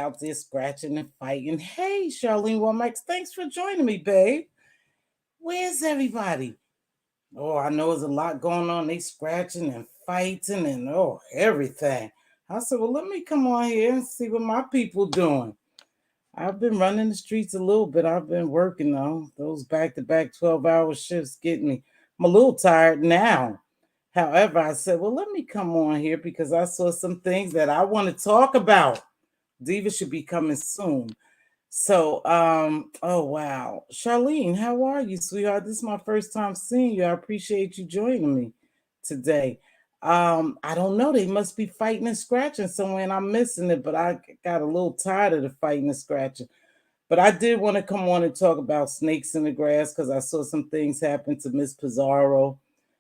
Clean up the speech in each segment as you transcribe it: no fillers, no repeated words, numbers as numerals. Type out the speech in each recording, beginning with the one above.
out there scratching and fighting. Hey, Charlene Womack, thanks for joining me, babe. Where's everybody? Oh, I know there's a lot going on. They scratching and fighting and everything. I said, well, let me come on here and see what my people doing. I've been running the streets a little bit. I've been working though. Those back-to-back 12-hour shifts get me. I'm a little tired now. However, I said, well, let me come on here because I saw some things that I want to talk about. Diva should be coming soon. So, oh wow. Charlene, how are you, sweetheart? This is my first time seeing you. I appreciate you joining me today. I don't know. They must be fighting and scratching somewhere, and I'm missing it, but I got a little tired of the fighting and scratching. But I did want to come on and talk about snakes in the grass because I saw some things happen to Miss Pizarro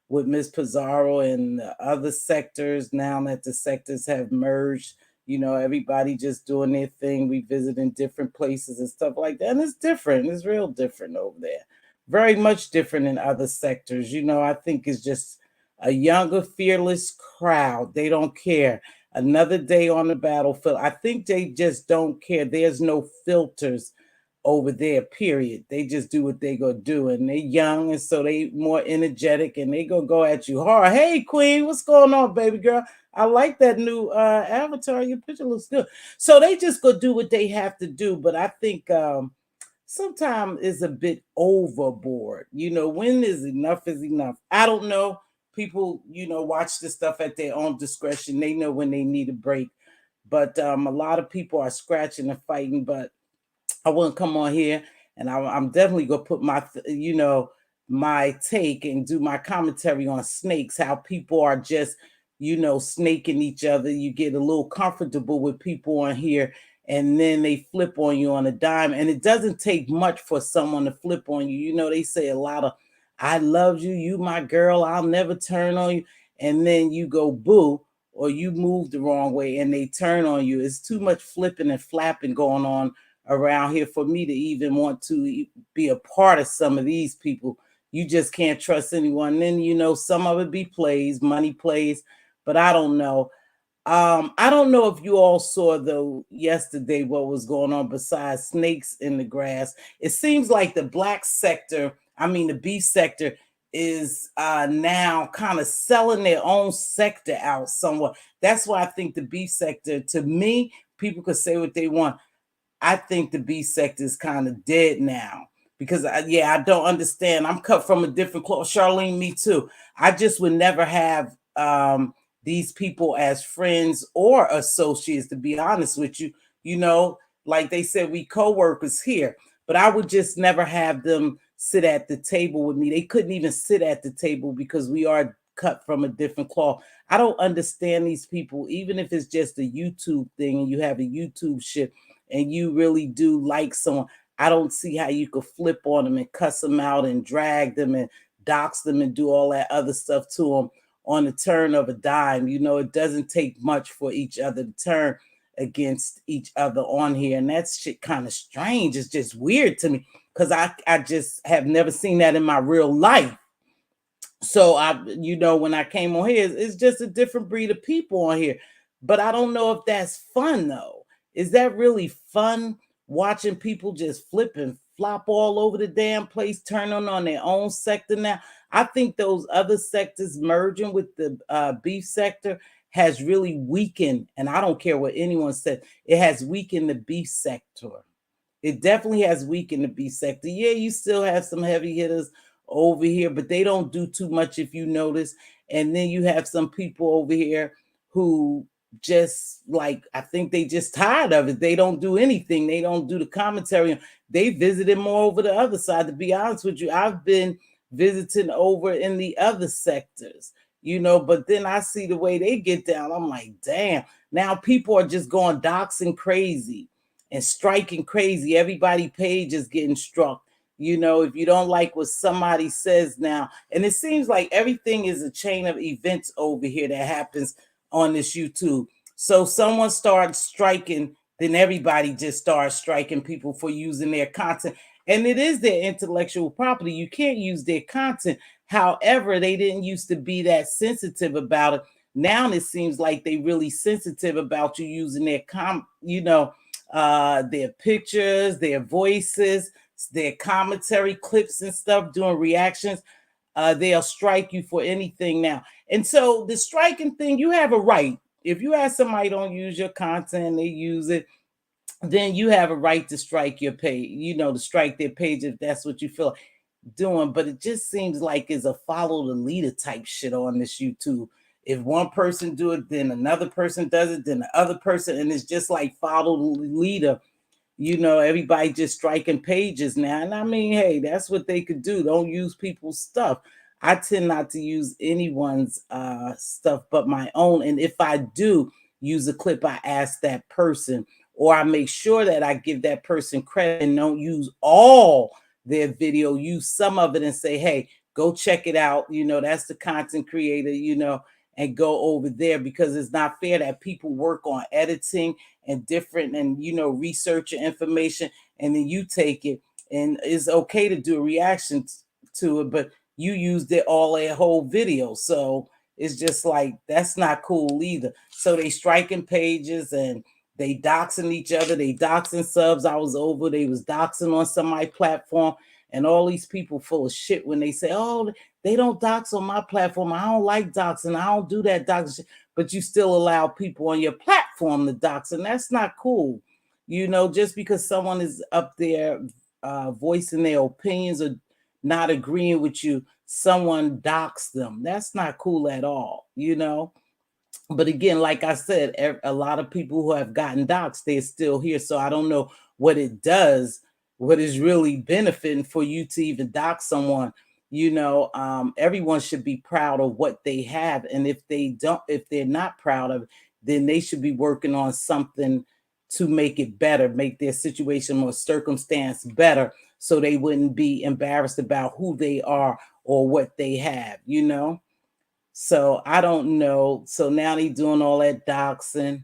with Miss Pizarro and the other sectors now that the sectors have merged. Everybody just doing their thing. We visiting different places and stuff like that. And it's different. It's real different over there. Very much different in other sectors. I think it's just a younger, fearless crowd. They don't care. Another day on the battlefield. I think they just don't care. There's no filters over there, period. They just do what they gonna do. And they young, and so they more energetic, and they gonna go at you hard. Hey, Queen, what's going on, baby girl? I like that new avatar. Your picture looks good. So they just go do what they have to do. But I think sometimes it's a bit overboard. When is enough is enough. I don't know. People, watch this stuff at their own discretion. They know when they need a break. But a lot of people are scratching and fighting. But I want to come on here, and I'm definitely gonna put my take and do my commentary on snakes. How people are just snaking each other. You get a little comfortable with people on here, and then they flip on you on a dime. And it doesn't take much for someone to flip on you. They say a lot of "I love you, you my girl, I'll never turn on you," and then you go boo, or you move the wrong way and they turn on you. It's too much flipping and flapping going on around here for me to even want to be a part of some of these people. You just can't trust anyone. Then some of it be plays, money plays, but I don't know. I don't know if you all saw though yesterday what was going on besides snakes in the grass. It seems like the black sector, the beef sector, is now kind of selling their own sector out somewhat. That's why I think the beef sector, to me, people could say what they want. I think the B sector is kind of dead now because I don't understand. I'm cut from a different cloth. Charlene, me too. I just would never have these people as friends or associates, to be honest with you. Like they said, we co-workers here, but I would just never have them sit at the table with me. They couldn't even sit at the table because we are cut from a different cloth. I don't understand these people, even if it's just a YouTube thing and you have a YouTube shit and you really do like someone. I don't see how you could flip on them and cuss them out and drag them and dox them and do all that other stuff to them on the turn of a dime. It doesn't take much for each other to turn against each other on here. And that shit kind of strange. It's just weird to me because I just have never seen that in my real life. So when I came on here, it's just a different breed of people on here. But I don't know if that's fun though. Is that really fun watching people just flip and flop all over the damn place, turning on their own sector now? I think those other sectors merging with the beef sector has really weakened, and I don't care what anyone said, it has weakened the beef sector. It definitely has weakened the beef sector. Yeah, you still have some heavy hitters over here, but they don't do too much if you notice. And then you have some people over here who just I think they just tired of it. They don't do anything. They don't do the commentary. They visited more over the other side. To be honest with you, I've been visiting over in the other sectors, but then I see the way they get down. I'm like, damn, now people are just going doxing crazy and striking crazy. Everybody page is getting struck. If you don't like what somebody says now, and it seems like everything is a chain of events over here that happens on this YouTube. So someone starts striking, then everybody just starts striking people for using their content. And it is their intellectual property. You can't use their content. However, they didn't used to be that sensitive about it. Now it seems like they really sensitive about you using their their pictures, their voices, their commentary clips and stuff, doing reactions. They'll strike you for anything now. And so the striking thing, you have a right. If you ask somebody don't use your content, they use it, then you have a right to strike your page, to strike their page if that's what you feel doing. But it just seems like it's a follow the leader type shit on this YouTube. If one person do it, then another person does it, then the other person, and it's just like follow the leader. Everybody just striking pages now. And I mean, hey, that's what they could do. Don't use people's stuff. I tend not to use anyone's stuff but my own. And if I do use a clip, I ask that person, or I make sure that I give that person credit and don't use all their video, use some of it and say, hey, go check it out. That's the content creator, and go over there, because it's not fair that people work on editing and different and research your information, and then you take it, and it's okay to do a reaction to it, but you used it all a whole video. So it's just like, that's not cool either. So they striking pages and they doxing each other, they doxing subs. I was over, they was doxing on somebody's platform, and all these people full of shit when they say, oh, they don't dox on my platform. I don't like doxing. I don't do that doxing. But you still allow people on your platform to dox, and that's not cool. Just because someone is up there voicing their opinions or not agreeing with you, someone dox them. That's not cool at all. But again, like I said, a lot of people who have gotten doxxed, they're still here. So I don't know what it does, what is really benefiting for you to even dox someone. Everyone should be proud of what they have. And if they're not proud of it, then they should be working on something to make it better, make their situation or circumstance better, so they wouldn't be embarrassed about who they are or what they have. So I don't know. So now they doing all that doxing.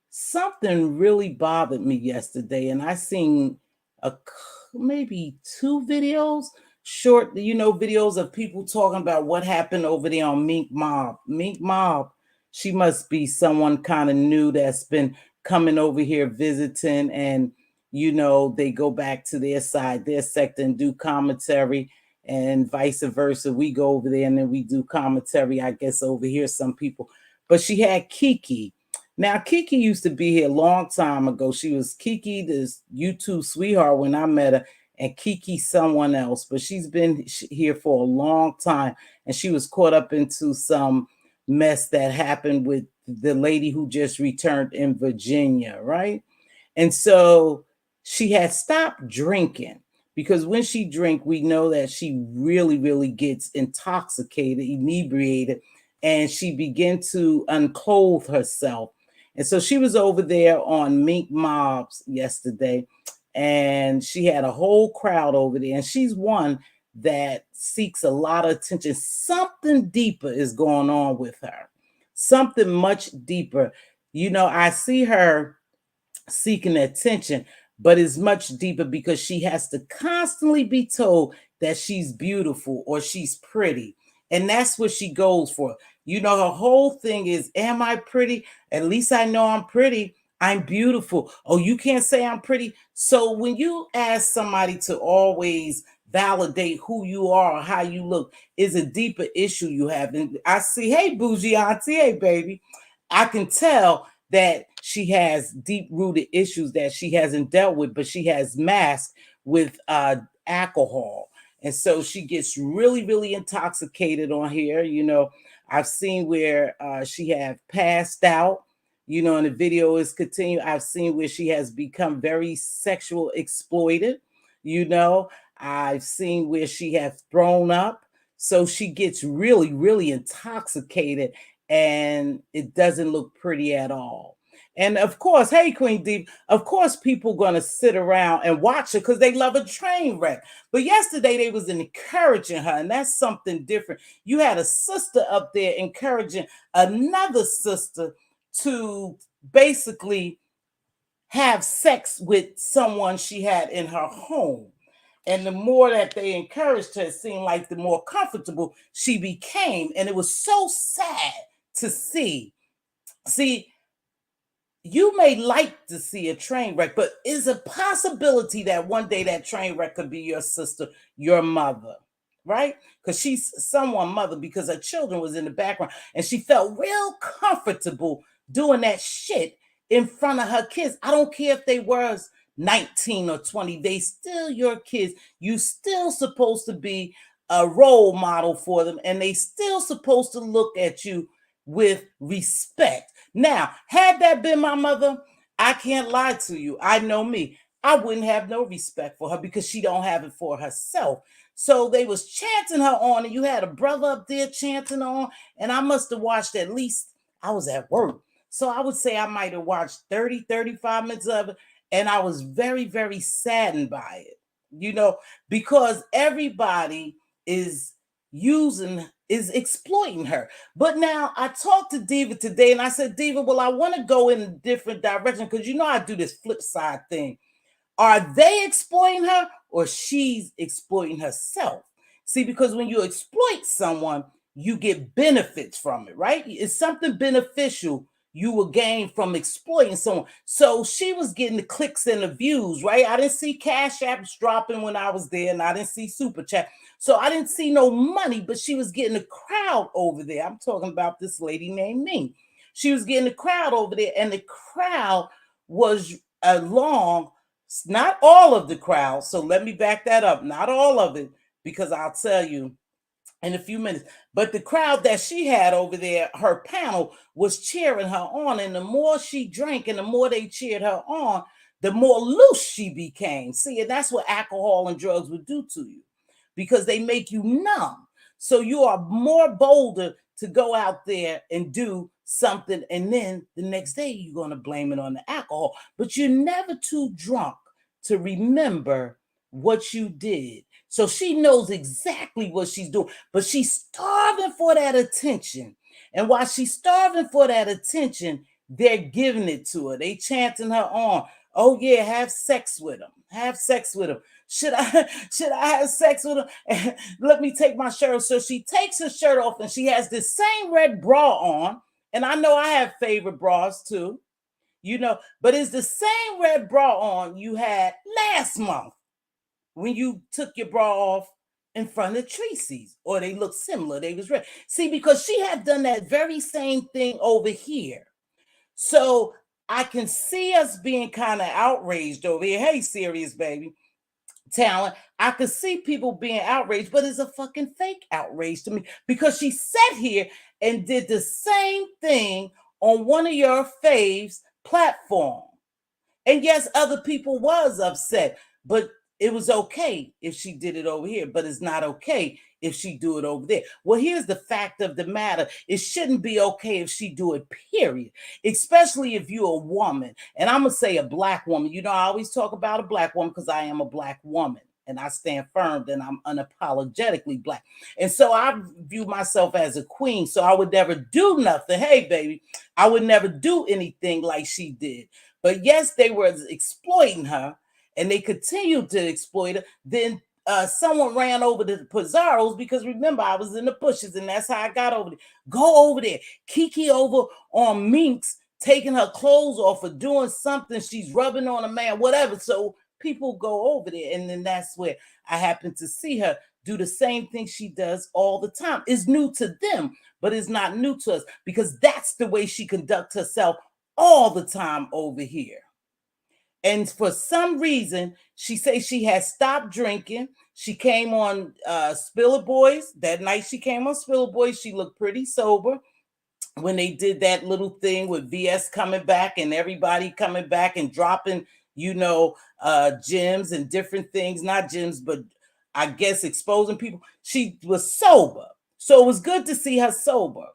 Something really bothered me yesterday, and I seen maybe 2 videos, short, videos of people talking about what happened over there on Mink Mob. Mink Mob, she must be someone kind of new that's been coming over here visiting, and they go back to their side, their sector, and do commentary, and vice versa. We go over there and then we do commentary, I guess, over here, some people. But she had Kiki. Now, Kiki used to be here a long time ago. She was Kiki, this YouTube sweetheart when I met her, and Kiki someone else. But she's been here for a long time, and she was caught up into some mess that happened with the lady who just returned in Virginia, right? And so she had stopped drinking, because when she drink, we know that she really, really gets intoxicated, inebriated, and she began to unclothe herself. And so she was over there on Mink Mobs yesterday, and she had a whole crowd over there. And she's one that seeks a lot of attention. Something deeper is going on with her, something much deeper. I see her seeking attention, but it's much deeper, because she has to constantly be told that she's beautiful or she's pretty. And that's what she goes for. Her whole thing is, am I pretty? At least I know I'm pretty. I'm beautiful. Oh, you can't say I'm pretty. So when you ask somebody to always validate who you are or how you look, is a deeper issue you have. And I see, hey, bougie auntie, hey, baby, I can tell that she has deep-rooted issues that she hasn't dealt with, but she has masked with alcohol. And so she gets really, really intoxicated on here. I've seen where she have passed out, and the video is continuing. I've seen where she has become very sexual exploited. I've seen where she has thrown up. So she gets really, really intoxicated, and it doesn't look pretty at all. And of course, hey, Queen Deep, of course, people gonna sit around and watch her because they love a train wreck. But yesterday they was encouraging her, and that's something different. You had a sister up there encouraging another sister to basically have sex with someone she had in her home. And the more that they encouraged her, it seemed like the more comfortable she became. And it was so sad to see. See, you may like to see a train wreck, but is a possibility that one day that train wreck could be your sister, your mother, right? Because she's someone mother because her children was in the background and she felt real comfortable doing that shit in front of her kids. I don't care if they was 19 or 20, they still your kids. You still supposed to be a role model for them, and they still supposed to look at you with respect. Now, had that been my mother, I can't lie to you. I know me. I wouldn't have no respect for her because she don't have it for herself. So they was chanting her on, and you had a brother up there chanting on, and I must have watched at least, I was at work. So I would say I might have watched 30, 35 minutes of it, and I was very, very saddened by it, because everybody is is exploiting her. But now I talked to Diva today and I said, Diva, well, I want to go in a different direction because I do this flip side thing. Are they exploiting her or she's exploiting herself? See, because when you exploit someone, you get benefits from it, right? It's something beneficial you will gain from exploiting someone. So she was getting the clicks and the views, right? I didn't see cash apps dropping when I was there, and I didn't see super chat. So I didn't see no money, but she was getting a crowd over there. I'm talking about this lady named me. She was getting a crowd over there, and the crowd was along, not all of the crowd. So let me back that up. Not all of it, because I'll tell you in a few minutes. But the crowd that she had over there, her panel was cheering her on. And the more she drank and the more they cheered her on, the more loose she became. See, and that's what alcohol and drugs would do to you because they make you numb. So you are more bolder to go out there and do something. And then the next day you're going to blame it on the alcohol. But you're never too drunk to remember what you did. So she knows exactly what she's doing, but she's starving for that attention. And while she's starving for that attention, they're giving it to her. They chanting her on. Oh yeah, have sex with him. Have sex with him. Should I have sex with him? Let me take my shirt off. So she takes her shirt off and she has this same red bra on. And I know I have favorite bras too, but it's the same red bra on you had last month when you took your bra off in front of Tracy's, or they look similar. They was red. See, because she had done that very same thing over here. So I can see us being kind of outraged over here. Hey, serious baby. Talent. I could see people being outraged, but it's a fucking fake outrage to me because she sat here and did the same thing on one of your faves platform. And yes, other people was upset, but it was okay if she did it over here, but it's not okay if she do it over there. Well, here's the fact of the matter. It shouldn't be okay if she do it, period. Especially if you're a woman. And I'm going to say a black woman. I always talk about a black woman because I am a black woman. And I stand firm that I'm unapologetically black. And so I view myself as a queen. So I would never do nothing. Hey, baby, I would never do anything like she did. But yes, they were exploiting her and they continued to exploit her. Then someone ran over to the Pizarros because remember, I was in the bushes and that's how I got over there. Go over there. Kiki over on Minx, taking her clothes off or doing something. She's rubbing on a man, whatever. So people go over there. And then that's where I happen to see her do the same thing she does all the time. It's new to them, but it's not new to us because that's the way she conducts herself all the time over here. And for some reason, she says she has stopped drinking. She came on Spiller Boys. That night she came on Spiller Boys. She looked pretty sober when they did that little thing with VS coming back and everybody coming back and dropping, gems and different things. Not gems, but I guess exposing people. She was sober. So it was good to see her sober.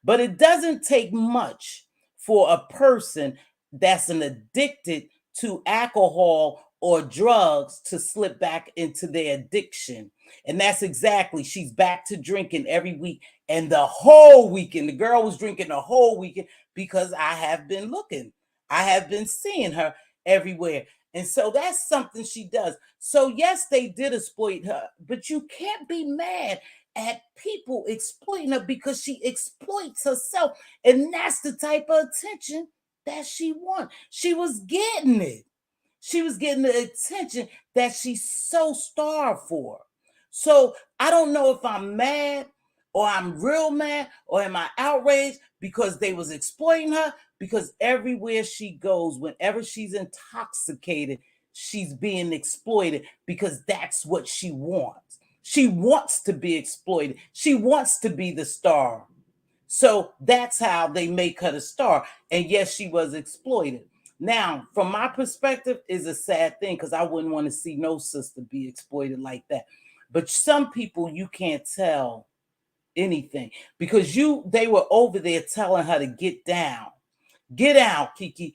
But it doesn't take much for a person that's an addicted to alcohol or drugs to slip back into their addiction. And that's exactly, she's back to drinking every week. And the whole weekend, the girl was drinking the whole weekend because I have been looking. I have been seeing her everywhere. And so that's something she does. So yes, they did exploit her, but you can't be mad at people exploiting her because she exploits herself. And that's the type of attention that she wanted. She was getting it. She was getting the attention that she so starved for. So I don't know if I'm mad or I'm real mad or am I outraged because they was exploiting her, because everywhere she goes, whenever she's intoxicated, she's being exploited because that's what she wants. She wants to be exploited. She wants to be the star. So that's how they make her the star. And yes, she was exploited. Now, from my perspective, is a sad thing because I wouldn't want to see no sister be exploited like that. But some people you can't tell anything because they were over there telling her to get down. Get out, Kiki.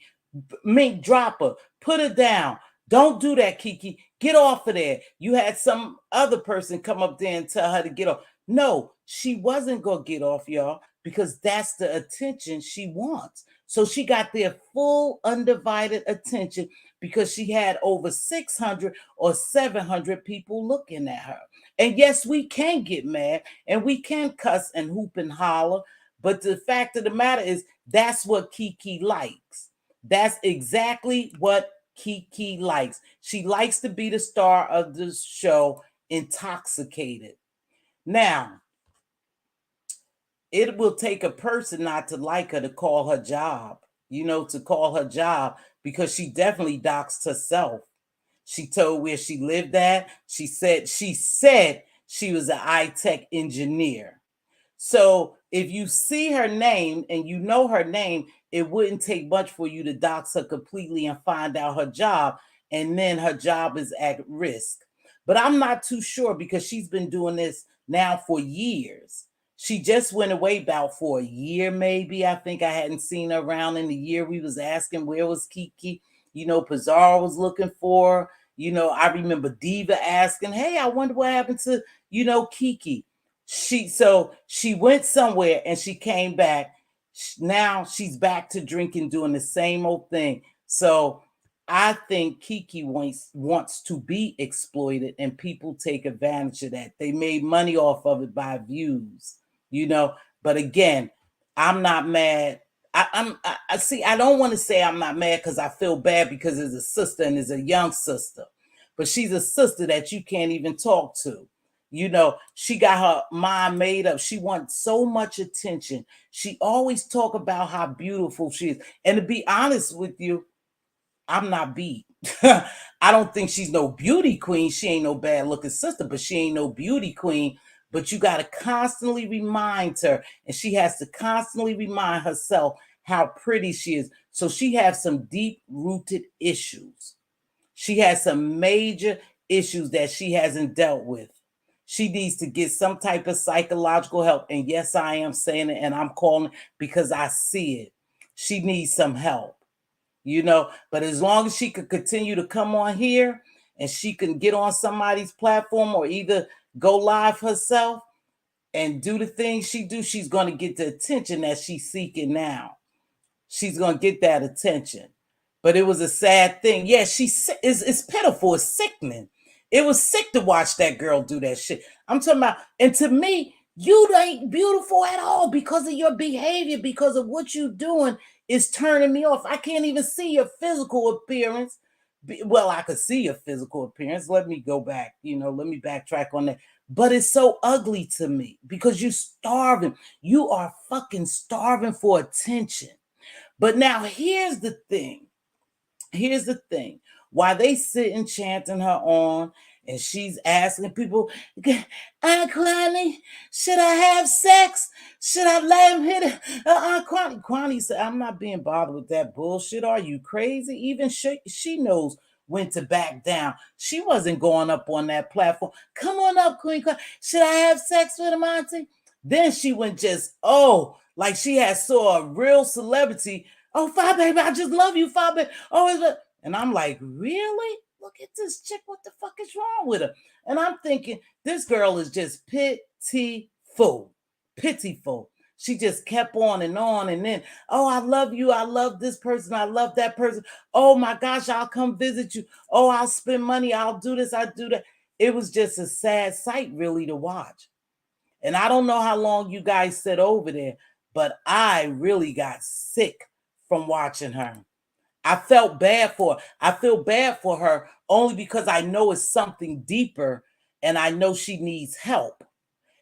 Mink, drop her. Put her down. Don't do that, Kiki. Get off of there. You had some other person come up there and tell her to get off. No, she wasn't going to get off, y'all, because that's the attention she wants. So she got their full undivided attention because she had over 600 or 700 people looking at her. And yes, we can get mad and we can cuss and hoop and holler. But the fact of the matter is, that's what Kiki likes. That's exactly what Kiki likes. She likes to be the star of the show, intoxicated. Now, it will take a person not to like her to call her job, to call her job, because she definitely doxed herself. She told where she lived at. She said she was an high-tech engineer. So if you see her name and you know her name, it wouldn't take much for you to dox her completely and find out her job. And then her job is at risk. But I'm not too sure because she's been doing this now for years. She just went away about for a year, maybe. I think I hadn't seen her around in the year. We was asking where was Kiki. Pizarro was looking for her. I remember Diva asking, hey, I wonder what happened to, Kiki. She went somewhere and she came back. Now she's back to drinking, doing the same old thing. So I think Kiki wants to be exploited, and people take advantage of that. They made money off of it by views, But again, I'm not mad. I see. I don't want to say I'm not mad because I feel bad because it's a sister and it's a young sister, but she's a sister that you can't even talk to. She got her mind made up. She wants so much attention. She always talk about how beautiful she is. And to be honest with you, I'm not beat. I don't think she's no beauty queen. She ain't no bad looking sister, but she ain't no beauty queen. But you got to constantly remind her, and she has to constantly remind herself how pretty she is. So she has some deep rooted issues. She has some major issues that she hasn't dealt with. She needs to get some type of psychological help. And yes, I am saying it, and I'm calling because I see it. She needs some help, But as long as she could continue to come on here and she can get on somebody's platform or either go live herself and do the things she do, she's going to get the attention that she's seeking now. She's going to get that attention. But it was a sad thing. Yeah, it's pitiful. It's sickening. It was sick to watch that girl do that shit. I'm talking about, and to me, you ain't beautiful at all because of your behavior, because of what you're doing is turning me off. I can't even see your physical appearance. Well, I could see your physical appearance. Let me go back, let me backtrack on that. But it's so ugly to me because you're starving. You are fucking starving for attention. But now here's the thing. While they sitting chanting her on, and she's asking people, Aunt Kwani, should I have sex? Should I let him hit it? Aunt Kwani said, I'm not being bothered with that bullshit. Are you crazy? Even she knows when to back down. She wasn't going up on that platform. Come on up, Queen. Should I have sex with him, Auntie? Then she went like she had saw a real celebrity. Oh, Fi baby, I just love you, Fi baby. And I'm like, really? Look at this chick. What the fuck is wrong with her? And I'm thinking, this girl is just pitiful. Pitiful. She just kept on. And then, oh, I love you. I love this person. I love that person. Oh my gosh, I'll come visit you. Oh, I'll spend money. I'll do this. I'll do that. It was just a sad sight, really, to watch. And I don't know how long you guys sit over there, but I really got sick from watching her. I felt bad for her. I feel bad for her only because I know it's something deeper and I know she needs help.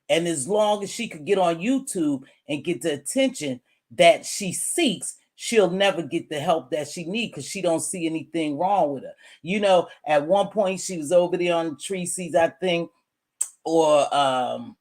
And as long as she could get on YouTube and get the attention that she seeks, she'll never get the help that she needs because she don't see anything wrong with her. You know, at one point she was over there on Tracy's, I think, or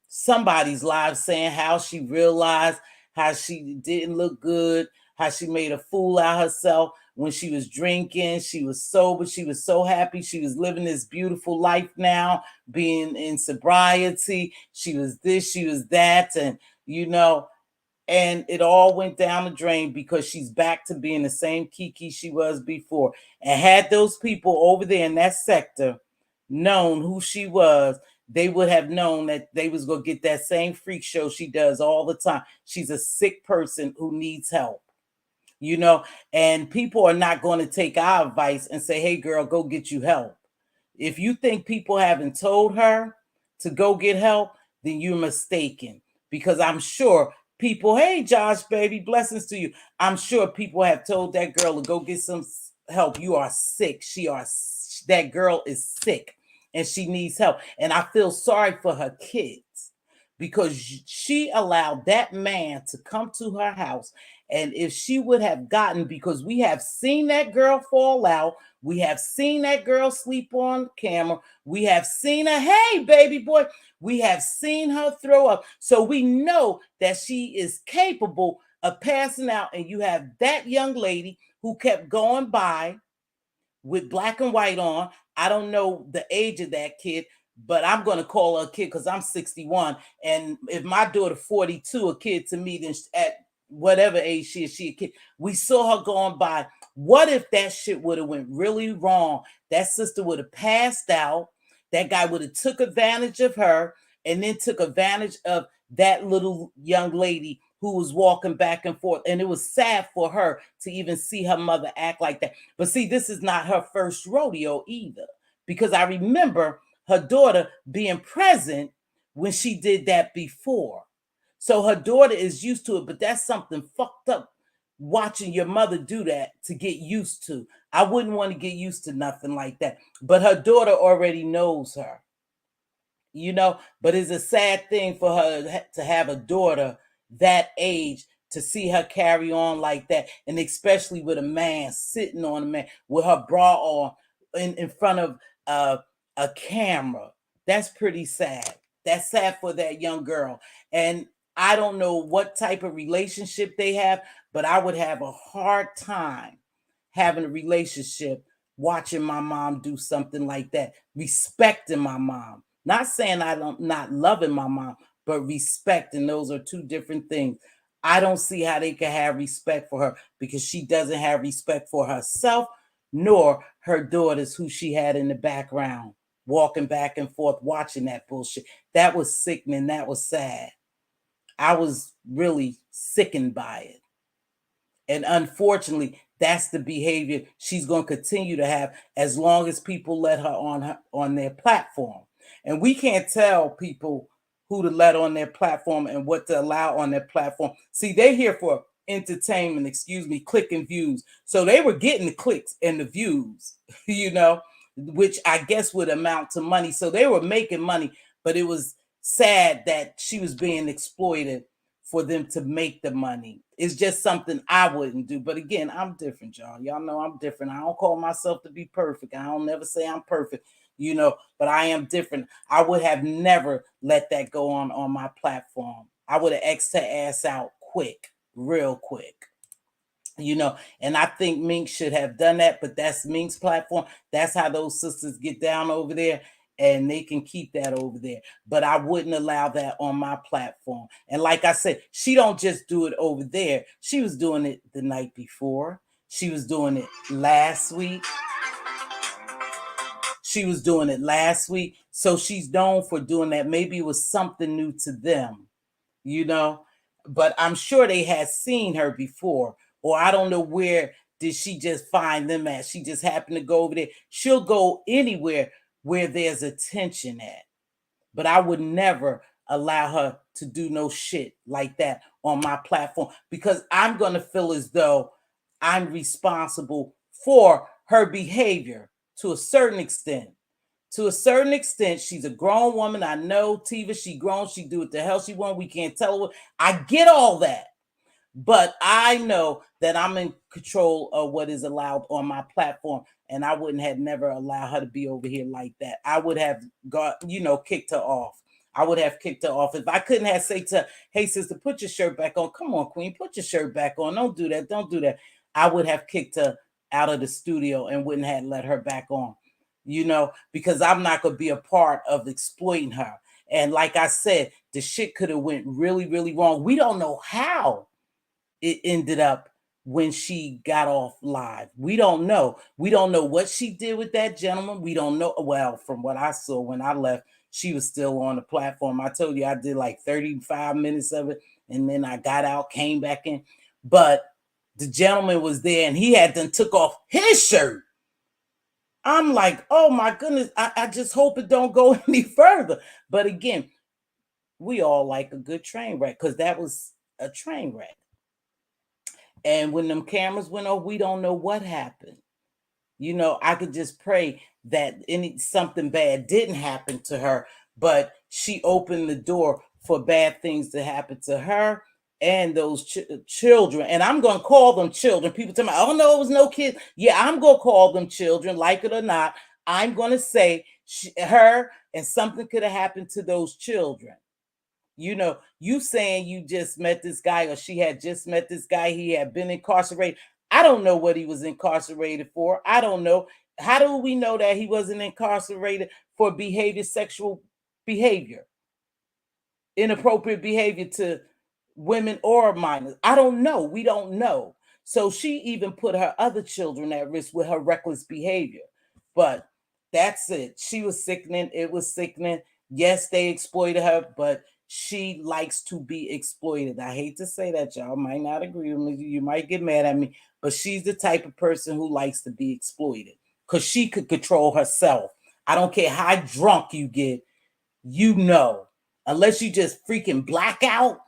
somebody's live saying how she realized how she didn't look good, how she made a fool out of herself when she was drinking. She was sober. She was so happy. She was living this beautiful life now, being in sobriety. She was this, she was that. And, you know, and it all went down the drain because she's back to being the same Kiki she was before. And had those people over there in that sector known who she was, they would have known that they was going to get that same freak show she does all the time. She's a sick person who needs help, you know, and people are not going to take our advice and say, hey, girl, go get you help. If you think people haven't told her to go get help, then you're mistaken, because I'm sure people, hey, Josh, baby, blessings to you. I'm sure people have told that girl to go get some help. You are sick. That girl is sick and she needs help. And I feel sorry for her kids because she allowed that man to come to her house. And if she would have gotten, because we have seen that girl fall out, we have seen that girl sleep on camera, we have seen her, hey, baby boy, we have seen her throw up. So we know that she is capable of passing out. And you have that young lady who kept going by with black and white on. I don't know the age of that kid, but I'm going to call her a kid because I'm 61. And if my daughter 42, a kid to me, then at whatever age she is, she a kid. We saw her going by. What if that shit would have went really wrong? That sister would have passed out. That guy would have took advantage of her and then took advantage of that little young lady who was walking back and forth. And it was sad for her to even see her mother act like that. But see, this is not her first rodeo either, because I remember her daughter being present when she did that before. So her daughter is used to it, but that's something fucked up, watching your mother do that to get used to. I wouldn't want to get used to nothing like that. But her daughter already knows her, you know, but it's a sad thing for her to have a daughter that age, to see her carry on like that, and especially with a man sitting on a man with her bra on in front of a camera. That's pretty sad. That's sad for that young girl. And I don't know what type of relationship they have, but I would have a hard time having a relationship watching my mom do something like that, respecting my mom. Not saying I don't not loving my mom, but respect, and those are two different things. I don't see how they can have respect for her because she doesn't have respect for herself nor her daughters who she had in the background walking back and forth watching that bullshit. That was sickening. That was sad. I was really sickened by it. And unfortunately, that's the behavior she's going to continue to have as long as people let her on their platform. And we can't tell people who to let on their platform and what to allow on their platform. See, they're here for entertainment, clicking views. So they were getting the clicks and the views, you know, which I guess would amount to money. So they were making money, but it was sad that she was being exploited for them to make the money. It's just something I wouldn't do. But again, I'm different, y'all. Y'all know I'm different. I don't call myself to be perfect. I don't never say I'm perfect, you know, but I am different. I would have never let that go on my platform. I would have X'd her ass out quick, real quick. You know, and I think Mink should have done that, but that's Mink's platform. That's how those sisters get down over there, and they can keep that over there. But I wouldn't allow that on my platform. And like I said, she don't just do it over there. She was doing it the night before. She was doing it last week. She was doing it last week. So she's known for doing that. Maybe it was something new to them, you know, but I'm sure they had seen her before, or I don't know where did she just find them at. She just happened to go over there. She'll go anywhere where there's attention at, but I would never allow her to do no shit like that on my platform, because I'm going to feel as though I'm responsible for her behavior to a certain extent. To a certain extent, she's a grown woman. I know Tiva, she grown, she do what the hell she want. We can't tell her. I get all that. But I know that I'm in control of what is allowed on my platform. And I wouldn't have never allowed her to be over here like that. I would have got, kicked her off. I would have kicked her off. If I couldn't have say to her, hey, sister, put your shirt back on. Come on, queen, put your shirt back on. Don't do that. Don't do that. I would have kicked her out of the studio and wouldn't have let her back on, because I'm not going to be a part of exploiting her. And like I said, the shit could have went really, really wrong. We don't know how it ended up when she got off live. We don't know. We don't know what she did with that gentleman. We don't know. Well, from what I saw when I left, she was still on the platform. I told you I did like 35 minutes of it, and then I got out, came back in. But the gentleman was there, and he had done took off his shirt. I'm like, oh my goodness, I just hope it don't go any further. But again, we all like a good train wreck, because that was a train wreck. And when them cameras went off, we don't know what happened. I could just pray that something bad didn't happen to her, but she opened the door for bad things to happen to her and those children. And I'm going to call them children. People tell me, oh no, it was no kid. Yeah, I'm going to call them children, like it or not. I'm going to say her, and something could have happened to those children. You saying you just met this guy, or she had just met this guy, he had been incarcerated. I don't know what he was incarcerated for. I don't know. How do we know that he wasn't incarcerated for sexual behavior, inappropriate behavior to women or minors? I don't know. We don't know. So she even put her other children at risk with her reckless behavior. But that's it. She was sickening. It was sickening. Yes, they exploited her, but she likes to be exploited. I hate to say that, y'all might not agree with me. You might get mad at me, but she's the type of person who likes to be exploited because she could control herself. I don't care how drunk you get, unless you just freaking black out,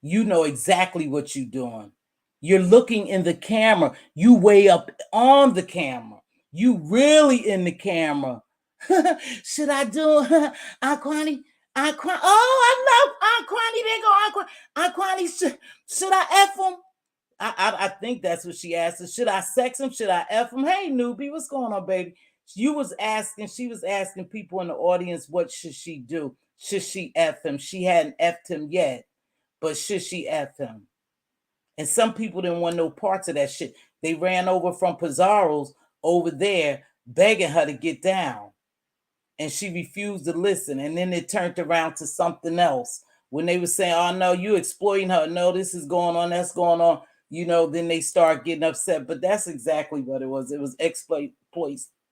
you know exactly what you're doing. You're looking in the camera. You way up on the camera. You really in the camera. Should I do Aunt Quani? Aunt Quani. Oh, I love Aunt Quani. There go Aunt Quani. Aunt Quani, should I F him? I think that's what she asked. Should I sex him? Should I F him? Hey, newbie, what's going on, baby? She was asking people in the audience, what should she do? Should she F him? She hadn't F'd him yet, but should she F him? And some people didn't want no parts of that shit. They ran over from Pizarro's over there begging her to get down. And she refused to listen. And then it turned around to something else. When they were saying, oh, no, you exploiting her. No, this is going on. That's going on. Then they start getting upset. But that's exactly what it was. It was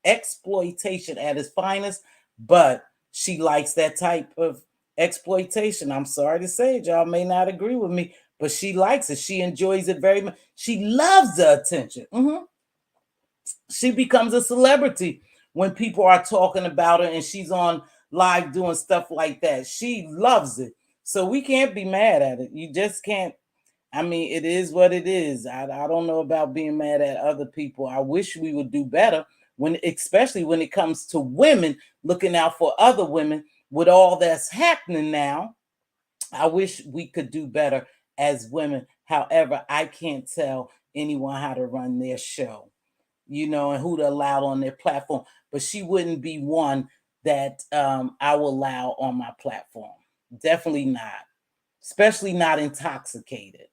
exploitation at its finest. But she likes that type of exploitation. I'm sorry to say it. Y'all may not agree with me, but she likes it. She enjoys it very much. She loves the attention. She becomes a celebrity when people are talking about her and she's on live doing stuff like that. She loves it. So we can't be mad at it. You just can't. I mean, it is what it is. I don't know about being mad at other people. I wish we would do better, especially when it comes to women looking out for other women with all that's happening now. I wish we could do better as women. However, I can't tell anyone how to run their show, and who to allow on their platform. But she wouldn't be one that I will allow on my platform. Definitely not. Especially not intoxicated.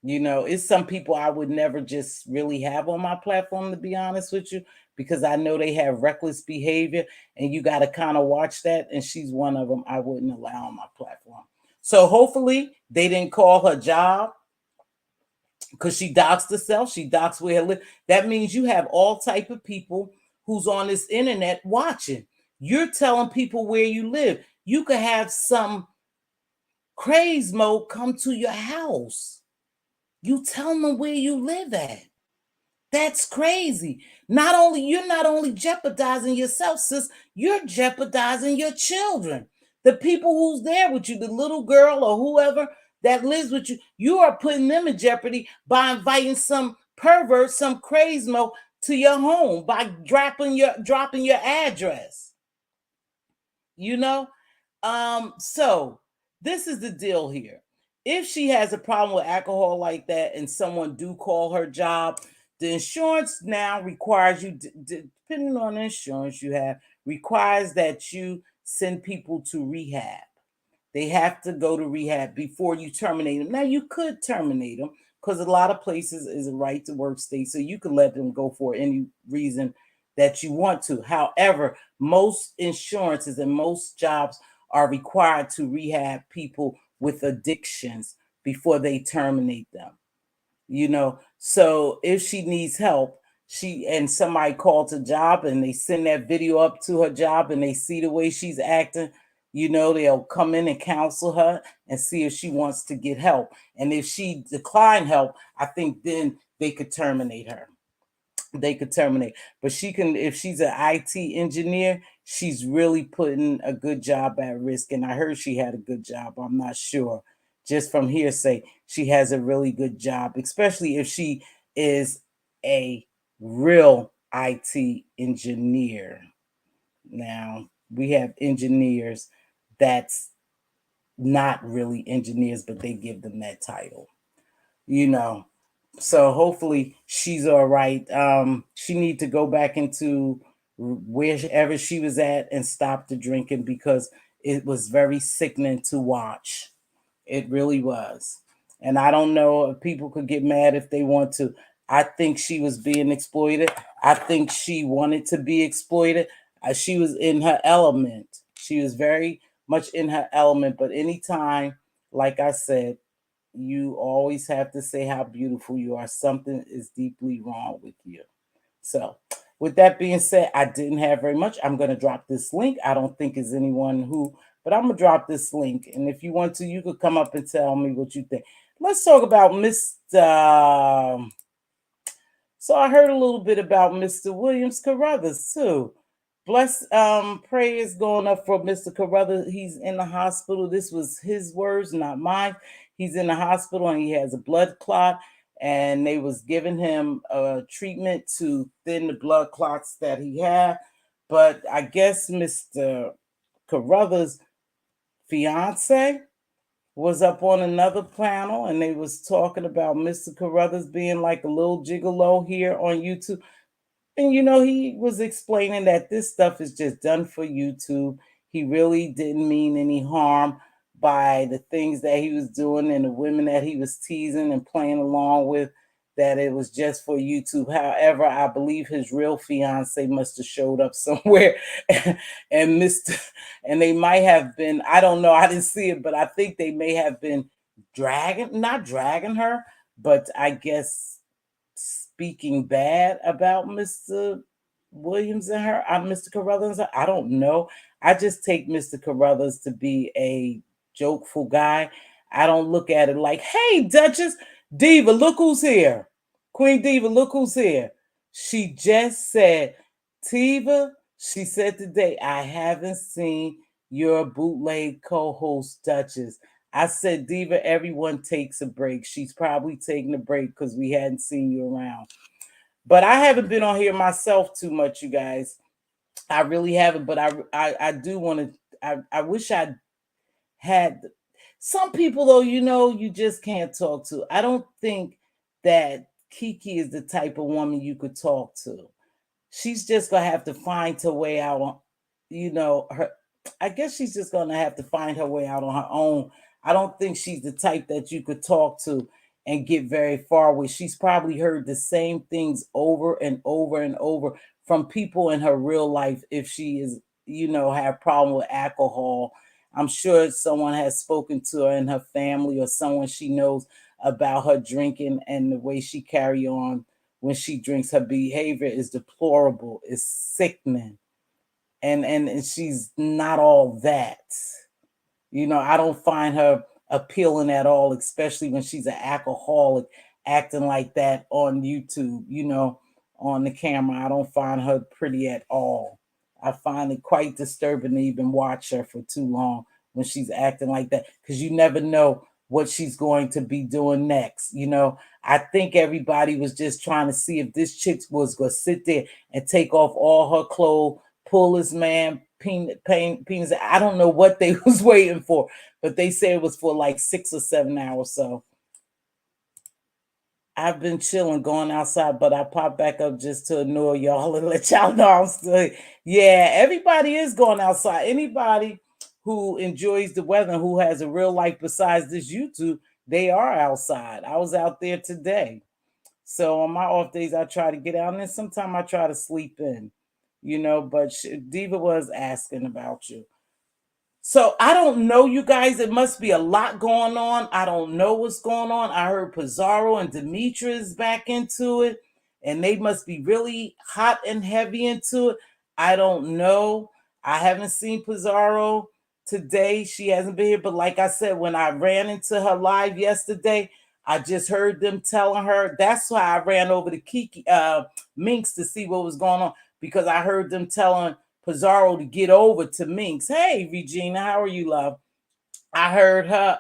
It's some people I would never just really have on my platform, to be honest with you, because I know they have reckless behavior and you got to kind of watch that. And she's one of them I wouldn't allow on my platform. So hopefully they didn't call her job because she doxed herself. She doxed where her live. That means you have all type of people who's on this internet watching. You're telling people where you live. You could have some craze mode come to your house. You tell them where you live at. That's crazy. You're not only jeopardizing yourself, sis, you're jeopardizing your children. The people who's there with you, the little girl or whoever that lives with you, you are putting them in jeopardy by inviting some pervert, some crazemo to your home by dropping your address. You know? So this is the deal here. If she has a problem with alcohol like that and someone do call her job, the insurance now requires you, depending on the insurance you have, requires that you send people to rehab. They have to go to rehab before you terminate them. Now you could terminate them because a lot of places is a right to work state, so you can let them go for any reason that you want to. However, most insurances and most jobs are required to rehab people with addictions before they terminate them. So if she needs help, she and somebody calls a job and they send that video up to her job and they see the way she's acting, they'll come in and counsel her and see if she wants to get help. And if she decline help, I think then they could terminate. But she can, if she's an IT engineer, she's really putting a good job at risk. And I heard she had a good job. I'm not sure. Just from hearsay, she has a really good job, especially if she is a real IT engineer. Now, we have engineers that's not really engineers, but they give them that title, you know. So hopefully she's all right. She need to go back into wherever she was at and stop the drinking because it was very sickening to watch. It really was. And I don't know if people could get mad if they want to. I think she was being exploited. I think she wanted to be exploited. She was in her element. She was very much in her element. But anytime, like I said, you always have to say how beautiful you are. Something is deeply wrong with you. So, with that being said, I didn't have very much. I'm going to drop this link. I don't think is anyone who, but I'm going to drop this link. And if you want to, you could come up and tell me what you think. Let's talk about Mr. So I heard a little bit about Mr. Williams Carruthers too. Bless prayers going up for Mr. Carruthers. He's in the hospital. This was his words, not mine. He's in the hospital and he has a blood clot, and they was giving him a treatment to thin the blood clots that he had. But I guess Mr. Carruthers' fiance was up on another panel and they was talking about Mr. Carruthers being like a little gigolo here on YouTube. And he was explaining that this stuff is just done for YouTube. He really didn't mean any harm by the things that he was doing and the women that he was teasing and playing along with, that it was just for YouTube. However, I believe his real fiance must have showed up somewhere and Mr. And they might have been, I don't know, I didn't see it, but I think they may have been not dragging her, but I guess speaking bad about Mr. Williams and her, Mr. Carruthers. I don't know. I just take Mr. Carruthers to be a jokeful guy. I don't look at it like, hey, Duchess, Diva, look who's here. Queen Diva, look who's here. She just said, Tiva, she said today, I haven't seen your bootleg co-host, Duchess. I said, Diva, everyone takes a break. She's probably taking a break because we hadn't seen you around. But I haven't been on here myself too much, you guys. I really haven't, but I do want to. I wish I had some people though. You just can't talk to. I don't think that Kiki is the type of woman you could talk to. She's just gonna have to find her way out on, her. I guess she's just gonna have to find her way out on her own. I don't think she's the type that you could talk to and get very far with. She's probably heard the same things over and over and over from people in her real life. If she is, have problem with alcohol, I'm sure someone has spoken to her in her family or someone she knows about her drinking and the way she carry on when she drinks. Her behavior is deplorable, it's sickening, and she's not all that. I don't find her appealing at all, especially when she's an alcoholic acting like that on YouTube, on the camera. I don't find her pretty at all. I find it quite disturbing to even watch her for too long when she's acting like that, because you never know what she's going to be doing next. I think everybody was just trying to see if this chick was going to sit there and take off all her clothes, pull his man penis. I don't know what they was waiting for, but they said it was for like 6 or 7 hours. So I've been chilling, going outside, but I pop back up just to annoy y'all and let y'all know I'm still. Yeah, everybody is going outside. Anybody who enjoys the weather and who has a real life besides this YouTube, they are outside. I was out there today. So on my off days, I try to get out, and then sometimes I try to sleep in, But Diva was asking about you. So I don't know, you guys. It must be a lot going on. I don't know what's going on. I heard Pizarro and Demetra is back into it, and they must be really hot and heavy into it. I don't know. I haven't seen Pizarro today. She hasn't been here. But like I said, when I ran into her live yesterday, I just heard them telling her. That's why I ran over to Kiki Minx to see what was going on, because I heard them telling Pizarro to get over to Minx. Hey, Regina, how are you, love? I heard her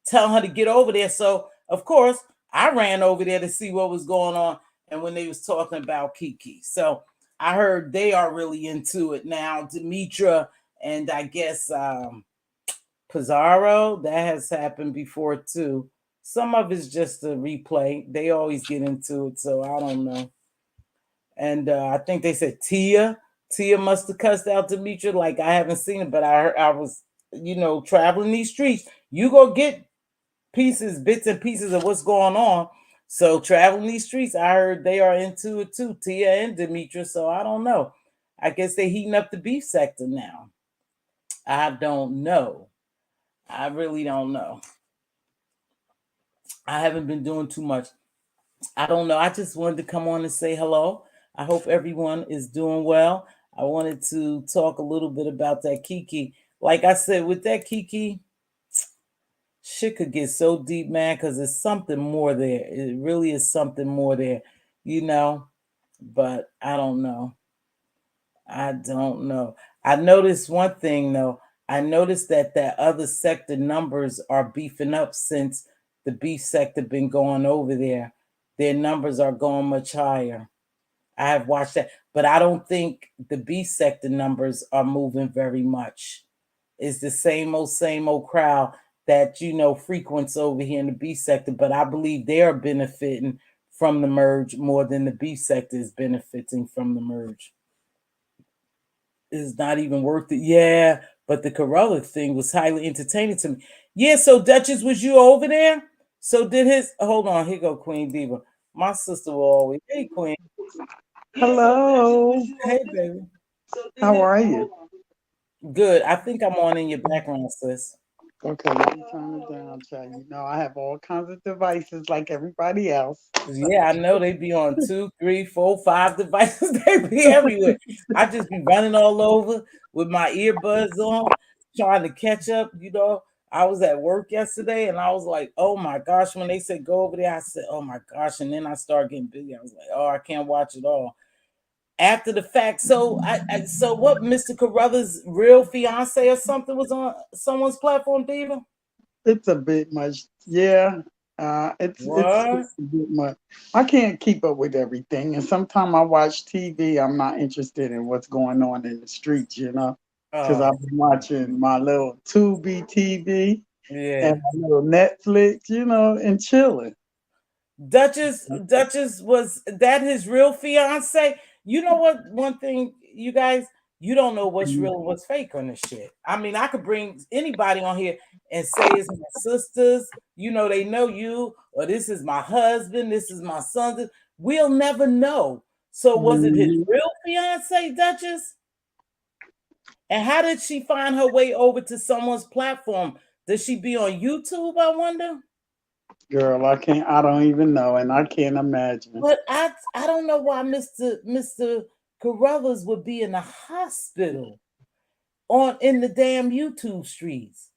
telling her to get over there. So, of course, I ran over there to see what was going on. And when they was talking about Kiki. So, I heard they are really into it now. Demetra and I guess Pizarro, that has happened before too. Some of it's just a replay. They always get into it. So, I don't know. And I think they said Tia must have cussed out Demetra. Like, I haven't seen it, but I was, traveling these streets. You go get bits and pieces of what's going on. So traveling these streets, I heard they are into it too, Tia and Demetra. So I don't know. I guess they're heating up the beef sector now. I don't know. I really don't know. I haven't been doing too much. I don't know. I just wanted to come on and say hello. I hope everyone is doing well. I wanted to talk a little bit about that Kiki. Like I said, with that Kiki, shit could get so deep, man, because there's something more there. It really is something more there, you know. But I don't know. I don't know. I noticed one thing though. I noticed that other sector numbers are beefing up since the beef sector been going over there. Their numbers are going much higher. I have watched that, but I don't think the beef sector numbers are moving very much. It's the same old crowd that frequents over here in the beef sector, but I believe they are benefiting from the merge more than the beef sector is benefiting from the merge. It's not even worth it. Yeah, but the Carruthers thing was highly entertaining to me. Yeah, so Duchess, was you over there? So did his hold on, here go Queen Diva. My sister will always, hey Queen. Hello. Hey baby. How are you? Good. I think I'm on in your background, sis. Okay, let me turn it down, child. You know I have all kinds of devices like everybody else. Yeah, I know they be on 2, 3, 4, 5 devices. They be everywhere. I just be running all over with my earbuds on, trying to catch up. I was at work yesterday and I was like, oh my gosh, when they said go over there, I said, oh my gosh. And then I started getting busy. I was like, oh, I can't watch it all. After the fact, so so what, Mr. Carruthers' real fiance or something was on someone's platform, Diva? It's a bit much. Yeah. It's What? a bit much. I can't keep up with everything. And sometimes I watch TV, I'm not interested in what's going on in the streets, because Oh, I've been watching my little Tubi TV yeah. and my little Netflix, and chilling. Duchess, was that his real fiance? You know what? One thing, you guys, you don't know what's real and what's fake on this shit. I mean, I could bring anybody on here and say it's my sisters. They know you, or this is my husband, this is my son. We'll never know. So, was it his Mhm. real fiance, Duchess? And how did she find her way over to someone's platform? Does she be on YouTube? I wonder. Girl, I don't even know, and I can't imagine. But I don't know why Mr. Carruthers would be in the hospital on in the damn YouTube streets.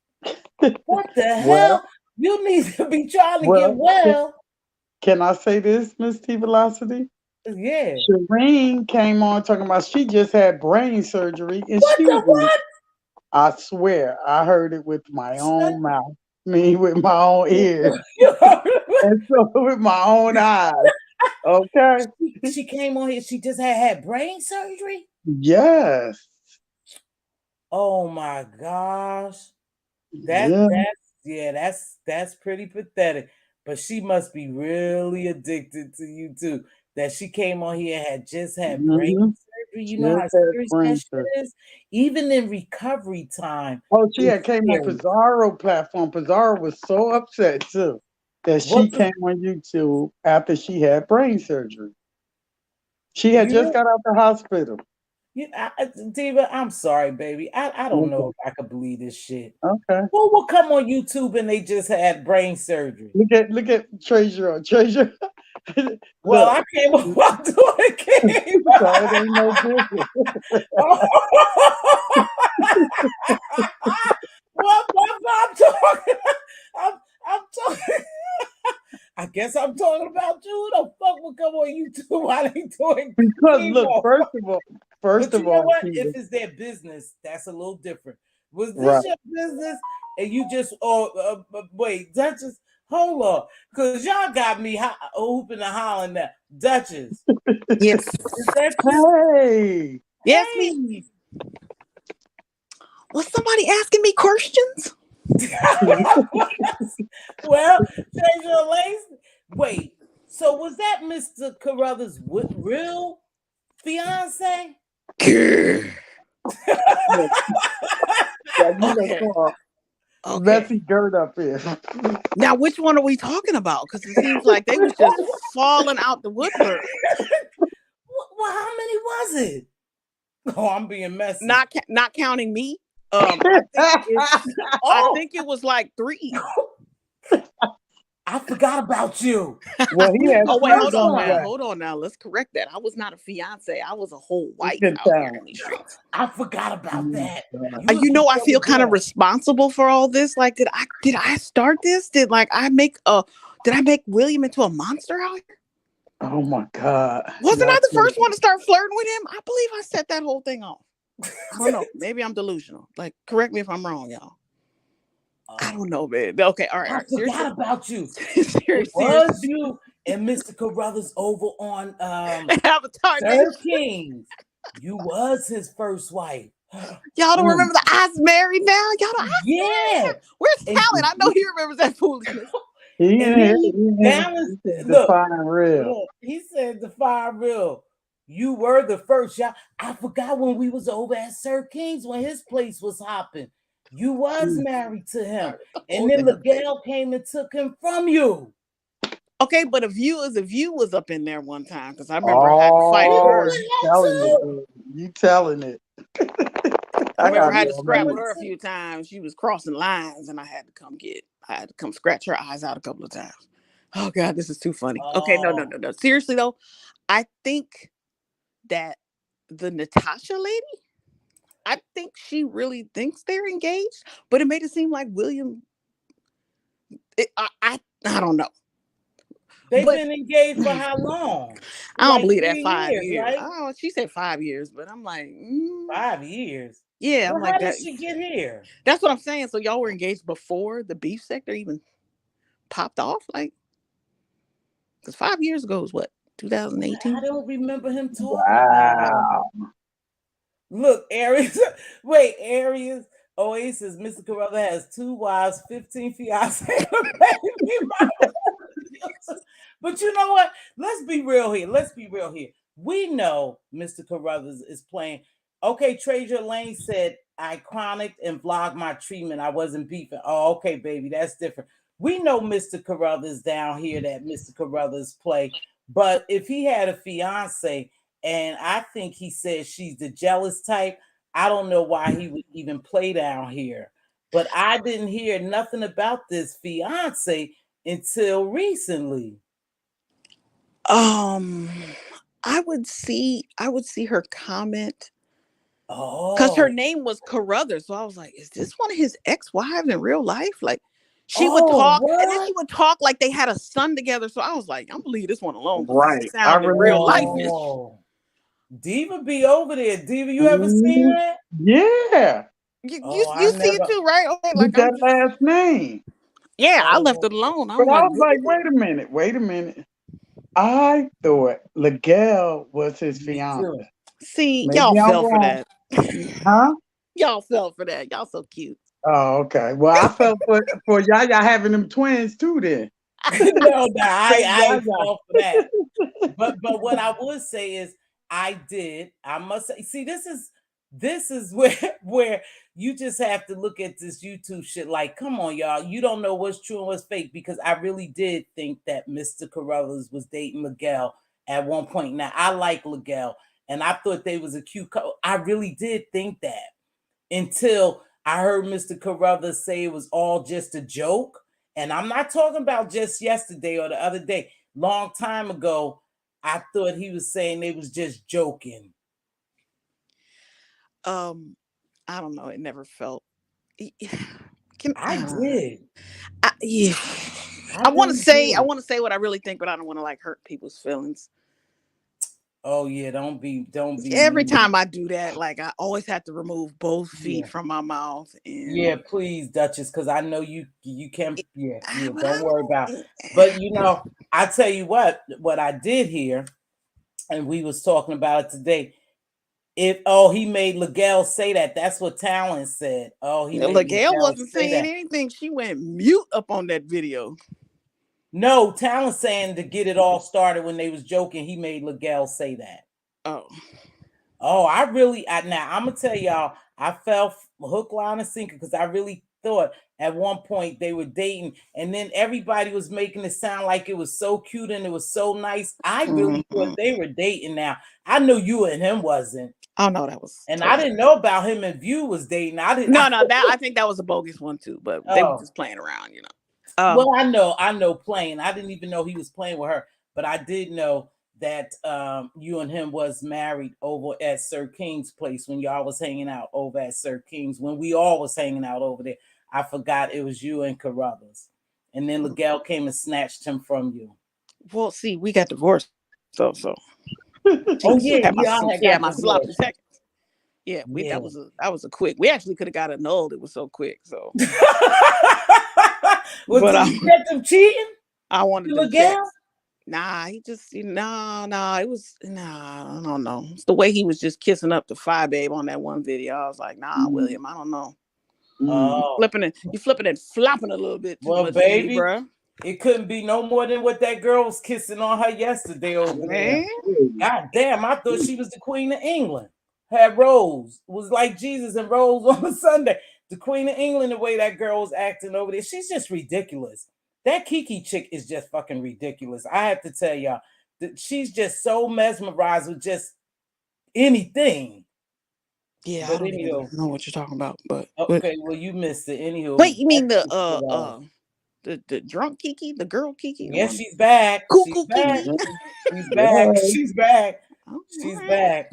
What the Well, hell? You need to be trying to get well, well. can I say this, Mz.Teavalocity? Yeah. Shireen came on talking about she just had brain surgery and What she the was in. what? I swear, I heard it with my Shut own mouth. me with my own ears and so with my own eyes. Okay. She came on here. She just had brain surgery. Yes. Oh my gosh. That Yeah. that's pretty pathetic. But she must be really addicted to you too. That she came on here and had just had brain Mm-hmm. surgery. You know Just how had serious that brain surgery. shit is? Even in recovery time, Oh, she it's had came on scary. Pizarro platform. Pizarro was so upset too that What she came on YouTube after she had brain surgery. She had just you got out the hospital. Diva, I'm sorry, baby. I don't know Okay. if I could believe this shit. Okay. Who will come on YouTube and they just had brain surgery? Look at Treasure. Treasure. Well, Look. I came up doing it came. So it ain't no different. What I'm talking? I'm talking. I guess I'm talking about you. Who the fuck would come on YouTube while they doing Because look, chemo? first But you of know all, what? If Peter, it's their business, that's a little different. Was this right. your business? And you just, wait, Duchess, hold on. Because y'all got me hooping and hollering now. Duchess, Yes. is that you? Hey. Yes, me. Hey. Was somebody asking me questions? Well, change your lace. Wait, so was that Mr. Carruthers' real fiance? Look, like you done Okay. call Okay. messy dirt up here. Now, which one are we talking about? Because it seems like they was just falling out the woodwork. Well, how many was it? Oh, I'm being messy. Not counting me. I think it was like 3. I forgot about you. Well, he had Oh wait, kids First on the one. way. hold on now. Let's correct that. I was not a fiance. I was a whole wife Good out here time. in these streets. I forgot about that. God. Was I before feel the kind of girl. responsible for all this. Like, did I start this? Did I make William into a monster out here? Oh my God. Wasn't I Not the good. first one to start flirting with him? I believe I set that whole thing off. I don't know. Maybe I'm delusional. Like, correct me if I'm wrong, y'all. I don't know, man. Okay, all I right. forgot about you. Seriously. It was you and Mr. Carruthers over on Avatar Sir Nation. Kings. You was his first wife. Y'all don't remember the I's married now? Y'all don't. Yeah. Where's And Talent? I know he remembers that foolishness. He and in here. then he balanced. Look, Define real. he said the fire real. You were the first. Y'all, I forgot when we was over at Sir King's when his place was hopping. You was married to him. And then the gal came and took him from you. Okay, but a view was up in there one time because I remember I had to fight with Oh, her. you telling it. You telling it. I remember gotta I had go to on scrap mute. with her a few times. She was crossing lines, and I had to come scratch her eyes out a couple of times. Oh God, this is too funny. Okay, no. Seriously though, I think that the Natasha lady, I think she really thinks they're engaged, but it made it seem like William. I don't know. They've But been engaged for how long? I don't Like believe that 5 3 years, years. right? Oh, she said 5 years, but I'm like, 5 years. yeah, I'm Well, how like did that. she get here? That's what I'm saying. So y'all were engaged before the beef sector even popped off, like, because 5 years ago was what, I 2018? don't remember him talking about it. Wow. Look, Aries. Wait, Aries. Oasis. Mr. Carruthers has 2 wives, 15 fiancés, and a baby mama. But you know what? Let's be real here. We know Mr. Carruthers is playing. Okay, Treasure Lane said iconic and vlog my treatment. I wasn't beefing. Oh, okay, baby, that's different. We know Mr. Carruthers down here that Mr. Carruthers play. But if he had a fiance, and I think he said she's the jealous type, I don't know why he would even play down here. But I didn't hear nothing about this fiance until recently. Um, I would see her comment because her Oh, name was Carruthers. So I was like, is this one of his ex-wives in real life? Like, she would oh, talk, and then what? she would talk like they had a son together. So I was like, I'm gonna leave this one alone because this Right. I sounded real remember. life-ish. Oh, Diva be over there. Diva, you ever seen Mhm. that? Yeah. You Oh, I you see it never. too, right? Okay, With like I'm that just last name. Yeah, I left it alone. I But was I like, was like, wait a minute. I thought Miguel was his Me too. fiance. see, Maybe y'all I'm fell for wrong. that. Huh? Y'all fell for that. Y'all so cute. Oh, okay. Well, I felt for Yaya having them twins too then. No, I Yaya. fell for that. But what I would say is I must say, see, this is where you just have to look at this YouTube shit like, come on, y'all. You don't know what's true and what's fake, because I really did think that Mr. Carruthers was dating Miguel at one point. Now, I like Miguel, and I thought they was a cute couple. I really did think that until I heard Mr. Carruthers say it was all just a joke. And I'm not talking about just yesterday or the other day. Long time ago, I thought he was saying they was just joking. I don't know. It never felt. I did. Yeah. I really I did. want to say what I really think, but I don't want to like hurt people's feelings. Oh yeah, don't be Every mean. time I do that, like I always have to remove both feet Yeah. from my mouth. And Yeah, please, Duchess, because I know you can. Yeah, but don't worry about it. But I tell you what I did here, and we was talking about it today. He made Miguel say that. That's what Talon said. Oh, he made Gail Miguel wasn't say saying that. anything. She went mute up on that video. No, Talon saying to get it all started when they was joking, he made Miguel say that. Oh, now I'm gonna tell y'all, I fell hook, line, and sinker, because I really thought at one point they were dating, and then everybody was making it sound like it was so cute and it was so nice. I really thought they were dating. Now I knew you and him wasn't. Oh no, that was. And I didn't know about him and View was dating. I didn't. No, that I think that was a bogus one too. But they were just playing around, Well, I know playing. I didn't even know he was playing with her, but I did know that you and him was married over at Sir King's place when y'all was hanging out over at Sir King's, when we all was hanging out over there. I forgot it was you and Carruthers. And then Miguel came and snatched him from you. Well, see, we got divorced. So oh yeah, my sloppy seconds. Yeah, that was a quick. We actually could have got annulled. It was so quick. So well, did you get them cheating? I wanted to Miguel? Nah, he just it was I don't know. It's the way he was just kissing up the Phi Babe on that one video. I was like, William, I don't know. You flipping and flopping a little bit too much, baby, bro. It couldn't be no more than what that girl was kissing on her yesterday over there. God damn, I thought she was the Queen of England. Had Rose, was like Jesus and Rose on a Sunday. The Queen of England, the way that girl was acting over there, she's just ridiculous. That Kiki chick is just fucking ridiculous. I have to tell y'all, that she's just so mesmerized with just anything. Yeah, I don't even know what you're talking about, but okay, well you missed it. Anywho, wait, you mean the drunk Kiki, the girl Kiki? Yeah, she's back. Cuckoo Kiki. She's back. She's back. She's back.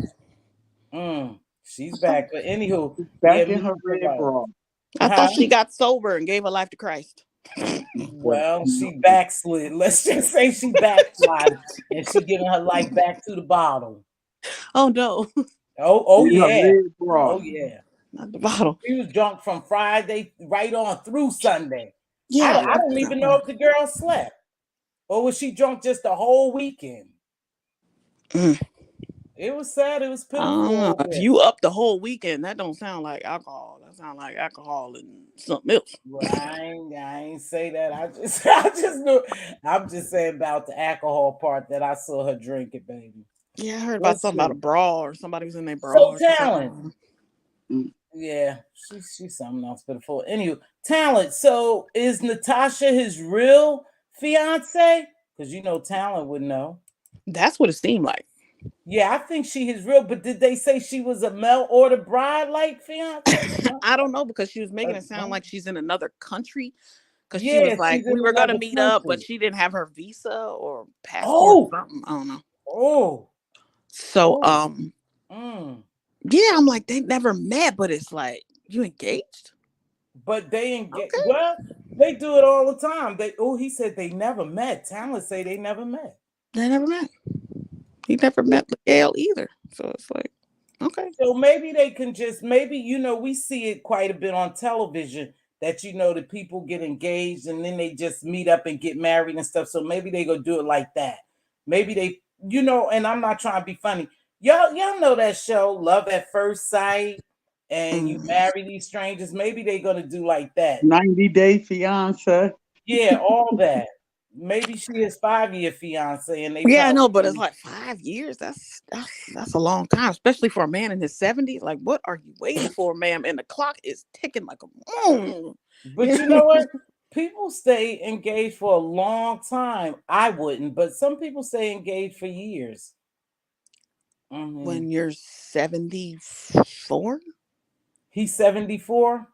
She's back. But anywho, back in her red bra. I thought she got sober and gave her life to Christ. Well, she backslid. Let's just say she backslid and she giving her life back to the bottle. Oh no. Oh yeah. Oh yeah. Not the bottle. She was drunk from Friday right on through Sunday. Yeah. I don't even know if the girl slept. Or was she drunk just the whole weekend? It was sad. It was pitiful. If you up the whole weekend, that don't sound like alcohol. That sounds like alcohol and something else. Well, I ain't say that. I just knew. I'm just saying about the alcohol part that I saw her drinking, baby. Yeah, I heard about something about a bra or somebody was in their bra. So Talent. Yeah, she's something else pitiful. Anyway, Talent. So is Natasha his real fiance? Because Talent would know. That's what it seemed like. Yeah, I think she is real, but did they say she was a mail order bride like fiance? I don't know, because she was making it sound like she's in another country. Because she was like, we were gonna meet up, but she didn't have her visa or passport or something. I don't know. So yeah, I'm like, they never met, but it's like, you engaged? But they engaged. Okay. Well, they do it all the time. He said they never met. Talent say they never met. They never met. He never met Gail either. So it's like, okay. So maybe they can just, we see it quite a bit on television. that the people get engaged and then they just meet up and get married and stuff. So maybe they go do it like that. Maybe they, and I'm not trying to be funny. Y'all know that show, Love at First Sight, and you marry these strangers. Maybe they gonna do like that. 90-day fiance. Yeah, all that. Maybe she is 5-year fiance, and they Yeah, I know, probably but it's like 5 years. That's a long time, especially for a man in his 70s. Like, what are you waiting for, ma'am? And the clock is ticking like a boom. But you know what? People stay engaged for a long time. I wouldn't, but some people stay engaged for years. When you're 74? He's 74.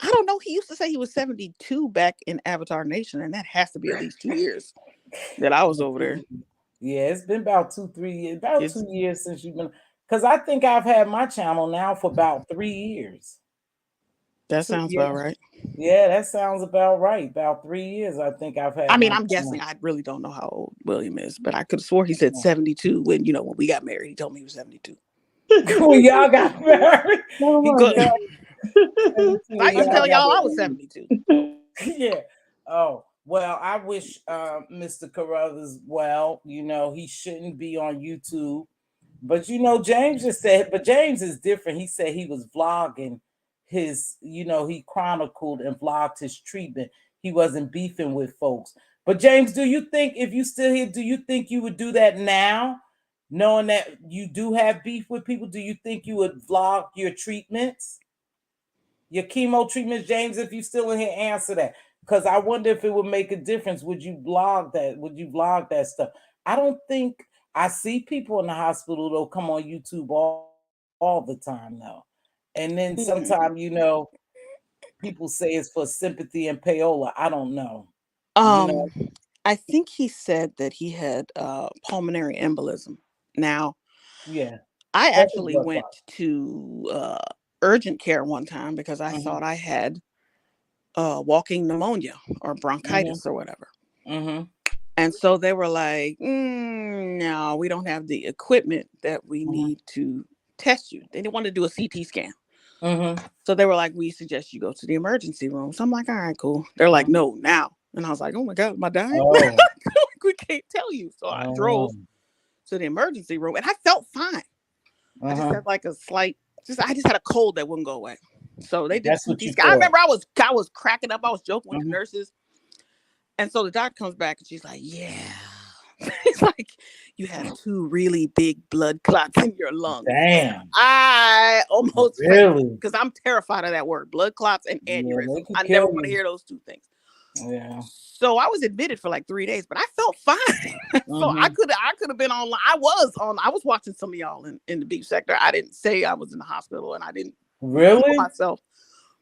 I don't know. He used to say he was 72 back in Avatar Nation, and that has to be at least 2 years that I was over there. Yeah, it's been about 2-3 years. About 2 years since you've been. Because I think I've had my channel now for about 3 years. That sounds about right. Yeah, that sounds about right. About 3 years, I think I've had. I mean, I'm guessing. I really don't know how old William is, but I could have swore he said 72 when we got married. He told me he was 72. When y'all got married, I used to tell y'all I was 72. Yeah. Oh, well, I wish Mr. Carruthers well. He shouldn't be on YouTube. But James just said, but James is different. He said he was vlogging his, he chronicled and vlogged his treatment. He wasn't beefing with folks. But James, do you think, if you still here, do you think you would do that now? Knowing that you do have beef with people, do you think you would vlog your treatments? Your chemo treatments, James, if you still in here, answer that. Because I wonder if it would make a difference. Would you vlog that? Would you vlog that stuff? I don't think I see people in the hospital, though, come on YouTube all the time, though. And then sometimes, people say it's for sympathy and payola. I don't know. I think he said that he had pulmonary embolism. Now, yeah, I actually went to urgent care one time because I thought I had walking pneumonia or bronchitis or whatever. And so they were like, no, we don't have the equipment that we need to test you. They didn't want to do a CT scan. So they were like, we suggest you go to the emergency room. So I'm like, all right, cool. They're like, no, now. And I was like, oh my God, am I dying? Oh. We can't tell you. So I drove to the emergency room and I felt fine. I just had like a slight, I just had a cold that wouldn't go away. So they did CT scan. I remember I was cracking up. I was joking with the nurses. And so the doctor comes back and she's like, yeah. It's like, you have 2 really big blood clots in your lungs. Damn. I almost really, because I'm terrified of that word, blood clots and aneurysm. I never want to hear those 2 things. Yeah. So I was admitted for like 3 days, but I felt fine. So I could have been online. I was watching some of y'all in the beef sector. I didn't say I was in the hospital and I didn't really myself.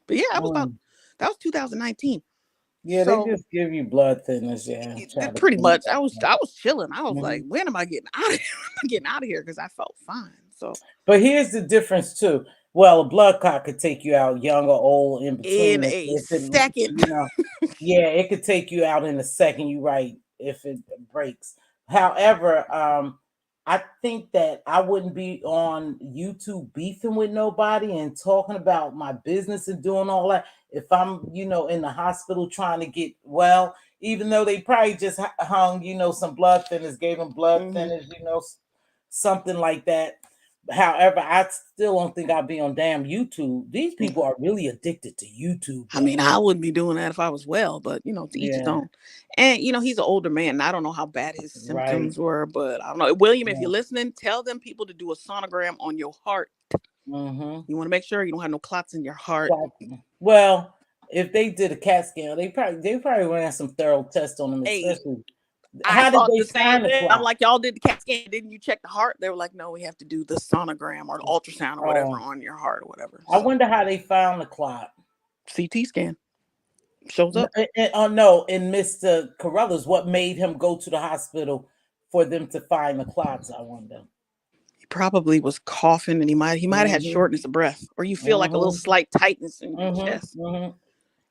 But yeah, that was 2019. Yeah, so, they just give you blood thinners. Yeah, pretty much. I was chilling. I was like, when am I getting out of here? I'm getting out of here because I felt fine. So, but here's the difference too. Well, a blood clot could take you out, young or old, in between. In a second. Yeah, it could take you out in a second. You're right, if it breaks. However, I think that I wouldn't be on YouTube beefing with nobody and talking about my business and doing all that if I'm, in the hospital trying to get well, even though they probably just hung, some blood thinners, gave them blood thinners, something like that. However, I still don't think I'd be on damn YouTube. These people are really addicted to YouTube. I mean, I wouldn't be doing that if I was well, but to each his own. And he's an older man. And I don't know how bad his symptoms were, but I don't know. William, if you're listening, tell them people to do a sonogram on your heart. You want to make sure you don't have no clots in your heart. Well, if they did a CAT scan, they probably ran some thorough tests on them, especially. How did they find the clot? I'm like, y'all did the CAT scan. Didn't you check the heart? They were like, no, we have to do the sonogram or the ultrasound or whatever on your heart or whatever. I wonder how they found the clot. CT scan shows up. No, in Mr. Carruthers, what made him go to the hospital for them to find the clots? I wonder. He probably was coughing, and he might have had shortness of breath, or you feel like a little slight tightness in your chest.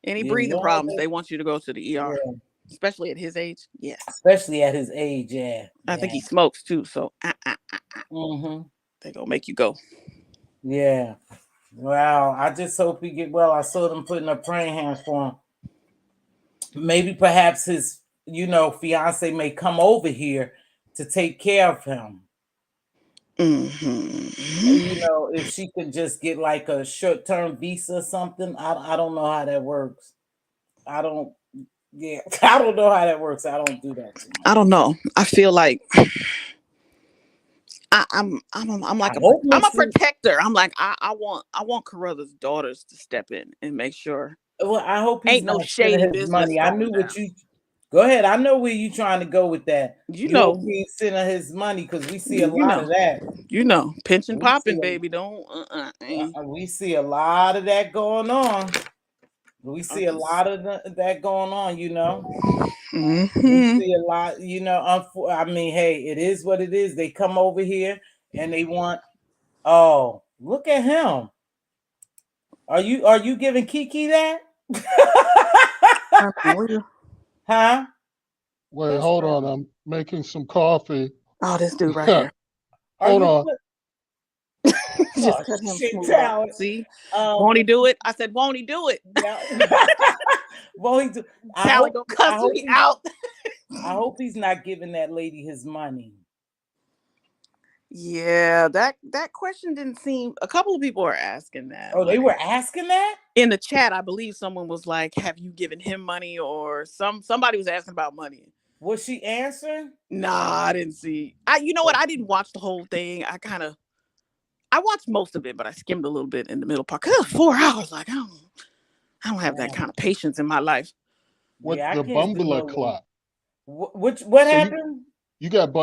Any breathing problems, they want you to go to the ER. Yeah. Especially at his age, yes. Especially at his age, yeah. I think he smokes too, so they gonna make you go. Yeah. Wow, I just hope he get well. I saw them putting up praying hands for him. Maybe perhaps his, fiance may come over here to take care of him. If she could just get like a short-term visa or something. I don't know how that works. I don't I don't know how that works. I don't do that too much. I don't know. I feel like I'm like I'm a protector. I'm like I want Carruthers' daughters to step in and make sure. Well, I hope he's ain't no not shady his business. money. I knew what you. Go ahead. I know where you trying to go with that. You know, hope he's sending his money because we see a lot of that. Pension popping, baby. Don't. We see a lot of that going on. We see a lot of that going on. We see a lot. I mean, hey, it is what it is. They come over here and they want. Oh, look at him. Are you giving Kiki that? Huh? Wait, hold on. I'm making some coffee. Oh, this dude right here. Hold on. Just cut him smooth. See? Won't he do it? I said, won't he do it? Yeah. Won't he do? Tally gonna cuss me out. I hope he's not giving that lady his money. Yeah, that question didn't seem. A couple of people are asking that. Oh, they were asking that in the chat. I believe someone was like, "Have you given him money?" Or somebody was asking about money. Was she answering? Nah, I didn't see. You know what? I didn't watch the whole thing. I watched most of it, but I skimmed a little bit in the middle part. Cause it was 4 hours. Like I don't have that kind of patience in my life. What the bumbler clot? What happened? You got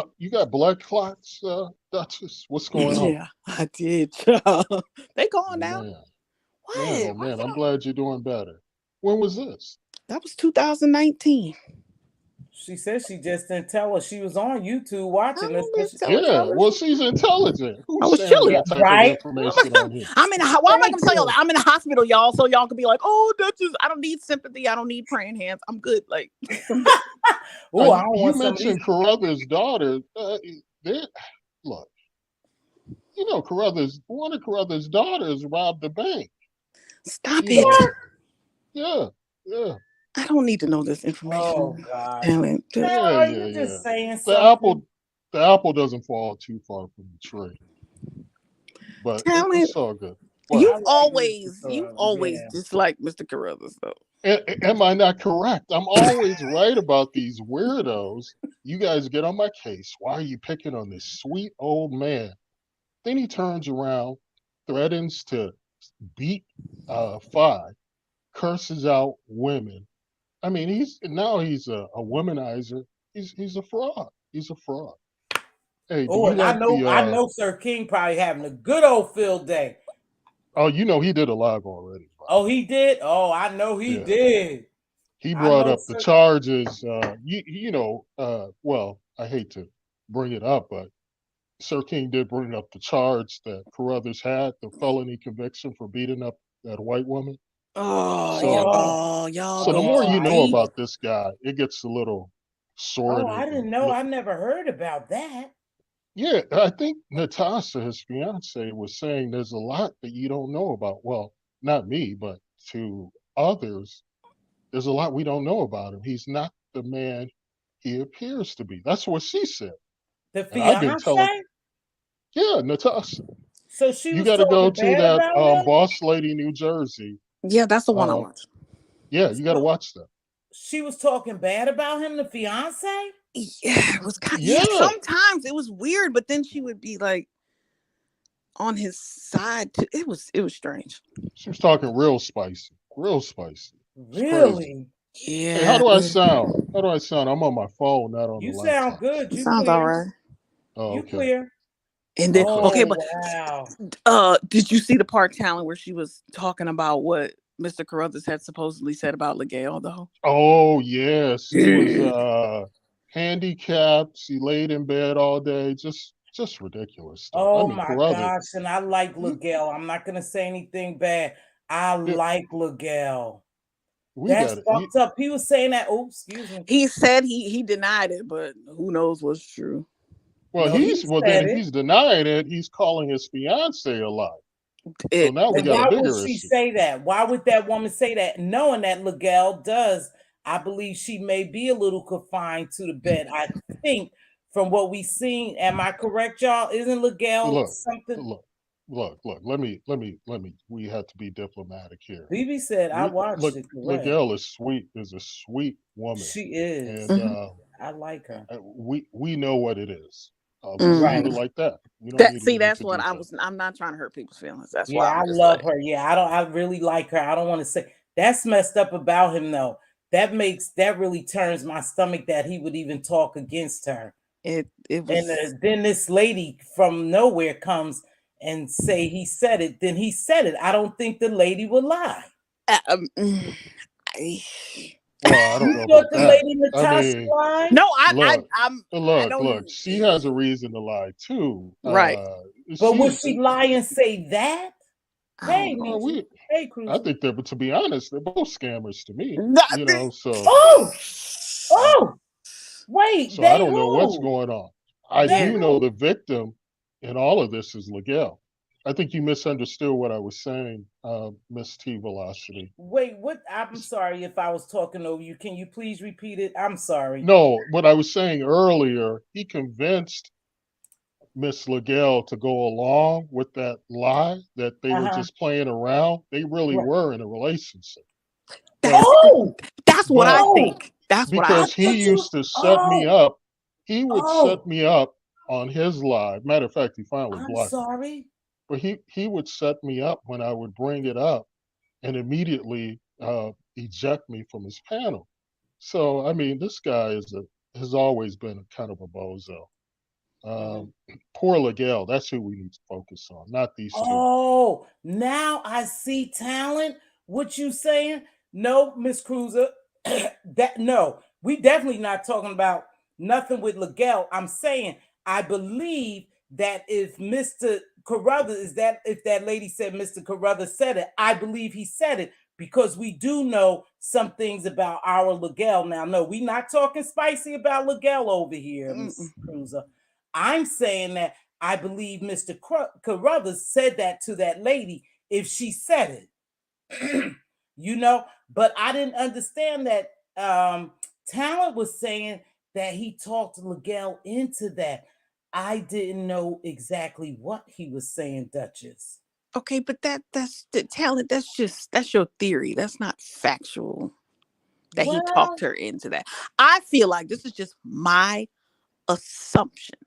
blood clots, Duchess? What's going on? Yeah, I did. They gone now. Man. What? Man, oh man, I'm glad you're doing better. When was this? That was 2019. She said she just didn't tell us. She was on YouTube watching this. Yeah, well, she's intelligent. I was chilling, that type of information on here? Why am I gonna tell y'all that? I'm in a hospital, y'all, so y'all can be like, "Oh, Duchess, I don't need sympathy. I don't need praying hands. I'm good." Like, you mentioned Carruthers' daughter. Look, Carruthers. One of Carruthers' daughters robbed the bank. Stop it. Yeah. I don't need to know this information. Oh God! Yeah. Just saying something. The apple doesn't fall too far from the tree. But it's all good. You've always disliked Mr. Carruthers, though. Am I not correct? I'm always right about these weirdos. You guys get on my case. Why are you picking on this sweet old man? Then he turns around, threatens to beat Fi, curses out women. I mean, he's a womanizer. He's a fraud. He's a fraud. Hey, and I know Sir King probably having a good old field day. Oh, he did a live already. Oh, he did? Oh, I know he did. He brought up the charges. Well, I hate to bring it up, but Sir King did bring up the charge that Carruthers had, the felony conviction for beating up that white woman. Y'all. So the more you know about this guy, it gets a little sordid. Oh, I didn't know. I never heard about that. Yeah, I think Natasha, his fiance, was saying there's a lot that you don't know about. Well, not me, but to others, there's a lot we don't know about him. He's not the man he appears to be. That's what she said. The fiance? Yeah, Natasha. So you got to go to that Boss Lady, New Jersey. Yeah, that's the one I watched. Yeah, you got to watch that. She was talking bad about him, the fiance? Yeah, it was kind of, sometimes it was weird, but then she would be like on his side too. It was strange. She was talking real spicy. Really? Yeah. Hey, how do I sound? I'm on my phone, not on the laptop. You sound good. You sound all right. Oh, you clear. And then but wow. Did you see the part, Talent, where she was talking about what Mr. Carruthers had supposedly said about LaGale, though? Oh yes, she was handicapped. She laid in bed all day, just ridiculous stuff. Oh my gosh! And I like LaGale. I'm not gonna say anything bad. I like LaGale. That's fucked up. He was saying that. Oh, excuse me. He said he denied it, but who knows what's true. Well, then if he's denying it, he's calling his fiance a lie. So now we got why a bigger would she issue. say that? Why would that woman say that? Knowing that Miguel does, I believe she may be a little confined to the bed. I think from what we've seen, am I correct, y'all? Isn't Miguel Look, something? look. Let me. We have to be diplomatic here. BB said, I watched Look, it, correct. Miguel is sweet. Is a sweet woman, She is. and I like her. we know what it is. Just Mhm. leave Right. it like that. We don't need to get That's into what detail. I'm not trying to hurt people's feelings. That's why Yeah, I'm I just love like her. Yeah, I really like her. I don't want to say that's messed up about him though. That really turns my stomach that he would even talk against her. it And was then this lady from nowhere comes and say he said it. Then he said it. I don't think the lady will lie. I- Well, I don't You know thought about the that. lady I Natasha mean, lied? no, look, I look. don't She has a reason to lie too. right. But would She's. she lie and say that? I Hey, don't know. Nietzsche. Hey, I Cruiser. think they're. To be honest, they're both scammers to me. That- You know, so Oh, oh, wait, so I they don't know what's who? going on. I They yeah. do know who? the victim in all of this is Miguel. I think you misunderstood what I was saying, Mz.Teavalocity. Wait, what? I'm sorry if I was talking over you. Can you please repeat it? I'm sorry. No, what I was saying earlier, he convinced Miss Miguel to go along with that lie that they were Uh-huh. just playing around. They really Right. were in a relationship. But That's Oh, that's what I but oh, think. That's what I I because think. he thought you. used to set me Oh, up, he would set oh, me up on his live. Matter of fact, he finally I'm blocked me. sorry. But he would set me up when I would bring it up and immediately eject me from his panel. So I mean, this guy has always been a kind of a bozo. Mhm. Um, Poor Miguel, that's who we need to focus on, not these two. Oh, now I see talent. What you saying? No, Miss Cruiser. That no, we definitely not talking about nothing with Miguel. I'm saying I believe that if Mr. Carruthers is that if that lady said Mr. Carruthers said it, I believe he said it because we do know some things about our Miguel. Now, no, we not talking spicy about Miguel over here, Miss Cruiser. I'm saying that I believe Mr. Carruthers said that to that lady if she said it, but I didn't understand that Talent was saying that he talked Miguel into that. I didn't know exactly what he was saying, Duchess. Okay, but that's the talent. That's your theory. That's not factual. That he talked Well, her into that. I feel like this is just my assumption.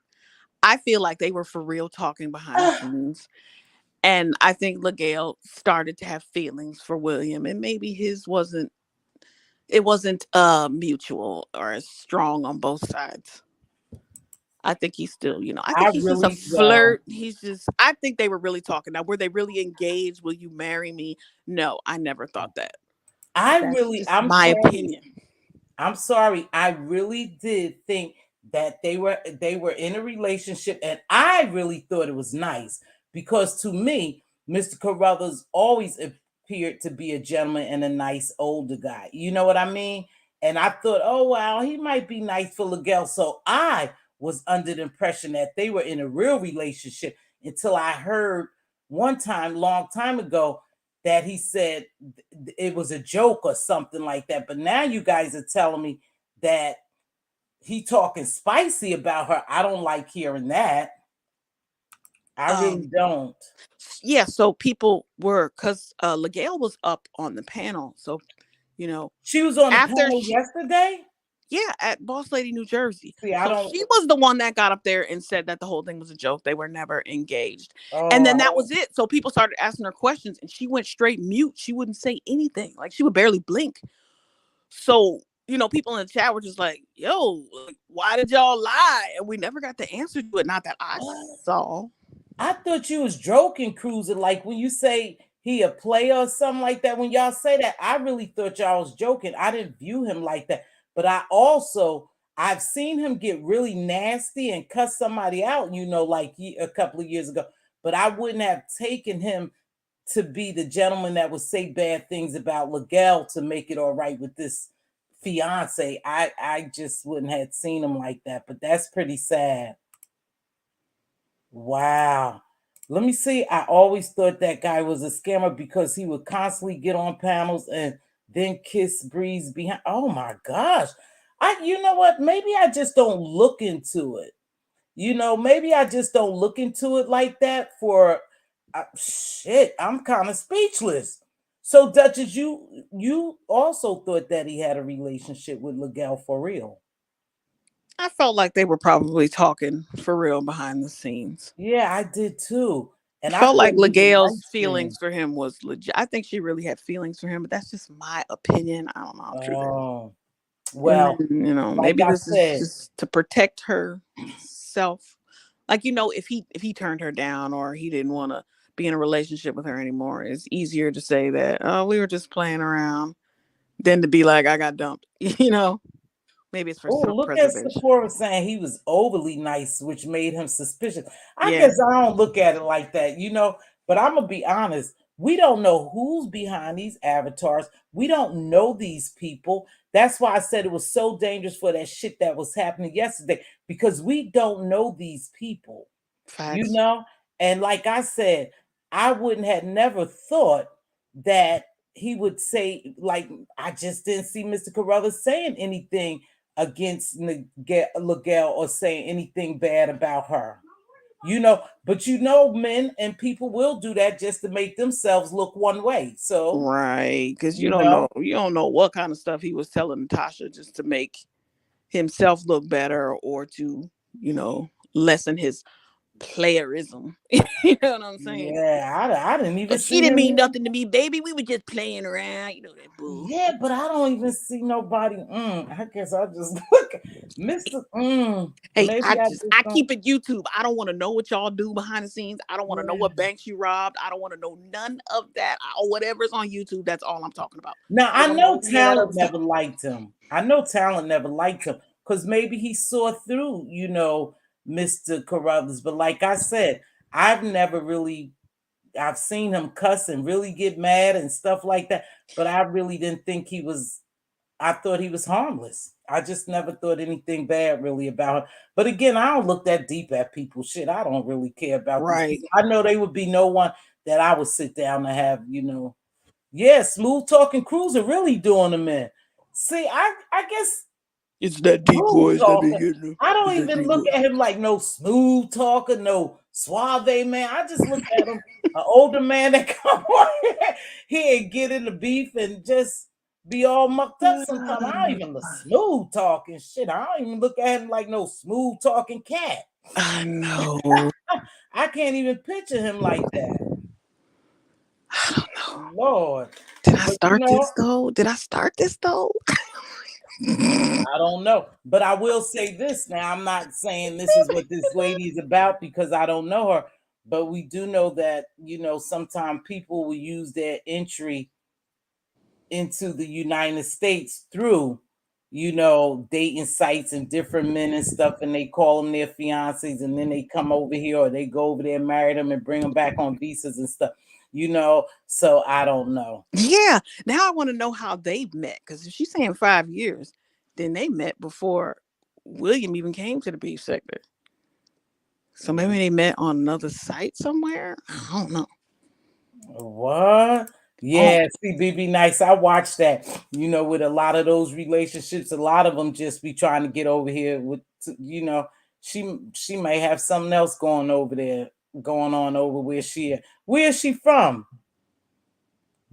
I feel like they were for real talking behind the scenes. And I think LaGale started to have feelings for William, and maybe his wasn't it wasn't mutual or as strong on both sides. I think he's still, I I think he's just a really well, flirt. I think they were really talking. Now, were they really engaged? Will you marry me? No, I never thought that. But that's just I'm my sorry. opinion. I'm sorry. I really did think that they were in a relationship, and I really thought it was nice because to me, Mr. Carruthers always appeared to be a gentleman and a nice older guy. You know what I mean? And I thought, oh wow, he might be nice for Miguel. So I was under the impression that they were in a real relationship until I heard one time, long time ago, that he said it was a joke or something like that. But now you guys are telling me that he talking spicy about her. I don't like hearing that. I really Um, don't. yeah, so people were because LaGale was up on the panel. So, you know, She was on the after panel she yesterday. yeah, at Boss Lady, New Jersey. See, I So don't. she was the one that got up there and said that the whole thing was a joke. They were never engaged. And Oh, then that was it. So people started asking her questions and she went straight mute. She wouldn't say anything. Like she would barely blink. So, people in the chat were just like, yo, like, why did y'all lie? And we never got the answer to it. Not that I what? saw. I thought you was joking, Cruiser. Like when you say he a player or something like that. When y'all say that, I really thought y'all was joking. I didn't view him like that. But I've seen him get really nasty and cuss somebody out. Like a couple of years ago. But I wouldn't have taken him to be the gentleman that would say bad things about Miguel to make it all right with this fiance. I just wouldn't have seen him like that. But that's pretty sad. Wow. Let me see. I always thought that guy was a scammer because he would constantly get on panels and then kiss Breeze behind. Oh my gosh. You know what? Maybe I just don't look into it. Maybe I just don't look into it like that for shit. I'm kind of speechless. So, Duchess, you also thought that he had a relationship with Miguel for real. I felt like they were probably talking for real behind the scenes. Yeah, I did too. I And I felt thought like it was a Legail's nice feelings thing. for him was legit. I think she really had feelings for him, but that's just my opinion. I don't know how true that is. Oh, And well, then, like maybe I this is said, just to protect herself. Like, if he turned her down or he didn't want to be in a relationship with her anymore, it's easier to say that, oh, we were just playing around than to be like, I got dumped. Maybe it's for oh, look at self-preservation. Sephora saying he was overly nice, which made him suspicious. I Yeah, guess I don't look at it like that. But I'm gonna be honest. We don't know who's behind these avatars. We don't know these people. That's why I said it was so dangerous for that shit that was happening yesterday because we don't know these people. you facts. know and like I said, I wouldn't have never thought that he would say, like, I just didn't see Mr. Carruthers saying anything against Miguel or saying anything bad about her. But men and people will do that just to make themselves look one way. So, Right, because you know, you don't know what kind of stuff he was telling Natasha just to make himself look better or to, lessen his playerism. You know what I'm saying? yeah, I didn't even But she see didn't him. mean nothing to me, baby. We were just playing around. You know that bull. Yeah, but I don't even see nobody. I guess I just look at Mr. Hey, Maybe I just I don't. keep it YouTube. I don't want to know what y'all do behind the scenes. I don't want to know what Yeah. banks you robbed. I don't want to know none of that. Or whatever's on YouTube. That's all I'm talking about. Now I don't I want to know know any of that Talent other stuff. never liked him. I know Talent never liked him because maybe he saw through, Mr. Carruthers. But like I said, I've never really I've seen him cuss and really get mad and stuff like that. But I really didn't think he was. I thought he was harmless. I just never thought anything bad really about him. But again, I don't look that deep at people. Shit, I don't really care about these Right. people. I know they would be no one that I would sit down and have, Yeah, smooth talking cruiser really doing them in. See, I guess It's that deep smooth voice that be talking. getting. I don't It's that even deep look voice. at him like no smooth talker, no suave man. I just look at him, an older man that come on here and get in the beef and just be all mucked up sometimes. I don't even look smooth talking shit. I don't even look at him like no smooth talking cat. I know. I can't even picture him like that. I don't know. Lord. Did I But start this though? Did I start this though? I don't know. But I will say this now. I'm not saying this is what this lady is about because I don't know her. But we do know that, sometimes people will use their entry into the United States through, dating sites and different men and stuff, and they call them their fiances, and then they come over here or they go over there, marry them, and bring them back on visas and stuff. So I don't know. Yeah. Now I want to know how they met. Because if she's saying 5 years, then they met before William even came to the beef sector. So maybe they met on another site somewhere. I don't know. What? Oh, Yeah, see, BB Nice. I watched that. With a lot of those relationships, a lot of them just be trying to get over here with, she may have something else going over there, going on over where she at. Where is she from?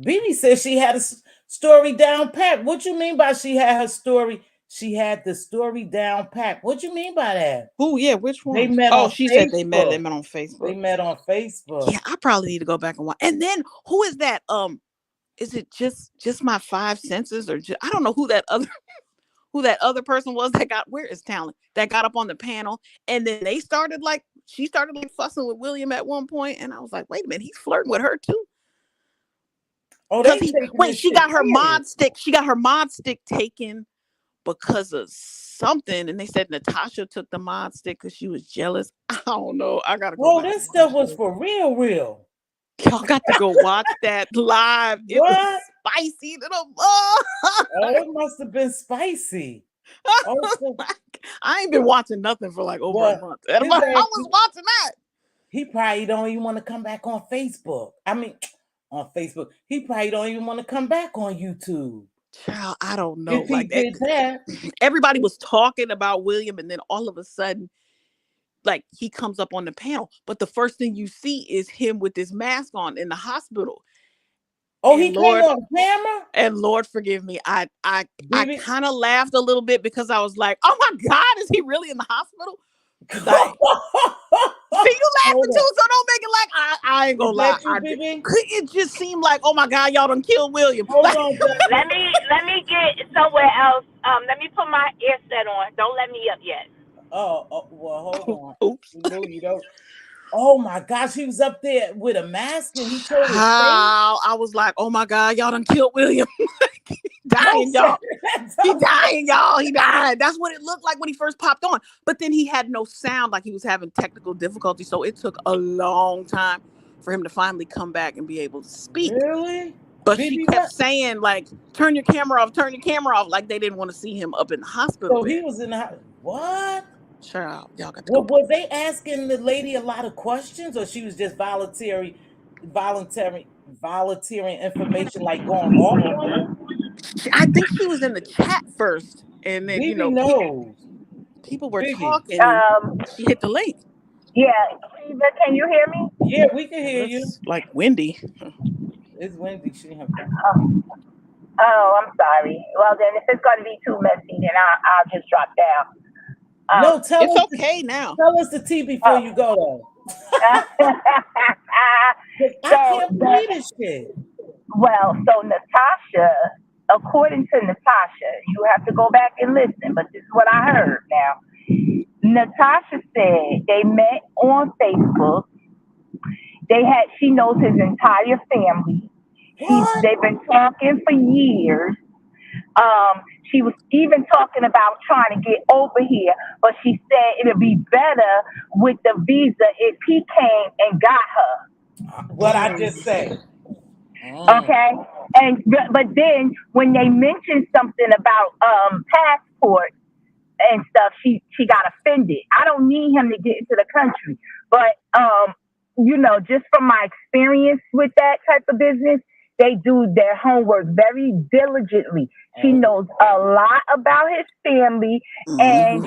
BB says she had a story down pat. What you mean by she had her story? She had the story down pat. What you mean by that? oh yeah, which They one? met Oh, on she said they met. They Facebook. met on They Facebook. met on Facebook. Yeah, I probably need to go back and watch. And then who is that? Is it just my five senses or I don't know who that other person was that got, where is Talent, that got up on the panel and then she started like fussing with William at one point and I was like, wait a minute, he's flirting with her too. Oh, Because they taking this she shit got her serious. mod stick taken because of something, and they said Natasha took the mod stick because she was jealous. I don't know. I gotta go Whoa, back this and stuff watch was this. for real. Y'all got to go watch that live. It was What? spicy to the Oh, it must have been spicy. Also, I ain't been watching nothing for like over a but month. And his I ass, was watching that. he probably don't even want to come back on Facebook. I mean, on Facebook, he probably don't even want to come back on YouTube. Child, I don't know. If he did that, everybody was talking about William, and then all of a sudden, like, he comes up on the panel, but the first thing you see is him with this mask on in the hospital. Oh, and he came on camera? And Lord forgive me, I kind of laughed a little bit because I was like, oh my God, is he really in the hospital? Like, see, you laughing too, so don't make it like I ain't gonna lie. It just seemed like, oh my God, y'all done killed William. Hold on, let me get somewhere else. Let me put my earset on. Don't let me up yet. Oh well, hold on. Oops. No, you don't. Oh my gosh, he was up there with a mask and he showed his face. I was like, oh my God, y'all done killed William. Dying, y'all. He dying, y'all. He died. That's what it looked like when he first popped on. But then he had no sound, like he was having technical difficulty. So it took a long time for him to finally come back and be able to speak. Really? But she kept saying, like, turn your camera off, like they didn't want to see him up in the hospital. So he was in the hospital. What? Child, y'all got to go. Was they asking the lady a lot of questions, or she was just volunteering information, like going off on him? I think she was in the chat first, and then people were talking. She hit the link. Yeah, can you hear me? Yeah, we can hear you. Like windy. It's windy. She have Oh, I'm sorry. Well, then if it's going to be too messy, then I'll just drop down. No, tell it's us okay now. Tell us the tea before you go though. I can't believe this shit. Well, so Natasha, according to Natasha, you have to go back and listen, but this is what I heard now. Natasha said they met on Facebook. She knows his entire family. They've been talking for years. She was even talking about trying to get over here, but she said it'd be better with the visa if he came and got her. What I just said. Okay, but then when they mentioned something about passport and stuff, she got offended. I don't need him to get into the country, but just from my experience with that type of business, they do their homework very diligently. She knows a lot about his family, and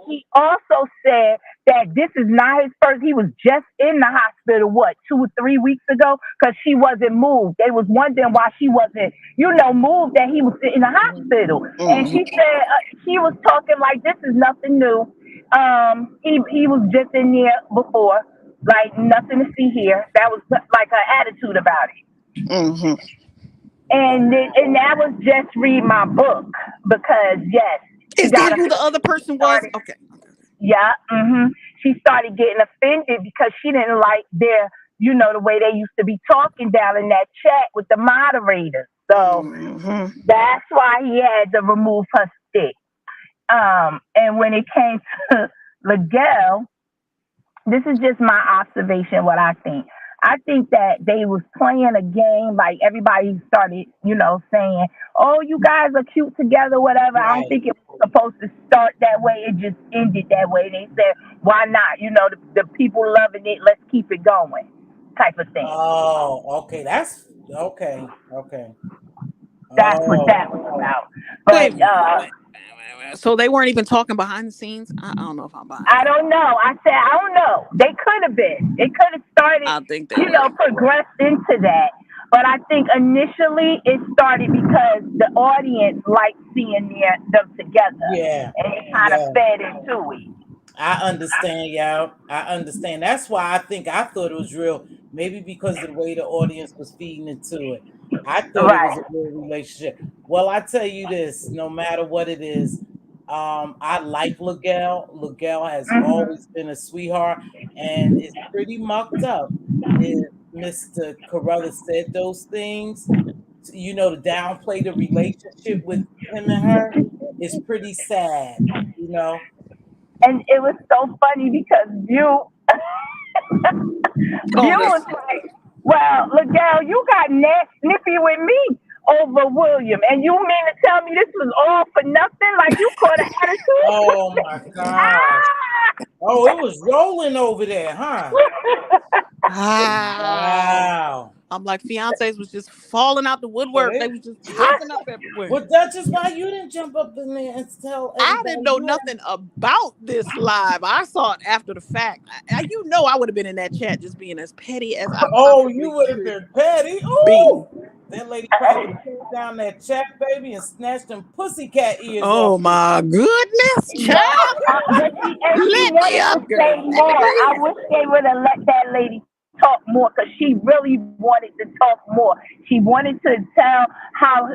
he also said that this is not his first. He was just in the hospital, 2 or 3 weeks ago, because she wasn't moved. They was wondering why she wasn't, moved, that he was in the hospital. And she said she was talking like this is nothing new. He was just in there before, like nothing to see here. That was like her attitude about it. Mm-hmm. And that was just read my book, because yes, is that who the other person was? Okay. Yeah. Mm-hmm. She started getting offended because she didn't like their, the way they used to be talking down in that chat with the moderators. So that's why he had to remove her stick. And when it came to Miguel, this is just my observation, what I think. I think that they was playing a game, like everybody started, saying, oh, you guys are cute together, whatever. Right. I don't think it was supposed to start that way. It just ended that way. They said, why not? The people loving it, let's keep it going, type of thing. Oh, okay. That's okay. Okay. That's what that was about. But so they weren't even talking behind the scenes? I don't know if I'm buying I don't know. I said, I don't know. They could have been. It could have started, I think progressed into that. But I think initially it started because the audience liked seeing them together. Yeah. And it kind of fed into it. I understand, y'all. I understand. That's why I thought it was real. Maybe because of the way the audience was feeding into it. I thought it was a real relationship. Well, I tell you this, no matter what it is, I like Miguel. Miguel has always been a sweetheart, and it's pretty mucked up if Mr. Carruthers said those things. To downplay the relationship with him and her is pretty sad, And it was so funny because you was like, well, Miguel, you got snippy with me over William, and you mean to tell me this was all for nothing? Like you caught an attitude? Oh my God! Oh, it was rolling over there, huh? Wow. I'm like, fiancés was just falling out the woodwork. They was just popping up everywhere. Well, that's just why you didn't jump up in there and tell everybody. I didn't know nothing about this live. I saw it after the fact. You know, I would have been in that chat just being as petty as I. Oh, you would have been petty. Oh, that lady probably pulled down that chat, baby, and snatched them pussycat ears. Oh my goodness, child! Let me up, girl. More. I wish they would have let that lady talk more, because she really wanted to talk more. She wanted to tell how,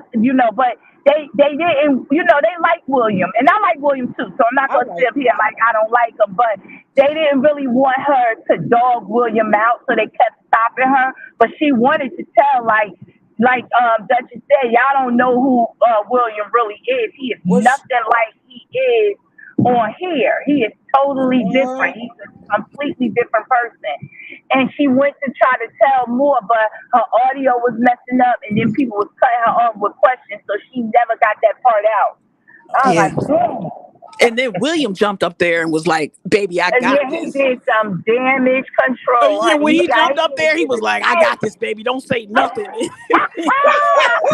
but they didn't, they like William, and I like William too, so I'm not going to sit here like I don't like him, but they didn't really want her to dog William out, so they kept stopping her, but she wanted to tell, like Duchess said, y'all don't know who William really is. He is nothing like he is on here. He is totally different. He's a completely different person. And she went to try to tell more, but her audio was messing up, and then people was cutting her off with questions, so she never got that part out. I was like, damn. And then William jumped up there and was like, baby, I got this. He did some damage control. Yeah, when he jumped up there, he was like, I got this, baby. Don't say nothing. Then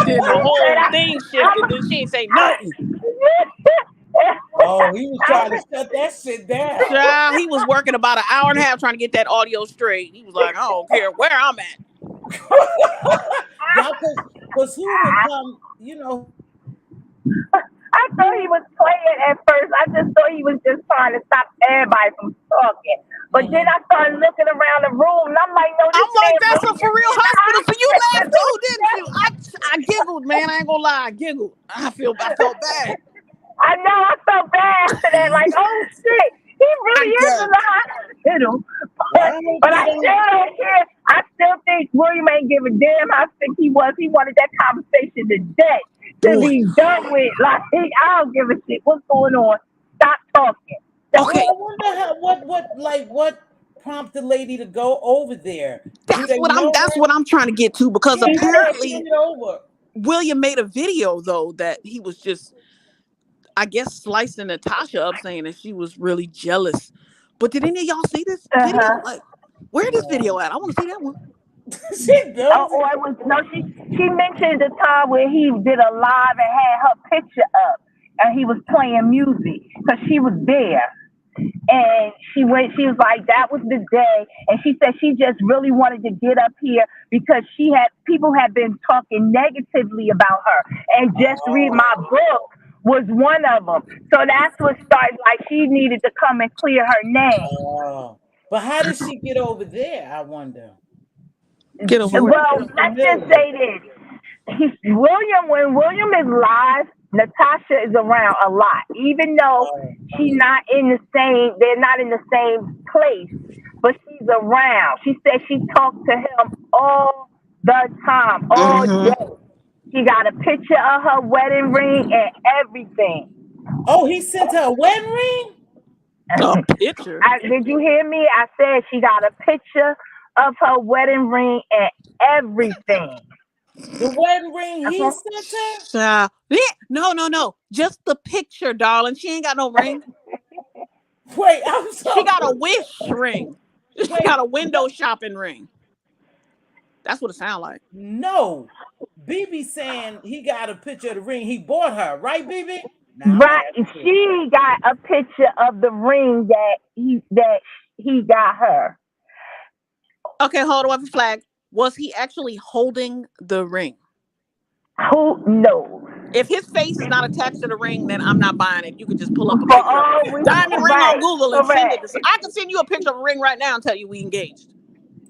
the whole thing shifted. Then she ain't say nothing. Oh, he was trying to shut that shit down. Child, he was working about an hour and a half trying to get that audio straight. He was like, I don't care where I'm at. Because who would come, I thought he was playing at first. I just thought he was just trying to stop everybody from talking. But then I started looking around the room, and I'm like, no, that's a for real hospital. So you laughed too, didn't you? I giggled, man. I ain't gonna lie. I giggled. I felt bad. I know. I felt bad for that. Like, oh, shit. He really is in the hospital. But I still don't care. I still think William ain't give a damn how sick he was. He wanted that conversation to be done with. Like, I don't give a shit. What's going on? Stop talking. Okay. I wonder what prompted the lady to go over there. That's what I'm trying to get to, because apparently William made a video though that he was just, I guess, slicing Natasha up, saying that she was really jealous. But did any of y'all see this video? Like, where is this video at? I want to see that one. She mentioned the time where he did a live and had her picture up, and he was playing music because she was there. And she was like, that was the day. And she said she just really wanted to get up here because people had been talking negatively about her. And just read my book was one of them. So that's what started, like, she needed to come and clear her name. But how did she get over there, I wonder? Well, let's just say this. When William is live, Natasha is around a lot, even though they're not in the same place, but she's around. She said she talked to him all the time, all day. She got a picture of her wedding ring and everything. Oh, he sent her a wedding ring? A picture? Did you hear me? I said she got a picture of her wedding ring and everything. The wedding ring he sent her? No. Just the picture, darling. She ain't got no ring. Wait, I'm sorry. She got a wish ring. She got a window shopping ring. That's what it sounds like. No. BB saying he got a picture of the ring he bought her, right, BB? Right. She got a picture of the ring that he got her. Okay, hold on, flag. Was he actually holding the ring? Who knows? If his face is not attached to the ring, then I'm not buying it. You can just pull up a picture. Diamond ring on Google and send it. I can send you a picture of a ring right now and tell you we engaged.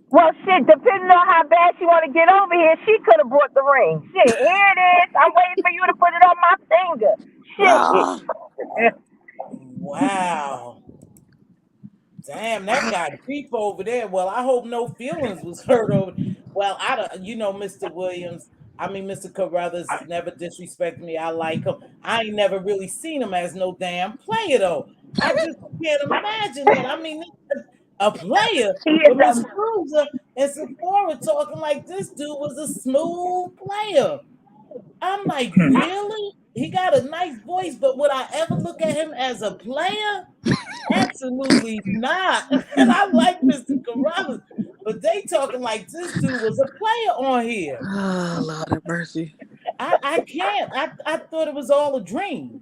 Well, shit, depending on how bad she want to get over here, she could have brought the ring. Shit, here it is. I'm waiting for you to put it on my finger. Shit. Wow. Damn, that got deep over there. Well, I hope no feelings was hurt over. Well, Mr. Williams. Mr. Carruthers never disrespect me. I like him. I ain't never really seen him as no damn player, though. I just can't imagine it. A player. But Miss Cruiser and Sephora talking like this dude was a smooth player. I'm like, really? He got a nice voice, but would I ever look at him as a player? Absolutely not. And I like Mr. Carruthers, but they talking like this dude was a player on here. Oh, Lord have mercy. I can't. I thought it was all a dream.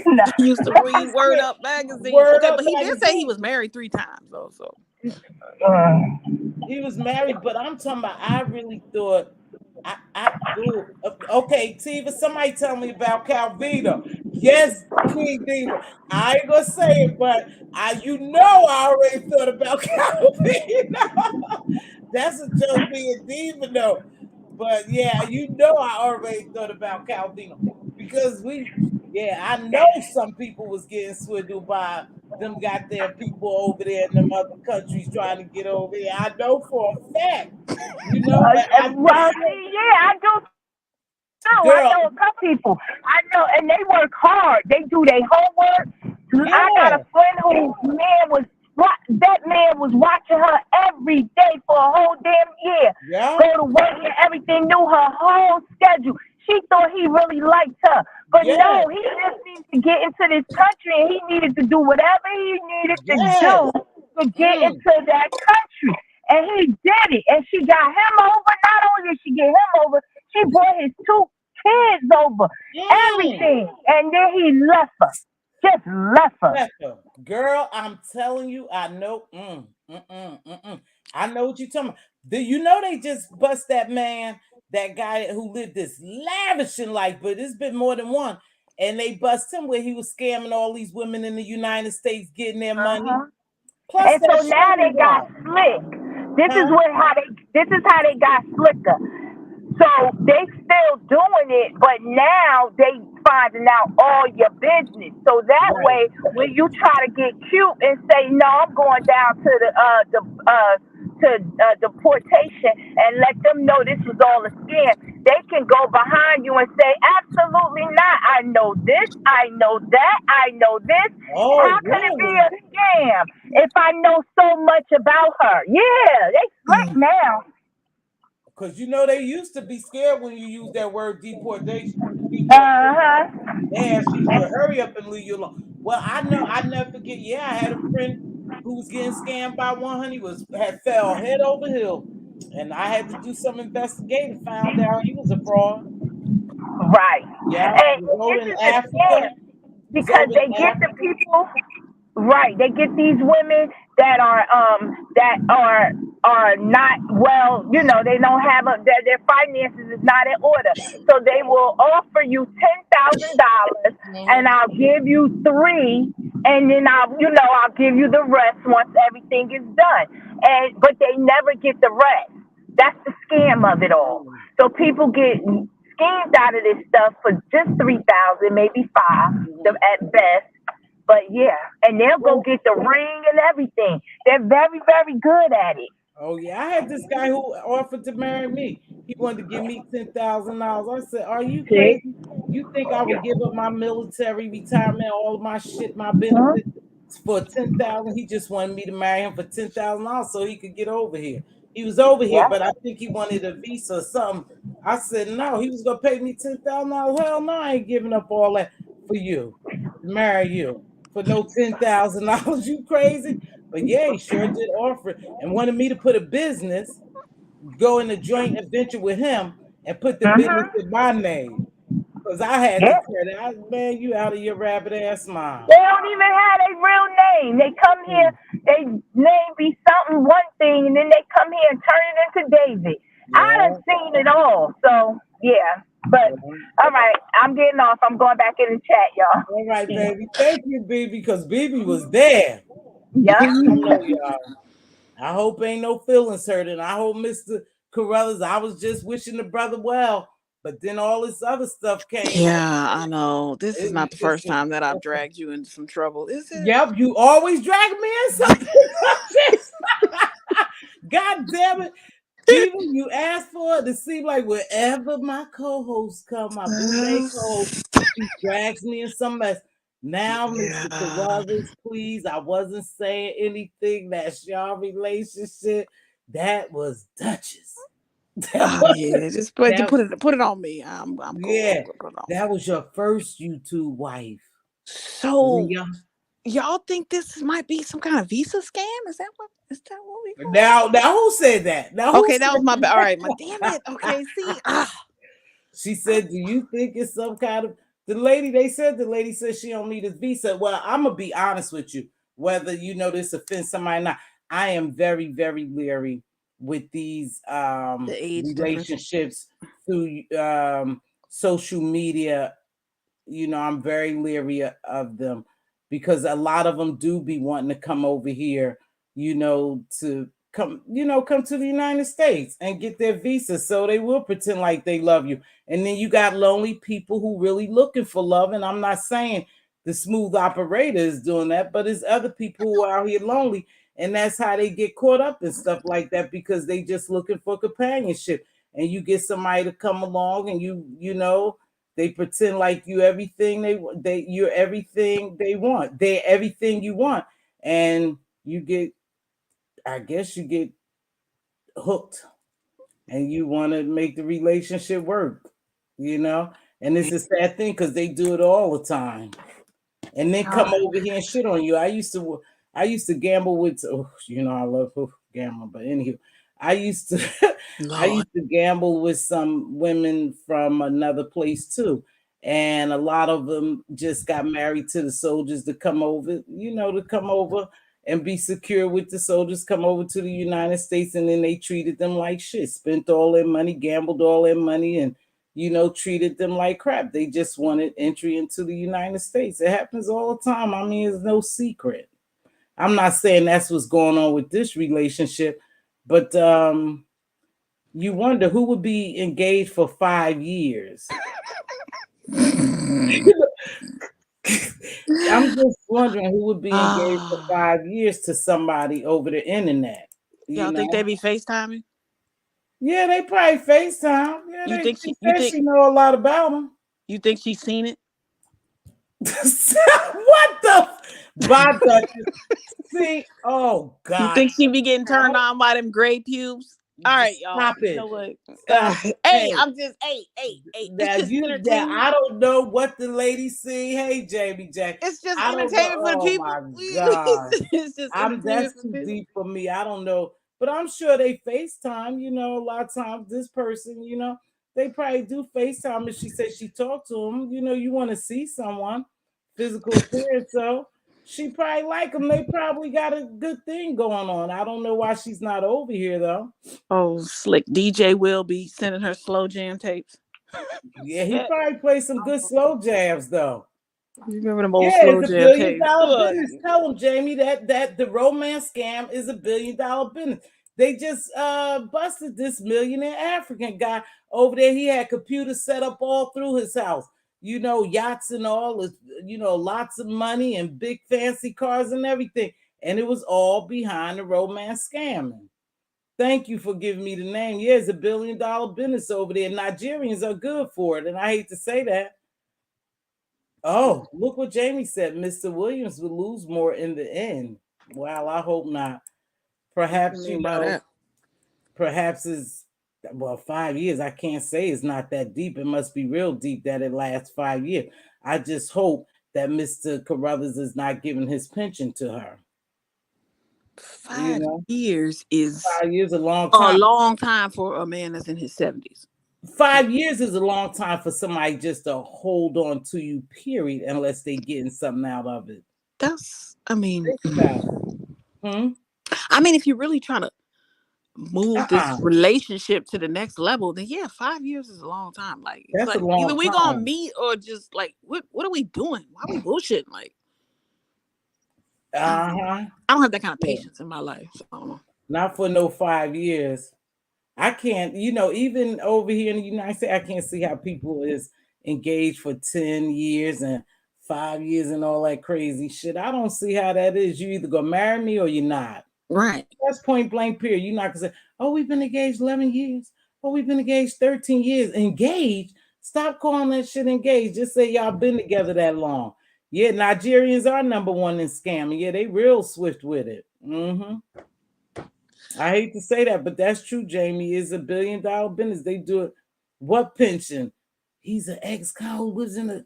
No. He used to read Word Up magazine. Word Okay, Up but he did say he magazine. was married 3 times, though. So He was married, but I'm talking about. I really thought. Ooh, okay, Tiva. Somebody tell me about Calvino. Yes, Queen Diva. I ain't gonna say it, but I already thought about Calvino. That's a joke being Diva, though. But yeah, I already thought about Calvino because I know some people was getting swindled by them goddamn people over there in them other countries trying to get over here. I know for a fact, but Well, see, yeah, I do. No, I girl, know a couple people. I know, and they work hard. They do their homework. I got yeah, a friend that man was watching her every day for a whole damn year. yeah, Go to work and everything, knew her whole schedule. She thought he really liked her. But yeah, no, he just needed to get into this country and he needed to do whatever he needed to yes. do to get into that country. And he did it. And she got him over. Not only did she get him over, she brought his 2 kids over. Mm. Everything. And then he left her. Just left her. Lester, girl, I'm telling you, I know. I know what you're talking about. They just bust that man, that guy who lived this lavishing life, but it's been more than one. And they bust him where he was scamming all these women in the United States, getting their money. Uh-huh. Plus And that so now Shirley they got guy. slick. This is Huh? how they got slicker. So they still doing it, but now they finding out all your business. So that Right. way, when you try to get cute and say, "No, I'm going down to deportation," and let them know this was all a scam, they can go behind you and say, "Absolutely not. I know this. I know that. I know this. Oh, How can it be really? a scam if I know so much about her?" Yeah, they slick now. Because they used to be scared when you use that word deportation. Uh huh. They ask you to hurry up and leave you alone. Well, I know I never forget. Yeah, I had a friend who was getting scammed by one honey, had fell head over hill. And I had to do some investigating, found out he was a fraud. Right. Yeah, And he was over this in is a Africa. scam He was because over they in get the Africa. people. Right. They get these women that are not well, they don't have their finances is not in order. So they will offer you $10,000 and Mhm. I'll give you 3 and then I'll give you the rest once everything is done. But they never get the rest. That's the scam of it all. So people get schemed out of this stuff for just 3,000, maybe 5 Mhm. at best. But yeah, and they'll go Well, get the ring and everything. They're very, very good at it. oh yeah, I had this guy who offered to marry me. He wanted to give me $10,000. I said, "Are you See? crazy? You think I would give up my military retirement, all of my shit, my Huh? benefits for 10,000? He just wanted me to marry him for $10,000 so he could get over here. He was over here, Yeah. but I think he wanted a visa or something. I said no. He was gonna pay me $10,000. Hell no, I ain't giving up all that for you to marry you for no $10,000. You crazy? But yeah, he sure did offer it and wanted me to put a business, go in a joint adventure with him and put the business Mm-hmm. in my name. Because I had to Yeah. tell that, man, you out of your rabbit ass mind. They don't even have a real name. They come here, Mm, they name be something one thing, and then they come here and turn it into David. I yeah, done seen it all. So yeah. But yeah. all right, I'm getting off. I'm going back in the chat, y'all. All right, baby. Thank you, BB, because BB was there. Yeah. I know y'all. I hope ain't no feelings hurt. And I hope Mr. Carruthers, I was just wishing the brother well. But then all this other stuff came on. yeah, I know. This is It was not the just first time that I've dragged you into some trouble, is it? yep, you always drag me in something like this. God damn it. Diva, you asked for it to seem like wherever my co-hosts come, my boo day co-host, she drags me in some mess. Now, Mr. Yeah. Carruthers, please, I wasn't saying anything. That's y'all relationship. That was Duchess. That Oh was yeah, just put that, put it on me. I'm cool. yeah, Put it on me. that was your first YouTube wife. So Leah. y'all think this might be some kind of visa scam? Is that what we going? Now who said that? Now who Okay, that was my said all right. My damn it. Okay, see. She said, "Do you think it's some kind of?" The lady said she don't need a visa. Well, I'm gonna be honest with you. Whether you know this offends somebody or not, I am very, very leery with these The age difference. relationships through social media. You know, I'm very leery of them because a lot of them do be wanting to come over here, you know, to come to the United States and get their visa. So they will pretend like they love you. And then you got lonely people who really looking for love. And I'm not saying the smooth operator is doing that, but it's other people who are out here lonely. And that's how they get caught up in stuff like that because they just looking for companionship. And you get somebody to come along and you know, they pretend like you're everything you're everything they want. They're everything you want. And you get hooked and you want to make the relationship work, you know? And it's a sad thing because they do it all the time. And then come over here and shit on you. I used to gamble with you know, I love gambling, but anywho, I used to gamble with some women from another place too. And a lot of them just got married to the soldiers to come over, you know, to come over and be secure with the soldiers, come over to the United States, and then they treated them like shit, spent all their money, gambled all their money, and you know, treated them like crap. They just wanted entry into the United States. It happens all the time. I mean, it's no secret. I'm not saying that's what's going on with this relationship, but you wonder who would be engaged for 5 years. I'm just wondering who would be engaged for 5 years to somebody over the internet. Y'all think they be FaceTiming? Yeah, they probably FaceTime. Yeah, she know a lot about them. You think she's seen it? What the? See, oh God. You think she be getting turned on by them gray pubes? All right, y'all. Stop it. You know what? Hey, I'm just hey. Now It's just entertainment. I don't know what the lady see. Hey, Jamie Jack. It's just entertainment for the people. Oh my God. It's just that's too deep for me. I don't know. But I'm sure they FaceTime, you know, a lot of times this person, you know, they probably do FaceTime if she says she talked to him. You know, you want to see someone, physical appearance. So she probably like them. They probably got a good thing going on. I don't know why she's not over here though. Oh, slick DJ will be sending her slow jam tapes. Yeah, he probably plays some good slow jams though. You remember them old slow it's jam $1 billion tapes? business. Tell them, Jamie, that the romance scam is $1 billion business. They just busted this millionaire African guy over there. He had computers set up all through his house. You know, yachts and all, you know, lots of money and big fancy cars and everything. And it was all behind the romance scamming. Thank you for giving me the name. Yeah, it's $1 billion business over there. Nigerians are good for it. And I hate to say that. Oh, look what Jamie said. Mr. Williams will lose more in the end. Well, I hope not. Perhaps, you know, perhaps it's, 5 years. I can't say it's not that deep. It must be real deep that it lasts 5 years. I just hope that Mr. Carruthers is not giving his pension to her. 5 years is 5 years a long time. A long time for a man that's in his 70s. 5 years is a long time for somebody just to hold on to you, period, unless they getting something out of it. That's, I mean, I mean, if you're really trying to move this relationship to the next level, then yeah, 5 years is a long time. Like, that's like a long either we time. gonna meet or just like, what are we doing? Why are we bullshitting? Like, I don't have that kind of patience in my life. So. Not for no 5 years. I can't, you know, even over here in the United States, I can't see how people is engaged for 10 years and 5 years and all that crazy shit. I don't see how that is. You either gonna marry me or you're not. Right. That's point blank period. You're not gonna say, oh, we've been engaged 11 years. Oh, we've been engaged 13 years. Engaged? Stop calling that shit engaged. Just say y'all been together that long. Yeah, Nigerians are number one in scamming. Yeah, they real swift with it. I hate to say that, but that's true, Jamie. It's $1 billion business. They do it. What pension? He's an ex-con who lives in a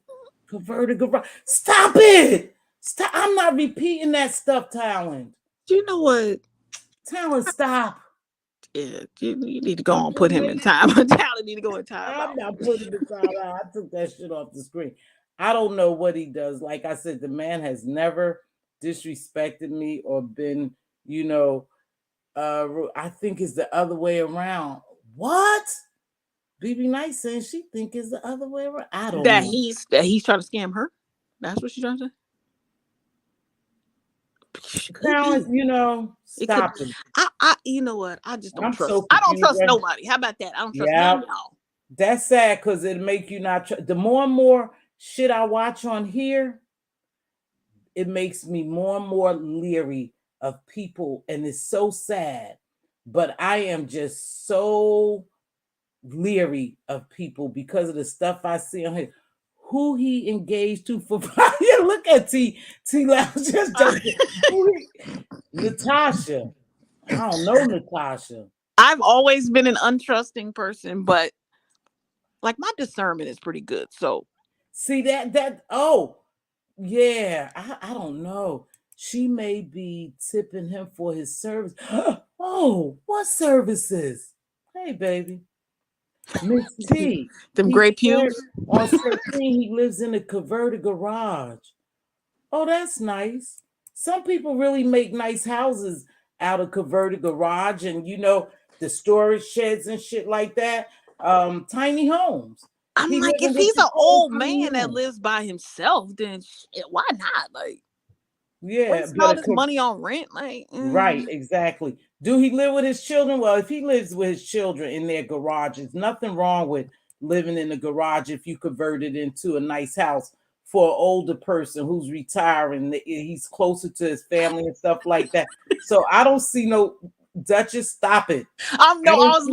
converted garage. Stop it! Stop. I'm not repeating that stuff, Talent. You know what? Talent, stop. Yeah, you need to go on, put him in time. Talent need to go in time. I'm not putting the time out. I took that shit off the screen. I don't know what he does. Like I said, the man has never disrespected me or been, I think it's the other way around. What? BB Knight saying she think it's the other way around. I don't know. That he's trying to scam her. That's what she's trying to say. Talent, stop it. You know what? I just don't trust. So I don't trust nobody. How about that? I don't trust none of y'all. That's sad because it'll make you not. The more and more shit I watch on here, it makes me more and more leery of people, and it's so sad. But I am just so leery of people because of the stuff I see on here. Who he engaged to for yeah, look at T Lounge just Natasha. I don't know Natasha. I've always been an untrusting person, but like my discernment is pretty good. So see that oh yeah, I don't know. She may be tipping him for his service. Oh, what services? Hey, baby. Mz.T. them great pews. On 13, he lives in a converted garage. Oh, that's nice. Some people really make nice houses out of converted garage and the storage sheds and shit like that. Tiny homes. I'm like, if he's an old man that lives by himself, then why not? Like, wasting all this money on rent, like right, exactly. Do he live with his children? Well, if he lives with his children in their garage, there's nothing wrong with living in the garage if you convert it into a nice house for an older person who's retiring. He's closer to his family and stuff like that. So I don't see no Duchess. Stop it. I was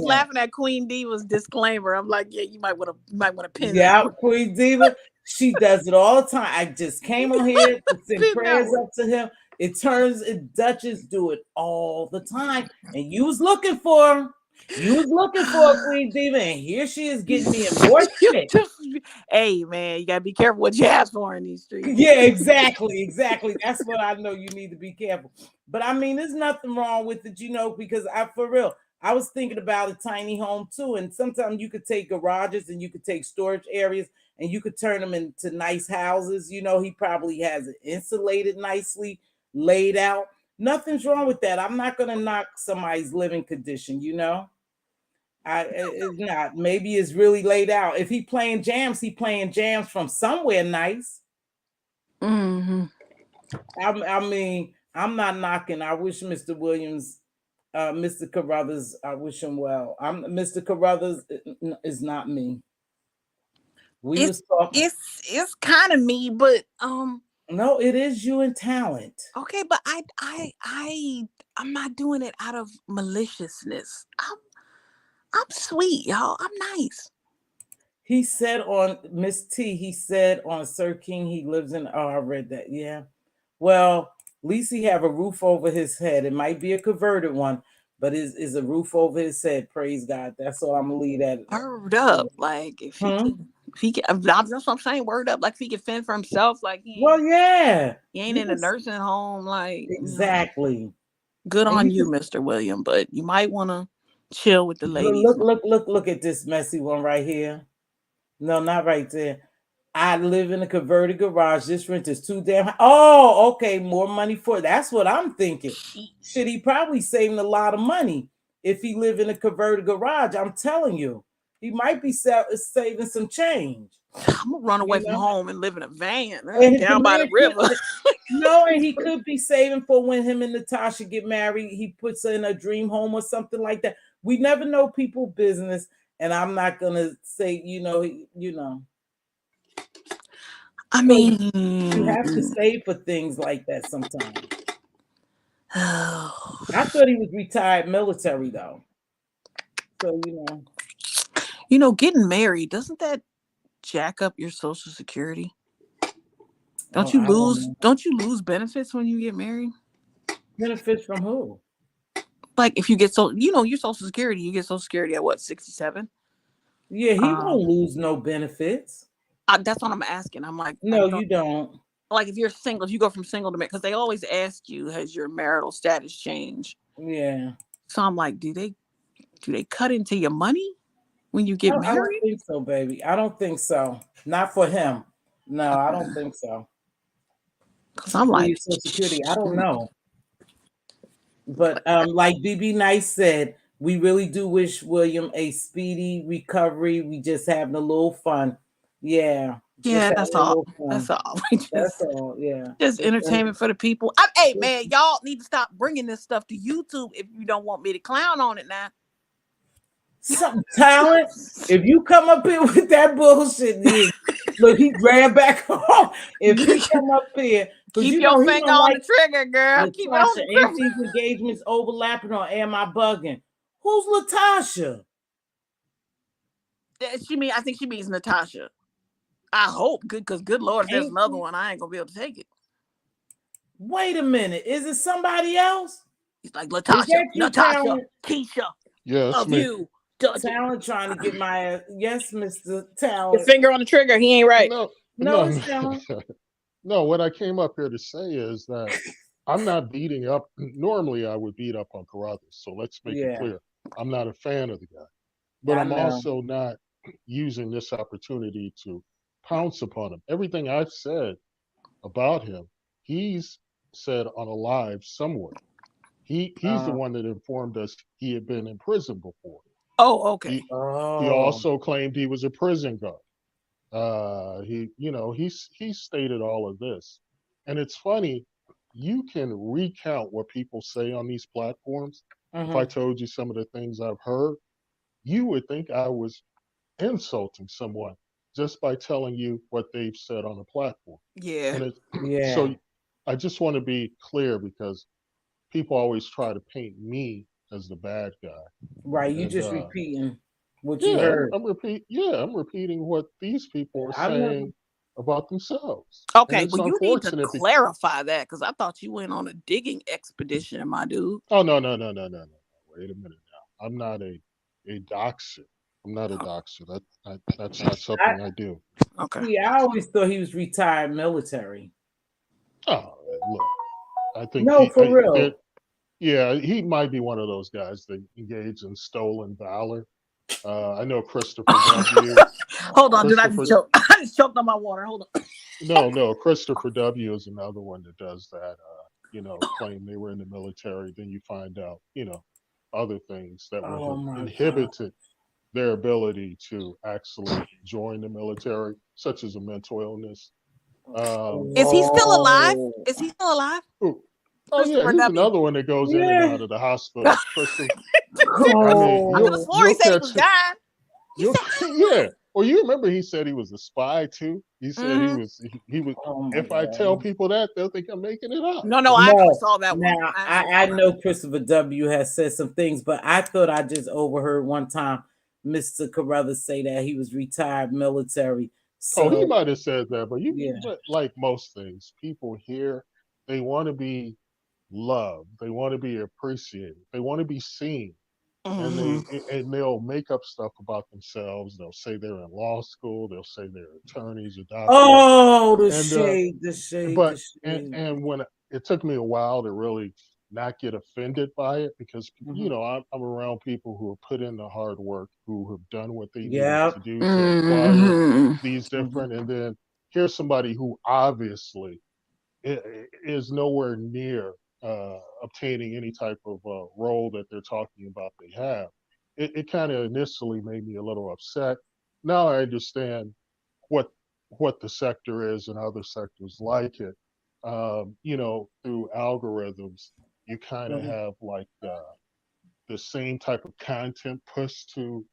laughing at Queen Diva's disclaimer. I'm like, yeah, you might want to pin. Yeah, Queen Diva. She does it all the time. I just came on here to send prayers up to him. Duchess do it all the time. And you was looking for him. You was looking for a Queen Diva, and here she is getting me in more shit. Hey, man, you gotta be careful what you ask for in these streets. Yeah, exactly. That's what I know. You need to be careful. But I mean, there's nothing wrong with it, because for real, I was thinking about a tiny home too. And sometimes you could take garages and you could take storage areas and you could turn them into nice houses. He probably has it insulated nicely, laid out. Nothing's wrong with that. I'm not going to knock somebody's living condition, it's not. Maybe it's really laid out. If he playing jams from somewhere nice. Mm-hmm. I mean, I'm not knocking. I wish Mr. Williams, Mr. Carruthers, I wish him well. Mr. Carruthers is not me. It's kind of me, but no, it is you and Talent. Okay, but I'm not doing it out of maliciousness. I'm sweet, y'all. I'm nice. He said on Mz.T, he said on Sir King, he lives in, I read that. Yeah. Well, at least he have a roof over his head. It might be a converted one, but is a roof over his head. Praise God. That's all I'm gonna leave that. Word up. Like if he can, that's what I'm saying. Word up. Like if he can fend for himself, like he ain't in a nursing home. Like exactly. Good on you, Mr. William, but you might want to chill with the ladies. Look at this messy one right here. No, not right there. I live in a converted garage. This rent is too damn high. Oh, okay. More money for it. That's what I'm thinking. Should he probably saving a lot of money if he live in a converted garage? I'm telling you, he might be saving some change. I'm gonna run away from home and live in a van down by the river. No, and he could be saving for when him and Natasha get married. He puts her in a dream home or something like that. We never know people's business, and I'm not gonna say, I mean, you have to save for things like that sometimes. I thought he was retired military though. So getting married, doesn't that jack up your Social Security? Don't you lose benefits when you get married? Benefits from who? Like if you get your Social Security, you get Social Security at what, 67? Yeah, he won't lose no benefits. That's what I'm asking. I'm like, no, you don't. like if you're single, if you go from single to married, because they always ask you, has your marital status changed? Yeah. So I'm like, do they cut into your money when you get I don't married? think so, baby. I don't think so. Not for him. No, I don't think so. Because I'm For like, your Social Security, I don't shoot. know. But like BB Nice said, we really do wish William a speedy recovery. We just having a little fun. Yeah, just Yeah, having that's a all. little fun. That's all. We That's all. Yeah. just entertainment for the people. Hey man, y'all need to stop bringing this stuff to YouTube if you don't want me to clown on it now. Some talent. If you come up here with that bullshit, look, he grabbed back home. If he come up here, because Keep you your know he finger don't on like the trigger, girl. Keep it on Latasha. the Ain't trigger. these engagements overlapping or am I bugging? Who's Latasha? I think she means Natasha. I hope because good Lord, if there's Ain't another she? one, I ain't gonna be able to take it. Wait a minute. Is it somebody else? He's like Is Latasha, that you, Natasha, Talent? Keisha, Yeah, it's of me. you. Talent trying to get my ass. Yes, Mr. Your Talent. finger on the trigger. He ain't right. No, No, no, it's no. Talent. No, what I came up here to say is that I'm not beating up. Normally, I would beat up on Carruthers. So let's make it Yeah, clear. I'm not a fan of the guy, but I I'm know. also not using this opportunity to pounce upon him. Everything I've said about him, he's said on a live somewhere. He's the Uh, one that informed us he had been in prison before. Oh, okay. He he oh. also claimed he was a prison guard. He stated all of this, and it's funny. You can recount what people say on these platforms. If I Mm-hmm. told you some of the things I've heard, you would think I was insulting someone just by telling you what they've said on the platform. Yeah. And it, Yeah. so I just want to be clear because people always try to paint me as the bad guy. Right. You And just repeating what you yeah, heard. I'm repeating what these people are I know. saying about themselves. And Okay. it's Well, you need to unfortunate. clarify that because I thought you went on a digging expedition, my dude. Oh no. Wait a minute now. I'm not a doxer. I'm not a doxer. That's not I something I do. Okay. see. I always thought he was retired military. Oh, look. I think No, for real. yeah, he might be one of those guys that engage in stolen valor. I know Christopher W. Hold on. Did I just Christopher, choke? I just choked on my water. Hold on. no, Christopher W. is another one that does that. Claim they were in the military, then you find out, other things that would Oh have my god. inhibited their ability to actually join the military, such as a mental illness. Is he still alive? Whoa. Is he still alive? Ooh, oh yeah, Christopher he's W. another one that goes in and Yeah. out of the hospital. Christopher, I mean, I could you'll have Oh. swore he you'll said he was catch dying. He you'll said, yeah. Well, you remember he said he was a spy too. He said mm-hmm. he was. Oh my If I tell god. people that, they'll think I'm making it up. No, I actually No. saw that one. Now I actually I saw that know one. Christopher W. has said some things, but I thought I just overheard one time Mr. Carruthers say that he was retired military. Oh, he So might have said that, yeah. but like most things, people here, they want to be loved, they want to be appreciated, they want to be seen, and Mm-hmm. they'll make up stuff about themselves. They'll say they're in law school, they'll say they're attorneys or doctors, Oh, the and shade, the shade, the but shade. and when it took me a while to really not get offended by it because Mm-hmm. I'm around people who have put in the hard work, who have done what they needed Yep. to do to acquire Mm-hmm. these Mm-hmm. different, and then here's somebody who obviously is nowhere near obtaining any type of role that they're talking about they have. It kind of initially made me a little upset. Now I understand what the sector is and other sectors like it. Through algorithms, you kind of Mm-hmm. have like the same type of content pushed to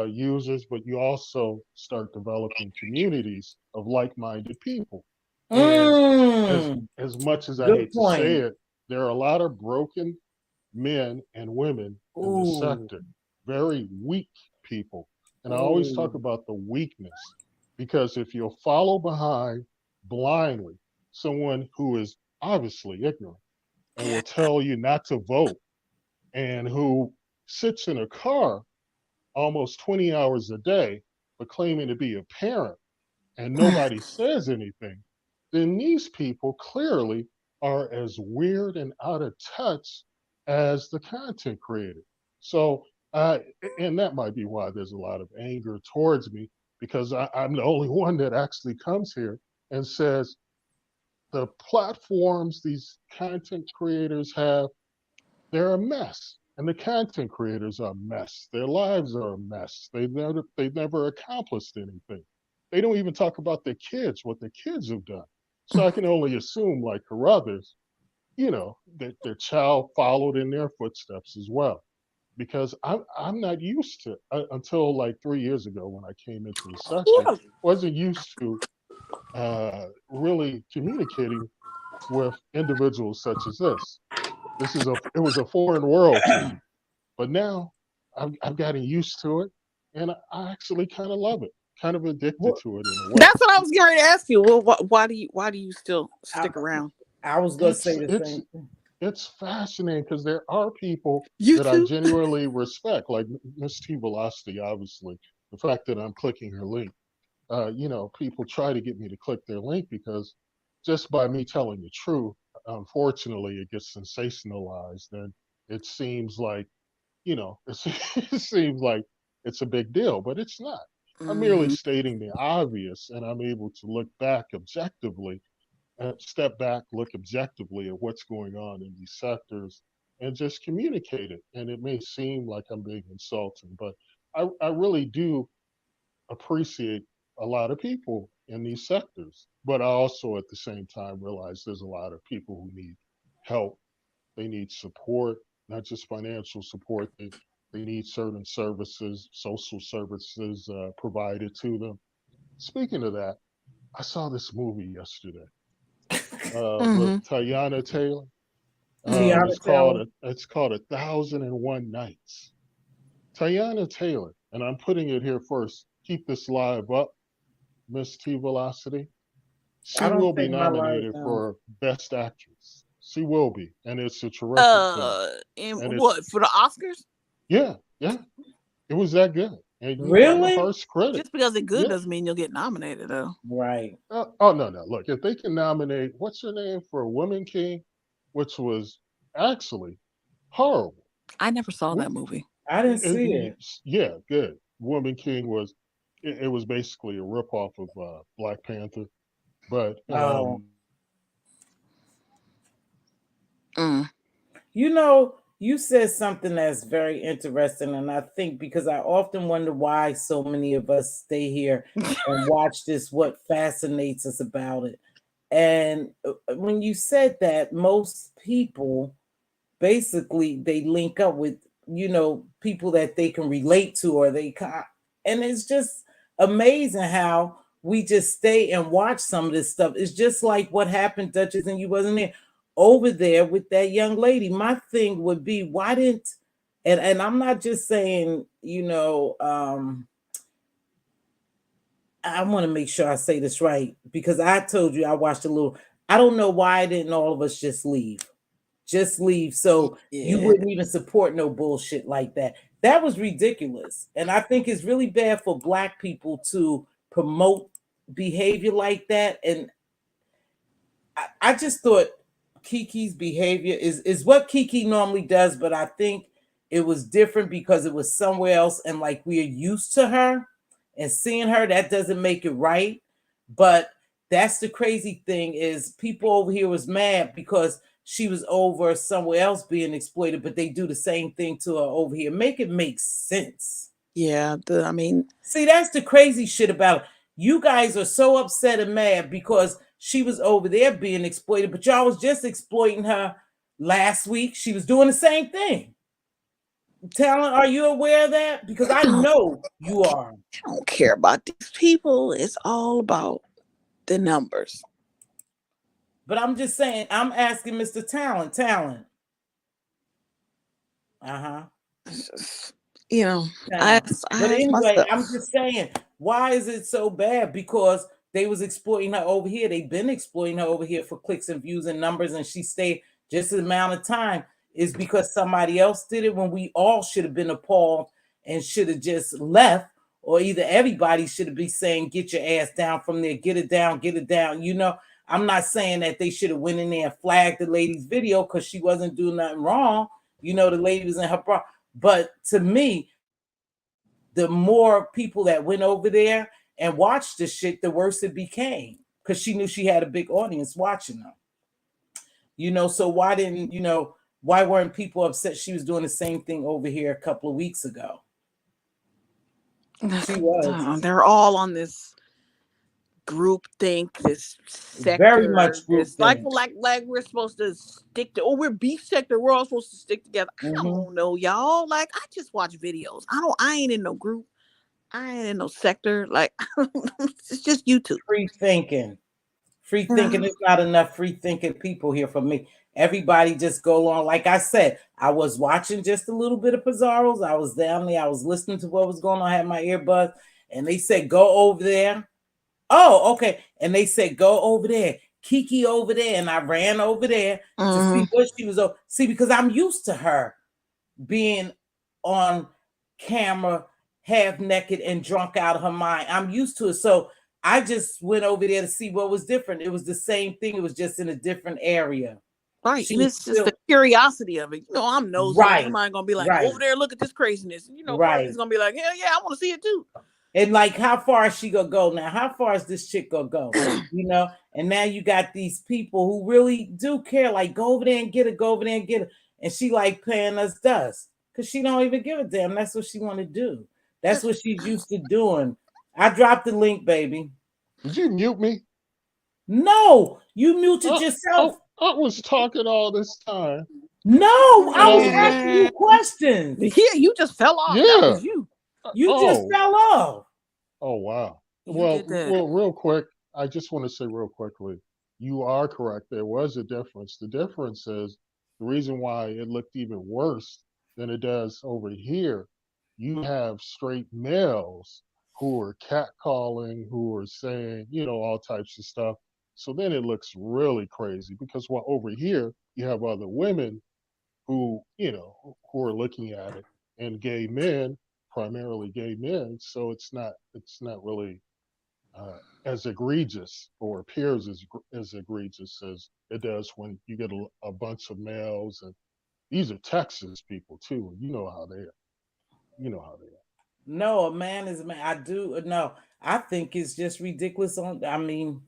users, but you also start developing communities of like-minded people. And as Mm, much as I good hate to say point. it, there are a lot of broken men and women in this Ooh, sector, very weak people. And I always talk ooh. about the weakness because if you'll follow behind blindly someone who is obviously ignorant and will tell you not to vote and who sits in a car almost 20 hours a day, but claiming to be a parent and nobody says anything, then these people clearly are as weird and out of touch as the content creator. So, and that might be why there's a lot of anger towards me, because I'm the only one that actually comes here and says the platforms these content creators have, they're a mess. And the content creators are a mess. Their lives are a mess. They've never accomplished anything. They don't even talk about their kids, what their kids have done. So I can only assume, like Carruthers, that their child followed in their footsteps as well. Because I'm not used to, until like 3 years ago when I came into the sector, Yeah. wasn't used to really communicating with individuals such as this. It was a foreign world to me, but now I've gotten used to it, and I actually kind of love it, kind of addicted to it in a way. That's what I was going to ask you. Well, why do you still stick around? I was going to say the same thing. It's fascinating because there are people You that I too? genuinely respect, like Mz.Teavalocity, obviously. The fact that I'm clicking her link, people try to get me to click their link because just by me telling the truth, unfortunately, it gets sensationalized, and it seems like, it seems like it's a big deal, but it's not. I'm merely stating the obvious, and I'm able to look back objectively, step back, look objectively at what's going on in these sectors, and just communicate it. And it may seem like I'm being insulting, but I really do appreciate a lot of people in these sectors. But I also, at the same time, realize there's a lot of people who need help. They need support, not just financial support. They need certain services, social services provided to them. Speaking of that, I saw this movie yesterday with Teyana Taylor. Tiana Taylor. It's called 1,001 Nights. Teyana Taylor, and I'm putting it here first. Keep this live up, Mz.Teavalocity. She I don't will be think my life nominated down. for Best Actress. She will be, and it's a terrific film. And And what, for the Oscars? Yeah, it was that good. And have a Really? harsh critic. Just because it's good Yeah. doesn't mean you'll get nominated, though. Right. Oh no. Look, if they can nominate, what's her name, for Woman King, which was actually horrible. I never saw that movie. I didn't see it. Yeah, good. Woman King was, it was basically a ripoff of Black Panther, but Oh. Mm. You said something that's very interesting, and I think because I often wonder why so many of us stay here and watch this, what fascinates us about it. And when you said that, most people basically they link up with people that they can relate to, or and it's just amazing how we just stay and watch some of this stuff. It's just like what happened, Duchess, and you wasn't there over there with that young lady. My thing would be, why didn't, and I'm not just saying, I want to make sure I say this right, because I told you I watched a little. I don't know why didn't all of us just leave so you wouldn't even support no bullshit like that. That was ridiculous. And I think it's really bad for Black people to promote behavior like that. And I just thought Kiki's behavior is what Kiki normally does, but I think it was different because it was somewhere else, and like we're used to her and seeing her, that doesn't make it right. But that's the crazy thing, is people over here was mad because she was over somewhere else being exploited, but they do the same thing to her over here. Make it make sense. Yeah, see, that's the crazy shit about it. You guys are so upset and mad because she was over there being exploited, but y'all was just exploiting her last week. She was doing the same thing. Talent, are you aware of that? Because I know you are. I don't care about these people. It's all about the numbers. But I'm just saying, I'm asking Mr. Talent. But anyway, I'm just saying, why is it so bad? Because they was exploiting her over here. They've been exploiting her over here for clicks and views and numbers, and she stayed just the amount of time. Is because somebody else did it, when we all should have been appalled and should have just left, or either everybody should have been saying, get your ass down from there, get it down. I'm not saying that they should have went in there and flagged the lady's video because she wasn't doing nothing wrong. You know, the lady was in her bra. But to me, the more people that went over there and watched the shit, the worse it became, because she knew she had a big audience watching them. You know, so why didn't, you know, why weren't people upset she was doing the same thing over here a couple of weeks ago? She was. They're all on this group think, this sector, Very much group this think. like we're supposed to stick to, we're beef sector, we're all supposed to stick together. I don't know, y'all. Like, I just watch videos. I ain't in no group. I ain't in no sector. Like, it's just YouTube. Free thinking. Free thinking. There's not enough free thinking people here for me. Everybody just go on. Like I said, I was watching just a little bit of Pizarro's. I was down there. I was listening to what was going on. I had my earbuds, and they said, go over there. Oh, okay. And they said, go over there. Kiki over there. And I ran over there to see what she was over. See, because I'm used to her being on camera, half naked and drunk out of her mind. I'm used to it. So I just went over there to see what was different. It was the same thing. It was just in a different area. Right. And it's just the curiosity of it. You know, I'm nosy. Right. Somebody's going to be like, over there, look at this craziness. You know, right. It's going to be like, hell yeah, I want to see it too. And like, how far is she gonna go now? How far is this chick gonna go? You know, and now you got these people who really do care, like, go over there and get it, go over there and get it. And she like paying us dust because she don't even give a damn. That's what she want to do. That's what she's used to doing. I dropped the link, baby. Did you mute me? No, you muted yourself. I was talking all this time. No, I was asking you questions. Yeah, you just fell off. Yeah. That was you. You just fell off. Oh, wow. Well, real quick, I just want to say real quickly, you are correct. There was a difference. The difference is the reason why it looked even worse than it does over here. You have straight males who are catcalling, who are saying, you know, all types of stuff. So then it looks really crazy because while over here, you have other women who, you know, who are looking at it, and gay men, primarily gay men, so it's not really as egregious or appears as egregious as it does when you get a bunch of males, and these are Texas people too. You know how they are. You know how they are. No, a man is a man. I do no. I think it's just ridiculous. I mean,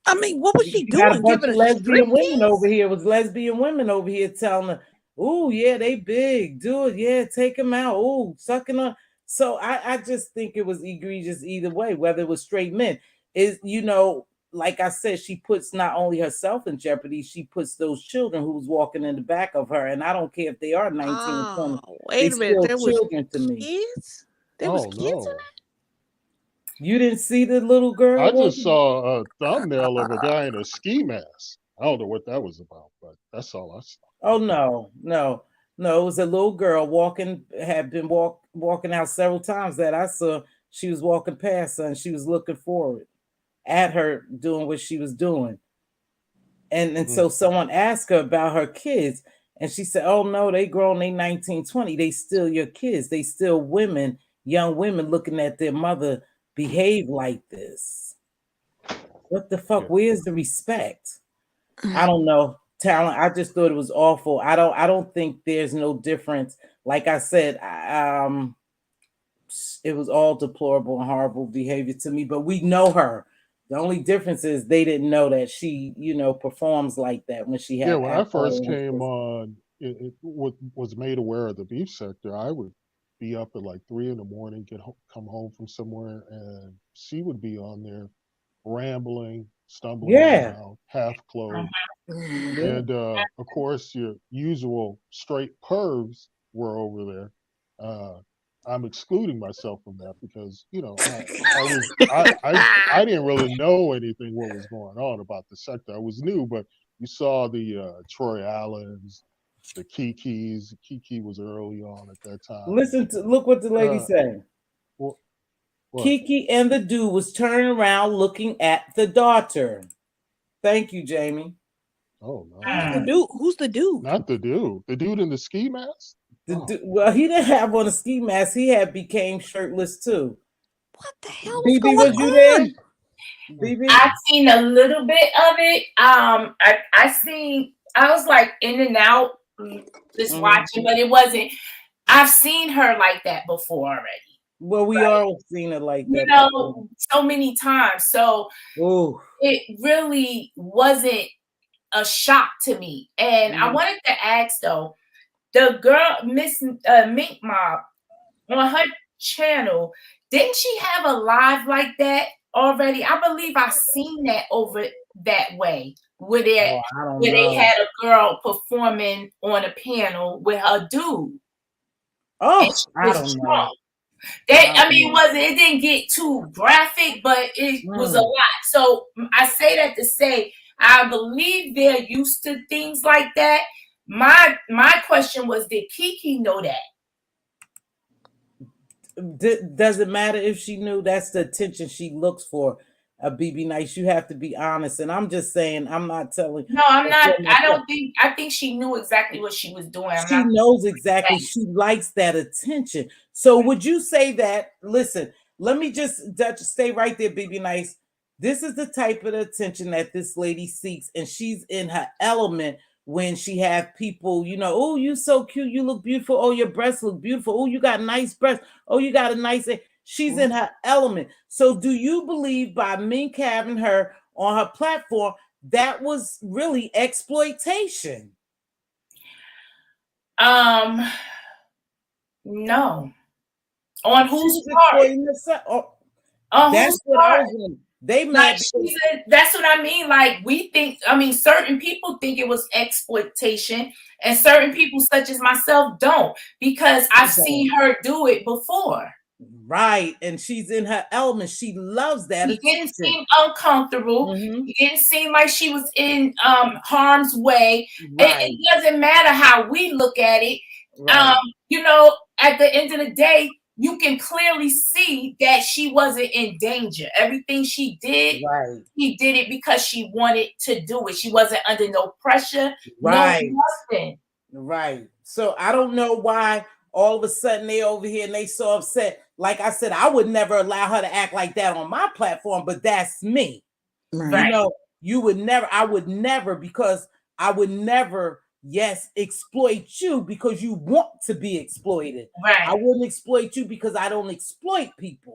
what was she doing? Got a bunch of lesbian women over here. It was lesbian women over here telling her, "Oh yeah, they big. Do it. Yeah, take them out. Oh, sucking on." So I just think it was egregious either way, whether it was straight men. Is, you know, like I said, she puts not only herself in jeopardy, she puts those children who's walking in the back of her. And I don't care if they are 19 or 20. Wait a minute, there was children to me. Kids? There was kids in that? You didn't see the little girl? I just saw a thumbnail of a guy in a ski mask. I don't know what that was about, but that's all I saw. Oh no. It was a little girl had been walking out several times that I saw. She was walking past her and she was looking forward at her doing what she was doing. And so someone asked her about her kids, and she said, oh no, they grown, they 19, 20. They still your kids. They still women, young women looking at their mother behave like this. What the fuck? Where's the respect? I don't know. Talent. I just thought it was awful. I don't think there's no difference. Like I said, it was all deplorable and horrible behavior to me, but we know her. The only difference is they didn't know that she, you know, performs like that when she had. Yeah, when I first came on, it was made aware of the beef sector. I would be up at like 3 a.m, come home from somewhere, and she would be on there rambling, stumbling around, half clothed. And of course, your usual straight pervs were over there. I'm excluding myself from that because, you know, I didn't really know anything what was going on about the sector. I was new, but you saw the Troy Allens, the Kikis. Kiki was early on at that time. Look what the lady said. What? Kiki and the dude was turning around looking at the daughter. Thank you, Jamie. Oh no. Who's the dude? Not the dude. The dude in the ski mask? Well, he didn't have on a ski mask. He became shirtless too. What the hell was going on? You there? BB? I've seen a little bit of it. I was like in and out just watching, but it wasn't. I've seen her like that before already. Well, we all seen it like that. You know, so many times. So it really wasn't a shock to me. And I wanted to ask though, the girl, Miss Mink Mob, on her channel, didn't she have a live like that already? I believe I seen that over that way where they had a girl performing on a panel with her dude. Oh, I don't know. It didn't get too graphic, but it was a lot. So I say that to say I believe they're used to things like that. My question was, did Kiki know that? Does it matter if she knew? That's the attention she looks for. BB Nice, you have to be honest, and I'm just saying, I'm not telling. No, I'm not. I think she knew exactly what she was doing. She knows exactly. She likes that attention. So would you say that? Listen, let me just stay right there, BB Nice. This is the type of attention that this lady seeks, and she's in her element when she have people, you know, oh, you so cute, you look beautiful, oh, your breasts look beautiful, oh, you got nice breasts, oh, you got a nice. She's in her element. So do you believe by Mink having her on her platform, that was really exploitation? No. On whose part? That's what I was. They mad. That's what I mean. Like we think. I mean, certain people think it was exploitation, and certain people, such as myself, don't, because I've seen her do it before. Right, and she's in her element. She loves that attention. It didn't seem uncomfortable. It didn't seem like she was in harm's way. Right. It doesn't matter how we look at it. Right. You know, at the end of the day, you can clearly see that she wasn't in danger. Everything she did, she did it because she wanted to do it. She wasn't under no pressure, no nothing. Right. So I don't know why all of a sudden they over here and they so upset. Like I said, I would never allow her to act like that on my platform, but that's me. Right. You know, I would never, because I would never, exploit you because you want to be exploited. Right. I wouldn't exploit you because I don't exploit people.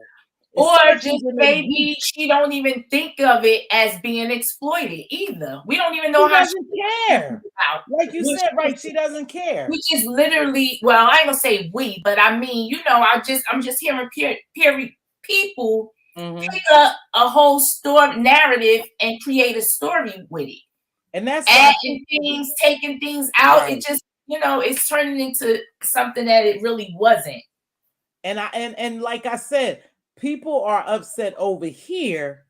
Or just maybe she don't even think of it as being exploited either. We don't even know how she doesn't care. Like you said, right? She doesn't care. Which is literally, well, I ain't gonna say we, but I mean, you know, I'm just hearing people pick up a whole story narrative and create a story with it. And that's adding things, taking things out. Right. It just, you know, it's turning into something that it really wasn't. And like I said, people are upset over here,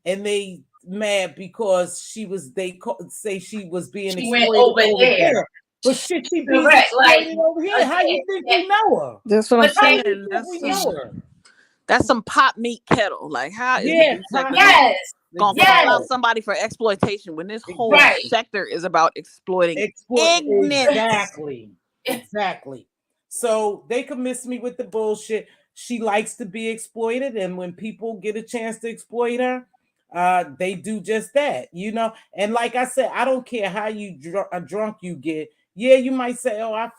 and they mad because they say she was being exploited over there. But she being exploited over here. How you think we know her? That's what I'm saying. That's some pot meat kettle. Like, how is gonna call out somebody for exploitation when this whole sector is about exploiting ignorance? Exactly. So they can miss me with the bullshit. She likes to be exploited, and when people get a chance to exploit her, they do just that, you know. And like I said, I don't care how drunk you get. Yeah, you might say, "Oh, I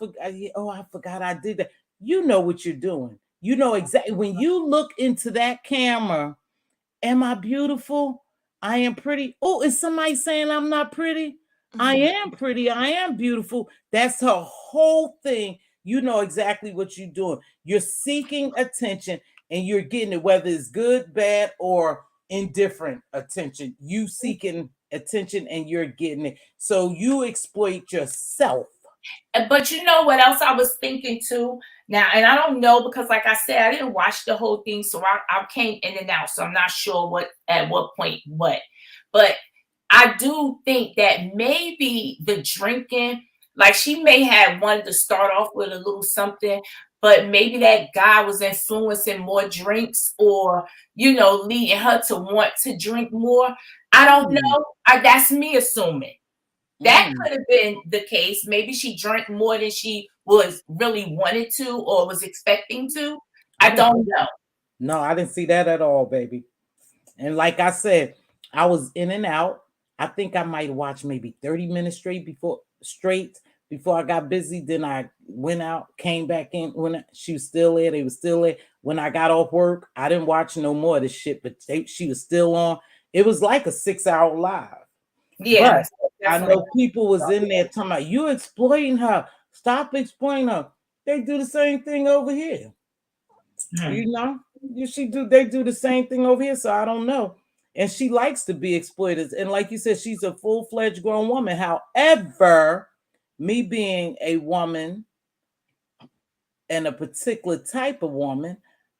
forgot I did that." You know what you're doing. You know exactly when you look into that camera. Am I beautiful? I am pretty. Oh, is somebody saying I'm not pretty? I am pretty. I am beautiful. That's her whole thing. You know exactly what you're doing. You're seeking attention and you're getting it, whether it's good, bad, or indifferent attention. You seeking attention and you're getting it. So you exploit yourself. But you know what else I was thinking too? Now, and I don't know, because like I said, I didn't watch the whole thing, so I came in and out, so I'm not sure at what point what. But I do think that maybe the drinking, like she may have wanted to start off with a little something, but maybe that guy was influencing more drinks, or, you know, leading her to want to drink more. I don't know. That's me assuming. That could have been the case. Maybe she drank more than she was really wanted to or was expecting to. I don't know. No, I didn't see that at all, baby. And like I said, I was in and out. I think I might watch maybe 30 minutes straight before I got busy. Then I went out, came back in when she was still there. They were still there. When I got off work, I didn't watch no more of this shit, but she was still on. It was like a 6 hour live. Yeah, But I know people was in there talking about you exploiting her. Stop exploiting her. They do the same thing over here. You know, they do the same thing over here. So I don't know. And she likes to be exploited. And like you said, she's a full-fledged grown woman. However, me being a woman and a particular type of woman,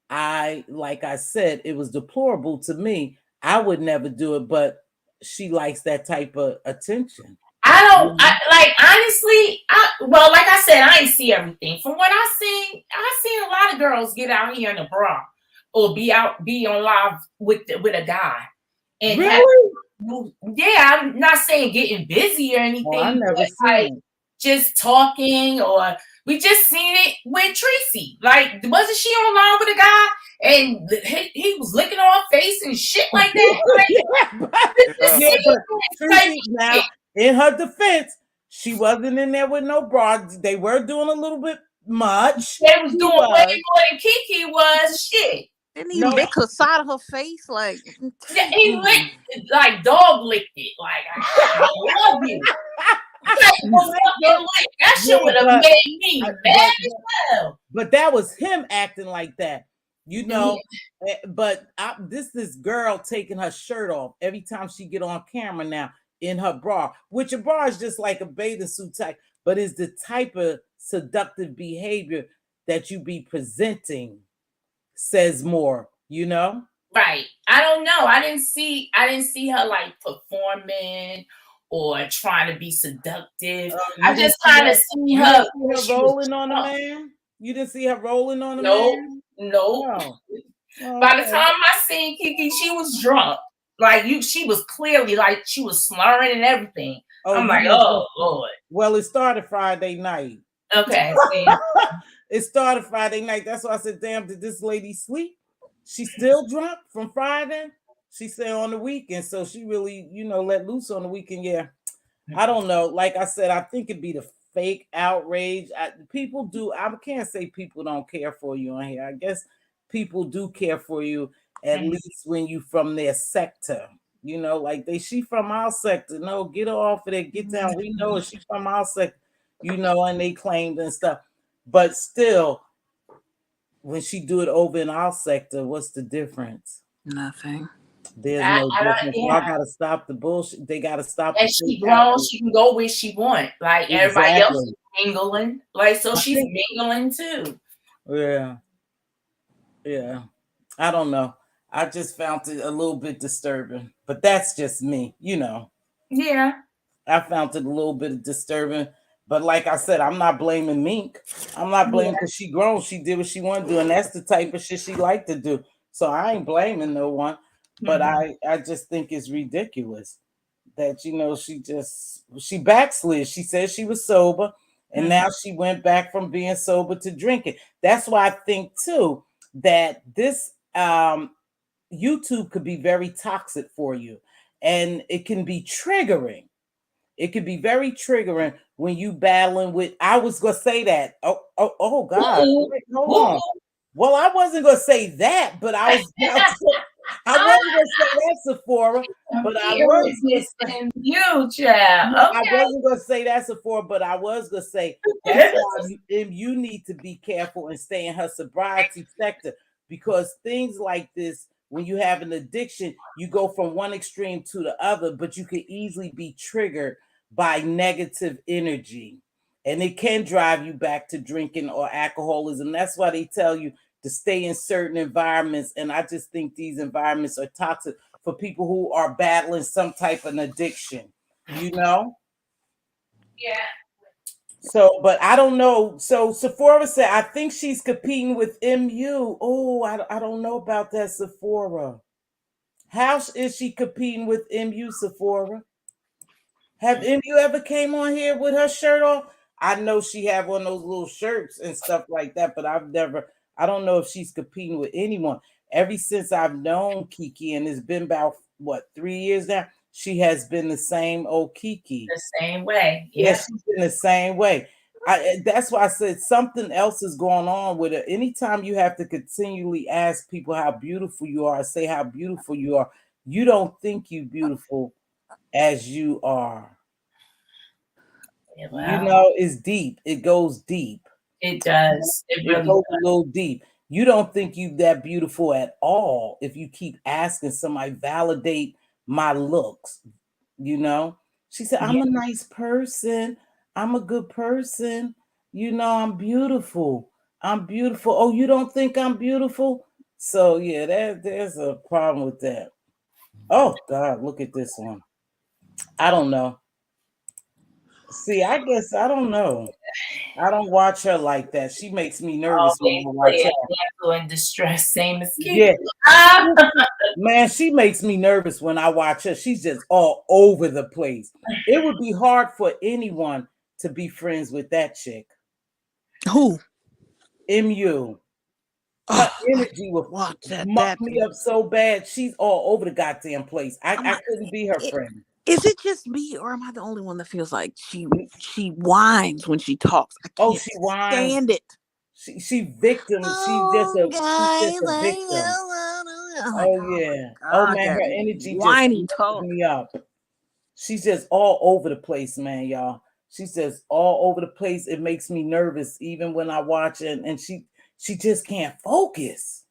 like I said, it was deplorable to me. I would never do it, but she likes that type of attention. Like honestly, well, like I said, I ain't see everything. From what I seen a lot of girls get out here in a bra or be on live with a guy. And really? Yeah, I'm not saying getting busy or anything, I never but seen like it. just talking, or we just seen it with Tracy. Like, wasn't she on live with a guy and he was licking on her face and shit like that? Like, Yeah, but Tracy, now, in her defense, she wasn't in there with no bra. They were doing a little bit much. They was doing way more than Kiki was. Shit. Didn't he lick the side of her face? Like, yeah, he licked it, like dog licked it. Like, I love you. That shit would have made me mad as hell. But that was him acting like that, you know. But this girl taking her shirt off every time she get on camera now in her bra, which a bra is just like a bathing suit type, but is the type of seductive behavior that you be presenting says more, you know. Right. I don't know. I didn't see her like performing or trying to be seductive. I just kind of see her rolling on a man. You didn't see her rolling on a man? Nope. By the time I seen Kiki, she was drunk. Like she was clearly like she was slurring and everything. I'm like, oh Lord. Well, it started Friday night. Okay. It started Friday night. That's why I said, damn, did this lady sleep? She's still drunk from Friday. She said on the weekend. So she really, let loose on the weekend. Yeah. I don't know. Like I said, I think it'd be the fake outrage. People do. I can't say people don't care for you on here. I guess people do care for you, at least when you from their sector. Like she from our sector. No, get her off of there. Get down. We know her. She from our sector. And they claimed and stuff. But still, when she do it over in our sector, what's the difference? Nothing. There's no difference. Y'all gotta stop the bullshit. They gotta stop. And she grown. She can go where she want. Like everybody else is mingling. Like so, she's mingling too. Yeah. I don't know. I just found it a little bit disturbing, but that's just me. Yeah. I found it a little bit disturbing. But like I said, I'm not blaming Mink. I'm not blaming because she grown. She did what she wanted to do, and that's the type of shit she liked to do. So I ain't blaming no one. But I just think it's ridiculous that she backslid. She said she was sober, and now she went back from being sober to drinking. That's why I think too that this YouTube could be very toxic for you, and it can be triggering. It could be very triggering when you battling with. I was gonna say that. Oh God! Hold on. Well, I wasn't gonna say that, but I was. I wasn't gonna say that, Sephora, but I was gonna say you, child. Okay. I wasn't gonna say that, Sephora, but I was gonna say that's why you need to be careful and stay in her sobriety sector, because things like this, when you have an addiction, you go from one extreme to the other, but you can easily be triggered by negative energy, and it can drive you back to drinking or alcoholism. That's why they tell you to stay in certain environments, and I just think these environments are toxic for people who are battling some type of addiction, Yeah. So, but I don't know. So Sephora said, I think she's competing with MU. Oh, I don't know about that, Sephora. How is she competing with MU, Sephora? Have MU ever came on here with her shirt off? I know she had one of those little shirts and stuff like that, but I don't know if she's competing with anyone. Ever since I've known Kiki, and it's been about what 3 years now, she has been the same old Kiki. The same way. Yeah, she's been the same way. That's why I said something else is going on with it. Anytime you have to continually ask people how beautiful you are, say how beautiful you are, you don't think you beautiful as you are. Yeah, You know, it's deep. It goes deep. It does. It really goes does. a little deep. You don't think you that beautiful at all if you keep asking somebody validate my looks. You know, she said, I'm a nice person. I'm a good person. You know, I'm beautiful. I'm beautiful. Oh, you don't think I'm beautiful? So yeah, there's a problem with that. Oh God, look at this one. I don't know. See, I guess I don't know. I don't watch her like that. She makes me nervous when I watch her. Damsel in distress, same as Kiki. Yeah. Man, she makes me nervous when I watch her. She's just all over the place. It would be hard for anyone to be friends with that chick. Who? MU. Her energy would muck me up so bad. She's all over the goddamn place. I couldn't be her friend. Is it just me, or am I the only one that feels like she whines when she talks? I can't she whines. stand it. She victim. She's just a victim. Oh yeah. Oh man, her energy just fucks me up. She's just all over the place, man, y'all. She's just all over the place. It makes me nervous even when I watch it, and she just can't focus.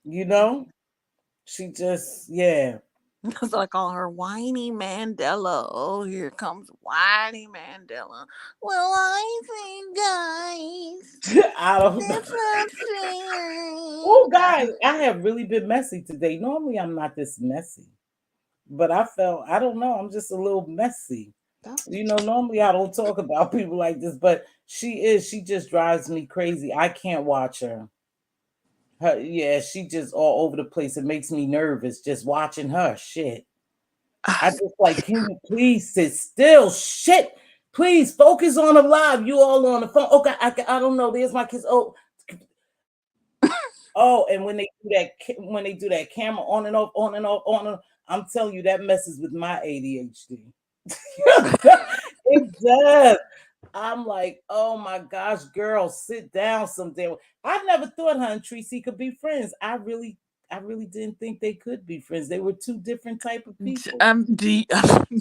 You know? She just, yeah. Because I call her Whiny Mandela. Oh, here comes Whiny Mandela. Well, I think, guys, I don't know. Oh, guys, I have really been messy today. Normally, I'm not this messy, but I don't know. I'm just a little messy. You know, normally I don't talk about people like this, but she just drives me crazy. I can't watch her. Yeah, she just all over the place. It makes me nervous just watching her. Shit. I just like, can you please sit still? Shit. Please focus on the live. You all on the phone. Okay, I don't know. There's my kids. Oh, and when they do that camera on and off, on and off, on and off, I'm telling you that messes with my ADHD. It does. I'm like, oh my gosh, girl, sit down someday. I never thought her and Tracy could be friends. I really didn't think they could be friends. They were two different type of people. Do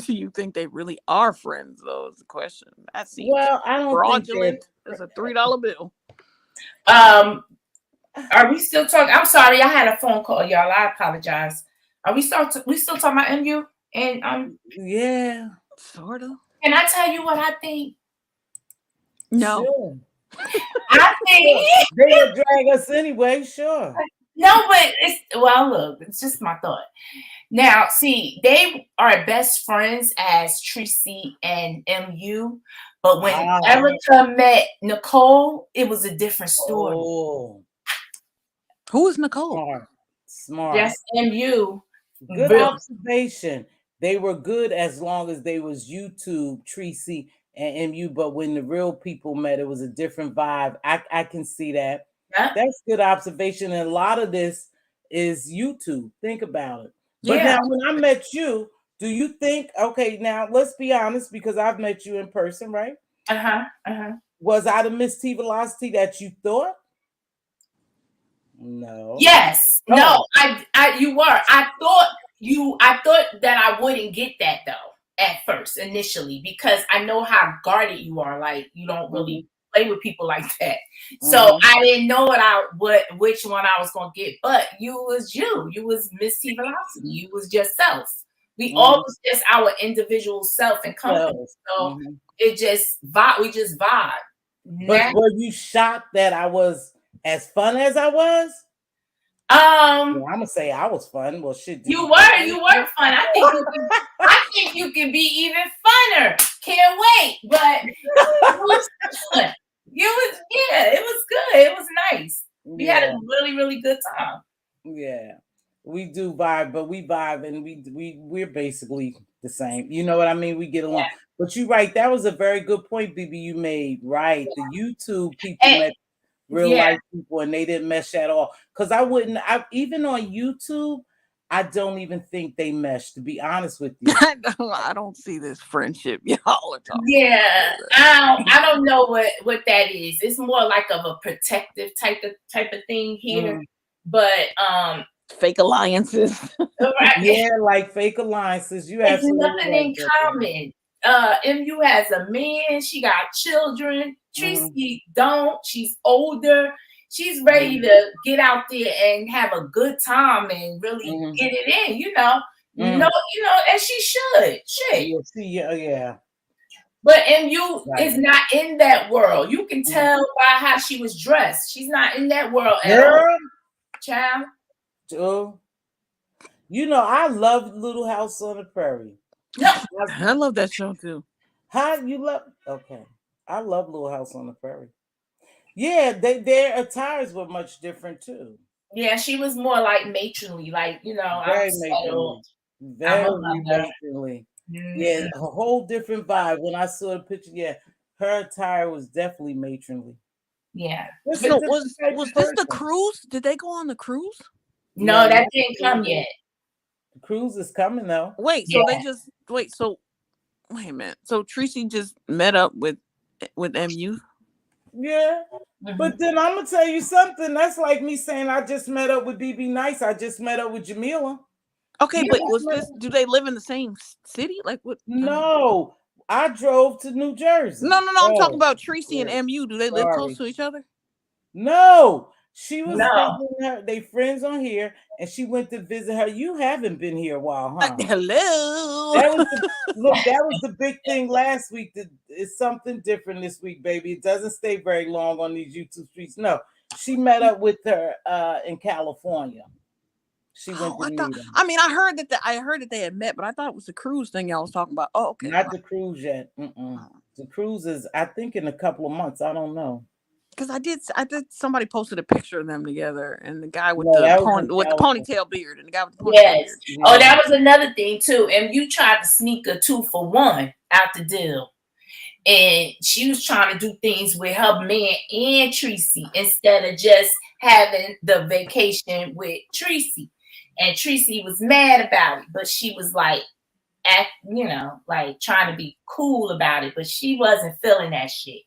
you think they really are friends, though, is the question. That seems I don't fraudulent as a $3 bill. Are we still talking? I'm sorry, I had a phone call, y'all. I apologize. Are we still talking about MU? And yeah, sort of. Can I tell you what I think? No. Sure. I think they would drag us anyway, sure. No, but look, it's just my thought. Now, see, they are best friends as Tracy and MU, but when Erica met Nicole, it was a different story. Oh. Who is Nicole? Smart. Just MU. Good observation. They were good as long as they was YouTube, Tracy and MU, but when the real people met, it was a different vibe. I can see that. Yeah. That's good observation. And a lot of this is YouTube. Think about it. But now when I met you, do you think, okay, now let's be honest, because I've met you in person, right? Was I the Mz.Teavalocity that you thought? No. Yes. Oh. No, you were. I thought that I wouldn't get that though at first, initially, because I know how guarded you are. Like you don't really play with people like that. So I didn't know which one I was gonna get. But you was Mz.Teavalocity. You was yourself. We all was just our individual self and company. So it just we just vibe. But were you shocked that I was as fun as I was? I'm gonna say I was fun. Well, shit. You were fun. I think you can be even funner. Can't wait. But it was fun. It was good. It was nice. We had a really, really good time. Yeah. We do vibe, but we vibe and we're basically the same. You know what I mean? We get along. Yeah. But you're right. That was a very good point, BB, you made. Right. The YouTube people met real life people, and they didn't mesh at all. Because I even on YouTube, I don't even think they mesh, to be honest with you. I don't see this friendship y'all are talking Yeah, I don't know what that is. It's more like of a protective type of thing here, but fake alliances. right. Yeah, like fake alliances. You It's absolutely nothing right, in Jessica. common. MU has a man. She got children. Tracy don't. She's older. She's ready to get out there and have a good time and really get it in. You know, and she should. Shit. Yeah. But MU is not in that world. You can tell by how she was dressed. She's not in that world at all. Child. Oh. You know, I love Little House on the Prairie. No. I love that show too. How you love? Okay, I love Little House on the Prairie. Yeah, their attires were much different too. Yeah, she was more like matronly, like Very I'm settled. Very matronly. Yeah, a whole different vibe. When I saw the picture, yeah, her attire was definitely matronly. Yeah. So was this the cruise? Did they go on the cruise? No, that didn't come yet. The cruise is coming though. Wait, so they just wait a minute. So Tracy just met up with MU? Yeah. But then I'm gonna tell you something. That's like me saying I just met up with BB Nice. I just met up with Jamila. Okay, but do they live in the same city? Like what? No, I drove to New Jersey. No. I'm talking about Tracy and MU. Do they live close to each other? No. She was visiting her. They friends on here, and she went to visit her. You haven't been here a while, huh? Hello. That was the big thing last week. It's something different this week, baby. It doesn't stay very long on these YouTube streets. No, she met up with her in California. She went to meet him. I mean, I heard that they had met, but I thought it was the cruise thing y'all was talking about. Oh, okay. Not the cruise yet. The cruise is, I think, in a couple of months. I don't know. Because I did. Somebody posted a picture of them together, and the guy with the ponytail beard, and the guy with the ponytail beard. Oh, that was another thing too. And you tried to sneak a 2-for-1 out the deal, and she was trying to do things with her man and Tracy instead of just having the vacation with Tracy. And Tracy was mad about it, but she was like, like trying to be cool about it, but she wasn't feeling that shit.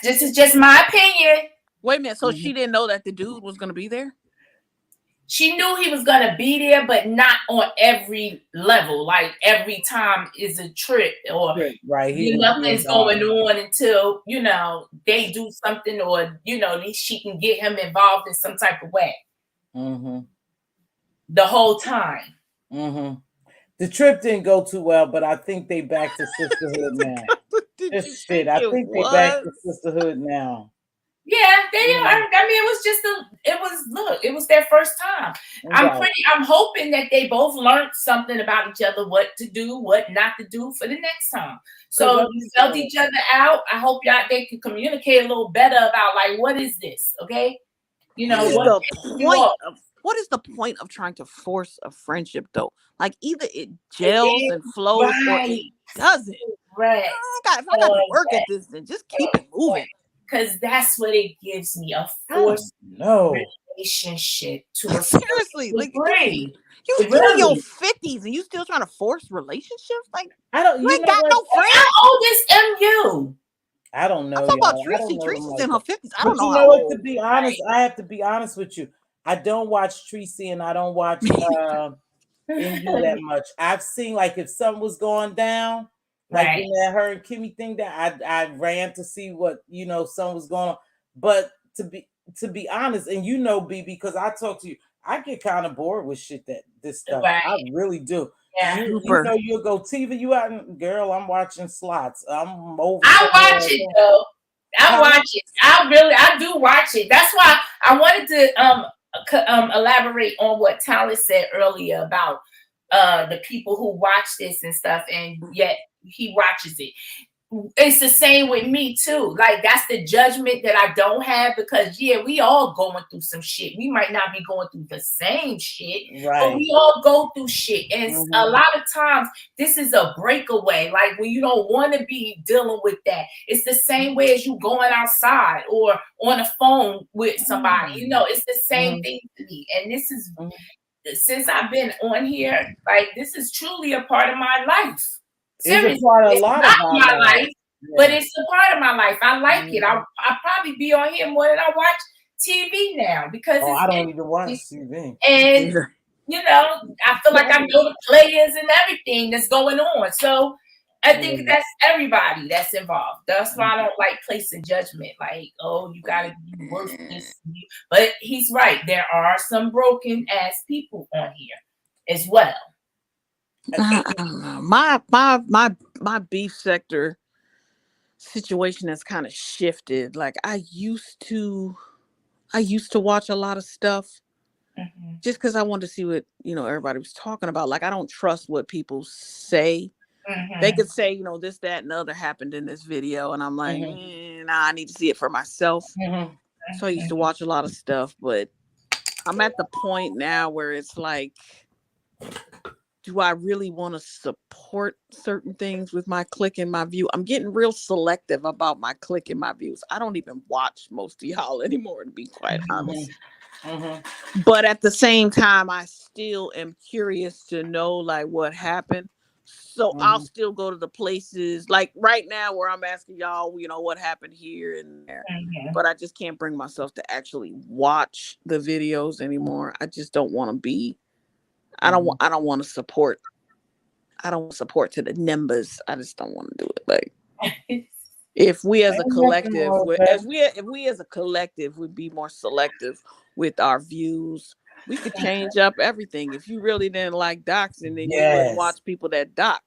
This is just my opinion. Wait a minute. So she didn't know that the dude was going to be there? She knew he was going to be there, but not on every level. Like every time is a trip or nothing's going on until, they do something or, she can get him involved in some type of way. The whole time. The trip didn't go too well, but I think they back to sisterhood now. I think they back to sisterhood now. Yeah, they are. I mean, it was their first time. I'm hoping that they both learned something about each other, what to do, what not to do for the next time. So you felt each other out. I hope they can communicate a little better about like, what is this? Okay. What is the point of trying to force a friendship though? Like either it gels and flows or it doesn't. Right. If I got to work at this, then just keep it moving. Because that's what it gives me, a forced relationship to a seriously degree. You're still in your 50s and you still trying to force relationships? Like you ain't got no friends. How old is MU? I don't know. I'm talking about Tracy. Tracy's in her 50s. I don't know. You know what? To be honest, I have to be honest with you. I don't watch Tracy and I don't watch MU that much. I've seen like if something was going down, like when that her and Kimmy thing, that I ran to see what something was going on. But to be honest, and B, because I talk to you, I get kind of bored with this stuff. I really do. Yeah. You'll go TV, you out and girl, I'm watching slots. I'm over. I watch it though. I watch it. I do watch it. That's why I wanted to elaborate on what Talent said earlier about the people who watch this and stuff, and yet he watches it. it's the same with me too. Like that's the judgment that I don't have because we all going through some shit. We might not be going through the same shit, but we all go through shit. And a lot of times this is a breakaway. Like when you don't want to be dealing with that. It's the same way as you going outside or on a phone with somebody. You know, it's the same thing to me. And this is since I've been on here, like this is truly a part of my life. Seriously, it's a part of a lot of my life, but it's a part of my life. I like it. I'll probably be on here more than I watch TV now because I don't even watch TV. And you know, I feel like I know the players and everything that's going on. So I think that's everybody that's involved. That's why I don't like placing judgment. Like, oh, you gotta be worthless. But he's right. There are some broken ass people on here as well. I don't know. My beef sector situation has kind of shifted. Like I used to watch a lot of stuff just because I wanted to see what everybody was talking about. Like I don't trust what people say. They could say this, that, and the other happened in this video, and I'm like, nah, I need to see it for myself. So I used to watch a lot of stuff, but I'm at the point now where it's like, do I really want to support certain things with my click and my view? I'm getting real selective about my click and my views. I don't even watch most of y'all anymore, to be quite honest. But at the same time, I still am curious to know like what happened. So I'll still go to the places like right now where I'm asking y'all, what happened here and there. But I just can't bring myself to actually watch the videos anymore. I just don't want to be. I don't want to support. I don't support to the numbers. I just don't want to do it. Like if we as a collective, if we as a collective would be more selective with our views, we could change up everything. If you really didn't like doxing, then you wouldn't watch people that dox.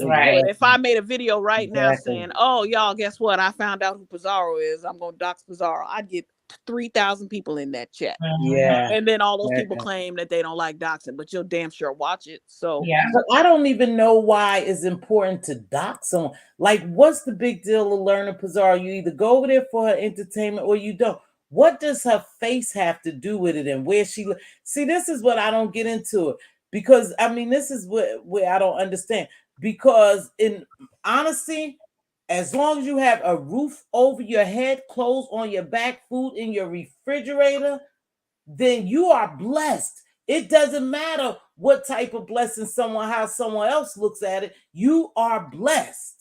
Right. But if I made a video right now saying, "Oh, y'all, guess what? I found out who Pizarro is. I'm gonna dox Pizarro," I'd get 3,000 people in that chat. And then all those people claim that they don't like doxing, but you'll damn sure watch it. So but I don't even know why it's important to dox someone. Like, what's the big deal of learning Pizarro? You either go over there for her entertainment or you don't. What does her face have to do with it and where she see? This is what I don't get into it because I mean this is where I don't understand because in honesty, as long as you have a roof over your head, clothes on your back, food in your refrigerator, then you are blessed. It doesn't matter what type of blessing how someone else looks at it. You are blessed.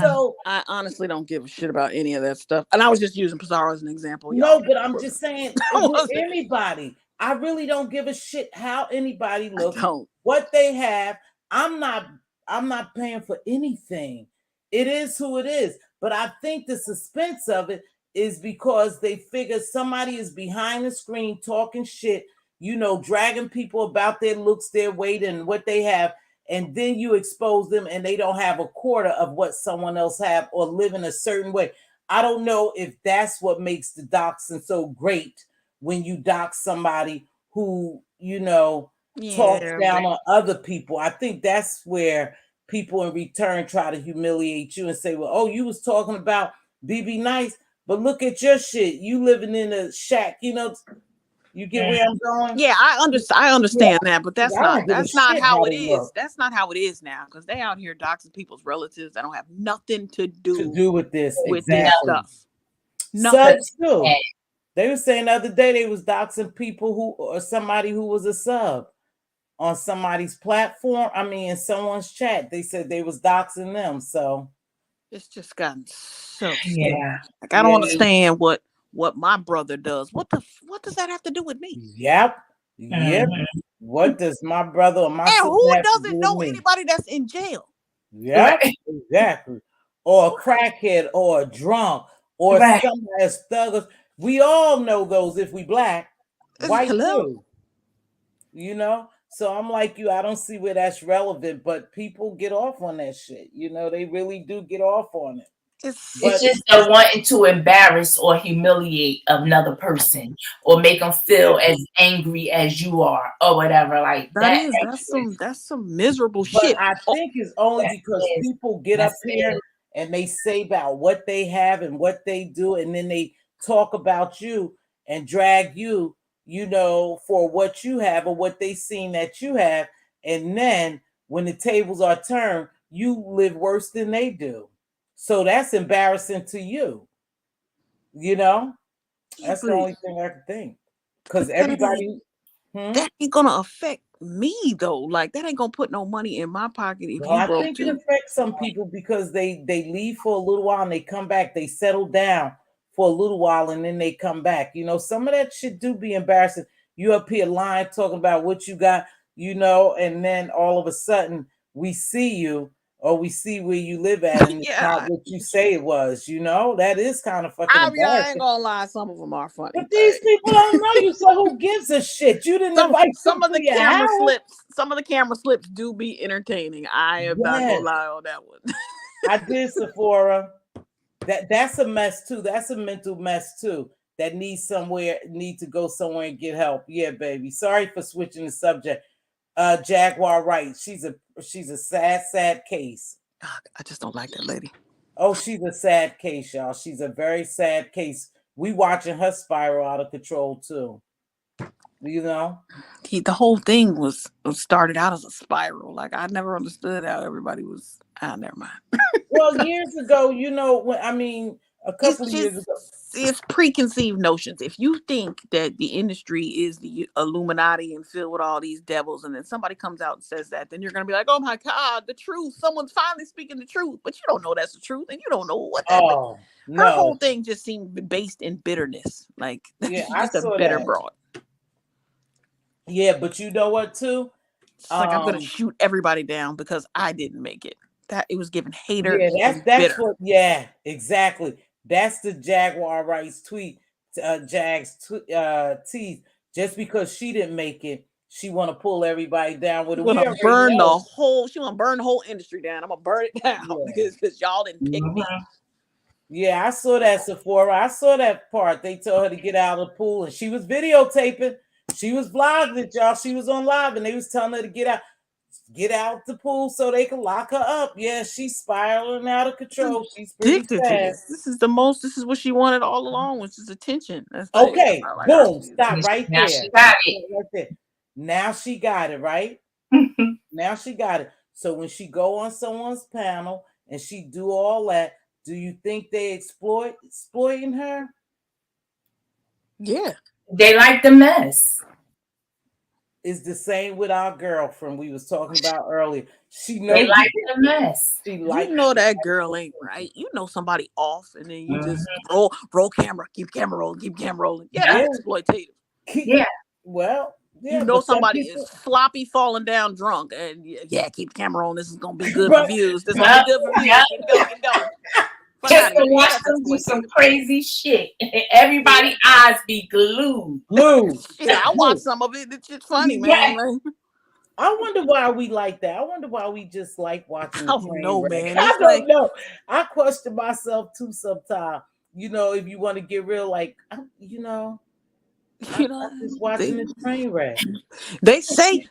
So I honestly don't give a shit about any of that stuff. And I was just using Pizarro as an example. No, but I'm just saying with anybody. I really don't give a shit how anybody looks, what they have. I'm not paying for anything. It is who it is. But I think the suspense of it is because they figure somebody is behind the screen talking shit, dragging people about their looks, their weight, and what they have. And then you expose them and they don't have a quarter of what someone else have or live in a certain way. I don't know if that's what makes the doxing so great when you dox somebody who, talks down on other people. I think that's where people in return try to humiliate you and say, well, oh, you was talking about BB Nice, but look at your shit. You living in a shack, You get where I'm going? Yeah, I understand that, but that's not how it is. That's not how it is now because they out here doxing people's relatives that don't have nothing to do with this this stuff. Subs too. They were saying the other day they was doxing people or somebody who was a sub on somebody's platform. I mean, in someone's chat, they said they was doxing them. So it's just gotten so like I don't understand what my brother does. What does that have to do with me? Yep. What does my brother or my sister who doesn't know anybody that's in jail? Yep, exactly. Or a crackhead or a drunk or somebody that's thuggers. We all know those if we black. White too. So I'm like you, I don't see where that's relevant, but people get off on that shit. They really do get off on it. It's just wanting to embarrass or humiliate another person or make them feel as angry as you are or whatever. Like that's some miserable shit. I think it's only because people get up here and they say about what they have and what they do, and then they talk about you and drag you, for what you have or what they seen that you have. And then when the tables are turned, you live worse than they do. So that's embarrassing to you. That's the only thing I can think. Because everybody that ain't gonna affect me though. Like that ain't gonna put no money in my pocket if Well, you I broke think it too. affects some people because they leave for a little while and they come back. They settle down for a little while and then they come back. Some of that shit do be embarrassing. You up here lying, talking about what you got, and then all of a sudden we see you or we see where you live at, and it's not what you say it was. That is kind of fucking I embarrassing. ain't gonna lie, some of them are funny. But these people don't know you, so who gives a shit? You didn't invite some of them the to your camera house. slips. Some of the camera slips do be entertaining. I am not gonna lie on that one. I did, Sephora. That's a mess too. That's a mental mess too. That need to go somewhere and get help. Yeah, baby. Sorry for switching the subject. Jaguar Wright. She's a sad case. I just don't like that lady. Oh, she's a sad case, y'all. She's a very sad case. We watching her spiral out of control too. The whole thing was started out as a spiral. Like I never understood how everybody was. Never mind. Well, years ago, a couple of years ago. It's preconceived notions. If you think that the industry is the Illuminati and filled with all these devils, and then somebody comes out and says that, then you're going to be like, oh my God, the truth. Someone's finally speaking the truth. But you don't know that's the truth, and you don't know what that is. Her whole thing just seemed based in bitterness. Like, she's just a bitter broad. Yeah, but you know what, too? It's like, I'm going to shoot everybody down because I didn't make it. That it was given hater. Yeah, that's what. Yeah, exactly. That's the Jaguar Wright's tweet. Jag's teeth. Just because she didn't make it, she want to pull everybody down with it. She want to burn the whole industry down. I'm gonna burn it down because y'all didn't pick me. Yeah, I saw that, Sephora. I saw that part. They told her to get out of the pool, and she was videotaping. She was vlogging it, y'all. She was on live, and they was telling her to get out the pool so they can lock her up. Yeah, she's spiraling out of control. She's pretty sad. This is what she wanted all along, which is attention. Okay, boom, stop right there. She got it. Right there. Now she got it, right? Now she got it. So when she go on someone's panel and she do all that, do you think they exploiting her? Yeah. They like the mess. It's the same with our girlfriend we was talking about earlier. She knows they like the mess. That girl ain't right. You know somebody off, and then you just roll camera, keep camera rolling. Yeah, that's exploitative. Yeah. Well, yeah, you know somebody is sloppy, falling down drunk, and keep the camera on. This is gonna be good for views. This is gonna be good for views. Keep going. Just to watch them do some crazy shit. Everybody's eyes be glued. Yeah, I watch some of it. It's just funny, man. Like, I wonder why we like that. I wonder why we just like watching. I don't know, man. I don't know. I question myself too sometimes. If you want to get real, like, I'm just watching the train wreck. They say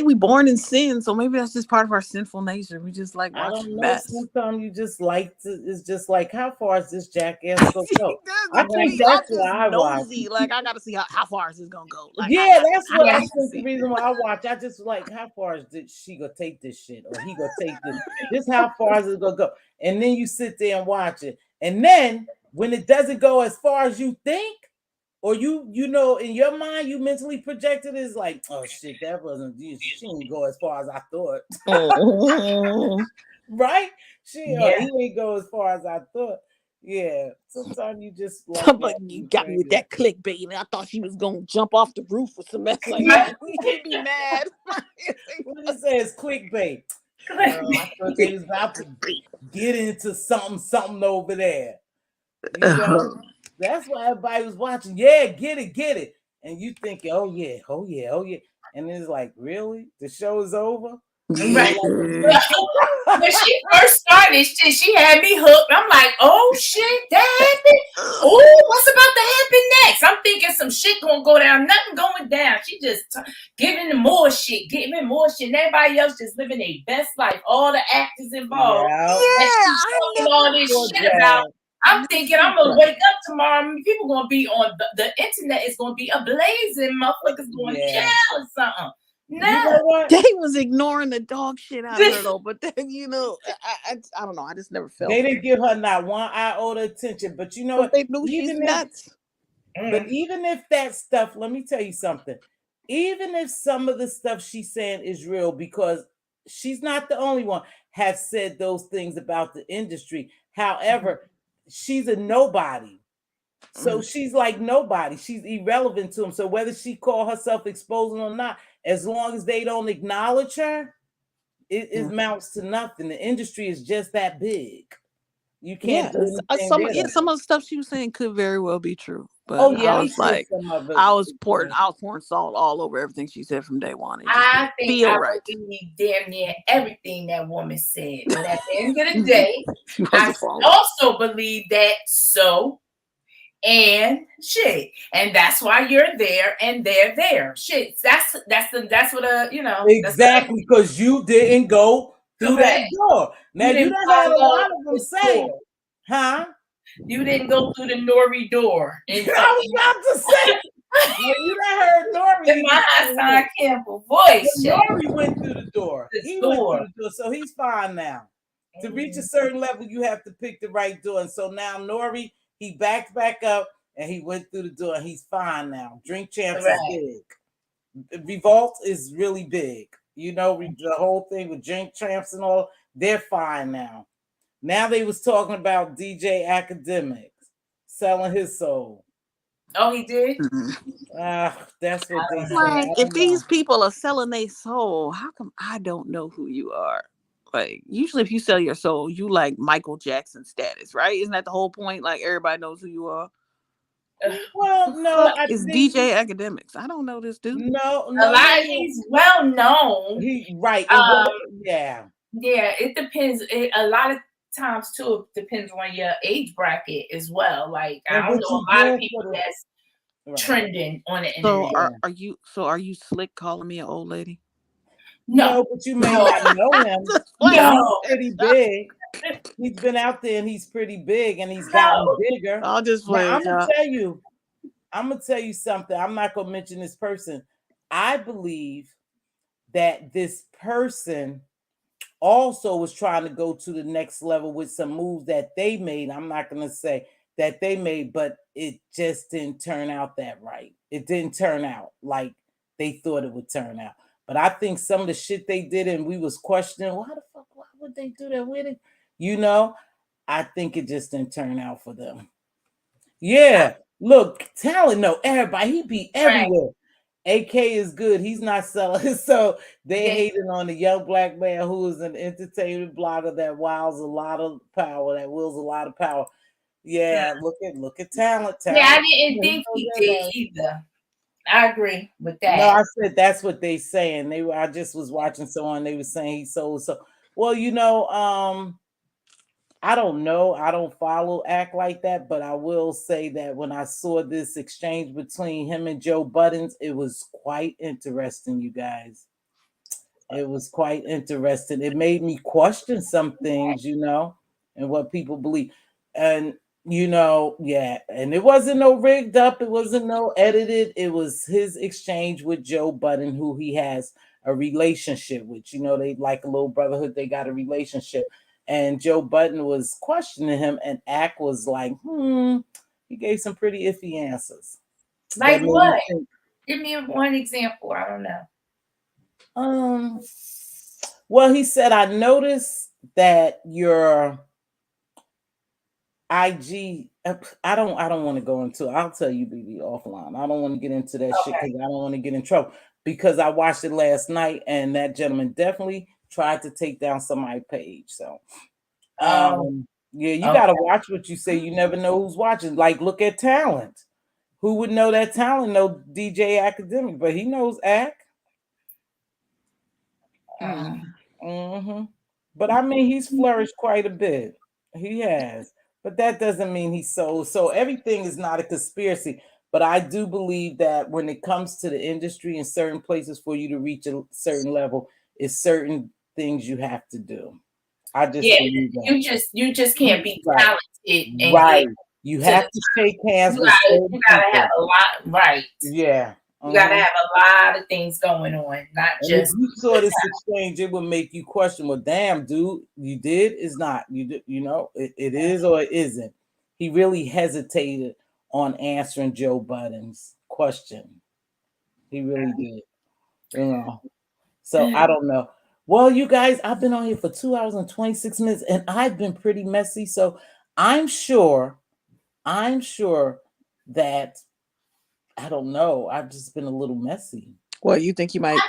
we born in sin, so maybe that's just part of our sinful nature. We just like watching mess. Sometimes you just like to. It's just like, how far is this jackass gonna go? I think that's why I watch. Like, I gotta see how far is this gonna go. Like, that's what I think. The reason why I watch, I just like, how far is she gonna take this shit, or he gonna take this? Just how far is it gonna go? And then you sit there and watch it, and then when it doesn't go as far as you think. Or in your mind, you mentally projected is like, oh shit, that wasn't. She didn't go as far as I thought, right? He ain't go as far as I thought. Yeah, sometimes you just like you got me with that clickbait, and I thought she was gonna jump off the roof or some mess like that. You'd be mad. What it says, clickbait. I thought they was about to get into something over there. That's why everybody was watching. Yeah, get it. And you thinking, oh yeah. And it's like, really? The show is over? Right. When she first started, she had me hooked. I'm like, oh shit, that happened. Oh, what's about to happen next? I'm thinking some shit gonna go down. Nothing going down. She just giving more shit. And everybody else just living their best life. All the actors involved. Yeah. And she's talking all this shit about. I'm thinking I'm gonna wake up tomorrow and people gonna be on the internet is gonna be ablazing. Motherfuckers going to jail or something. No. You know what? They was ignoring the dog shit out of her though, but then I don't know. I just never felt they didn't give her not one iota attention. But you know what? They knew she's nuts. But even if that stuff, let me tell you something. Even if some of the stuff she's saying is real, because she's not the only one have said those things about the industry. However, she's a nobody. So she's like nobody. She's irrelevant to them. So whether she call herself exposing or not, as long as they don't acknowledge her, it amounts to nothing. The industry is just that big. You can't do anything. Some of the stuff she was saying could very well be true. But I was like, I was pouring salt all over everything she said from day one. I think I believe damn near everything that woman said. But at the end of the day, I also believe that and shit, and that's why you're there and they're there. Shit, that's what exactly, because you didn't go through that door. Now you done had a lot of them say, huh? You didn't go through the Nori door. I was about to say, you done heard Nori in my Hassan Campbell voice. Nori went through the door. He went through the door, so he's fine now. To reach a certain level, you have to pick the right door, and so now Nori. He backed back up and he went through the door and he's fine now. Drink Champs is big. Revolt is really big. You know, the whole thing with Drink Champs and all, they're fine now. Now they was talking about DJ Academics selling his soul. Oh, he did? That's what they said. Like, if these people are selling their soul, how come I don't know who you are? Like, usually if you sell your soul, you like Michael Jackson status, right? Isn't that the whole point? Like, everybody knows who you are. Well, no, it's DJ Academics. I don't know this dude. No, he's well known. Yeah, it depends. A lot of times too, it depends on your age bracket as well. Like, I don't know a lot of people that's trending on the internet. So are you slick calling me an old lady? No, but you may not know him. No, he's pretty big. He's been out there and he's pretty big and he's gotten bigger. I'll just play. I'm gonna tell you something. I'm not gonna mention this person. I believe that this person also was trying to go to the next level with some moves that they made. I'm not gonna say that they made, but it just didn't turn out that right. It didn't turn out like they thought it would turn out. But I think some of the shit they did, and we was questioning, why would they do that with it? You know, I think it just didn't turn out for them. Yeah, look, talent, no, everybody, he be everywhere. AK is good. He's not selling. So they hated on the young black man who is an entertainment blogger that wields a lot of power, Yeah, look at talent. Yeah, I didn't think he did either. I agree with that. No, I said that's what they saying. I just was watching someone, they were saying he sold so. Well, you know, I don't know. I don't follow act like that, but I will say that when I saw this exchange between him and Joe Buttons, it was quite interesting, you guys. It was quite interesting. It made me question some things, you know, and what people believe. And you know, and it wasn't no rigged up, it wasn't no edited. It was his exchange with Joe Budden, who he has a relationship with. You know, they like a little brotherhood, they got a relationship. And Joe Budden was questioning him, and Ack was like, he gave some pretty iffy answers. Like what? Give me one example. I don't know. Well, he said, I noticed that your IG, I don't want to go into it. I'll tell you, BB, offline. I don't want to get into that shit because I don't want to get in trouble. Because I watched it last night and that gentleman definitely tried to take down somebody's page. So, you got to watch what you say. You never know who's watching. Like, look at talent. Who would know that talent? No DJ Academic, but he knows Ack. Mm-hmm. But I mean, he's flourished quite a bit. He has. But that doesn't mean he's so everything is not a conspiracy. But I do believe that when it comes to the industry in certain places for you to reach a certain level, it's certain things you have to do. I just believe that. you just can't be Right. talented and Right. get You to have the to shake hands you with certain gotta have people. a lot right. Yeah. You gotta have a lot of things going on, not And if just you saw this exchange, it would make you question, well, damn, dude, you did is not. You did, it is or it isn't. He really hesitated on answering Joe Budden's question. He really did. So I don't know. Well, you guys, I've been on here for 2 hours and 26 minutes, and I've been pretty messy. So I'm sure that I don't know. I've just been a little messy. Well, you think you might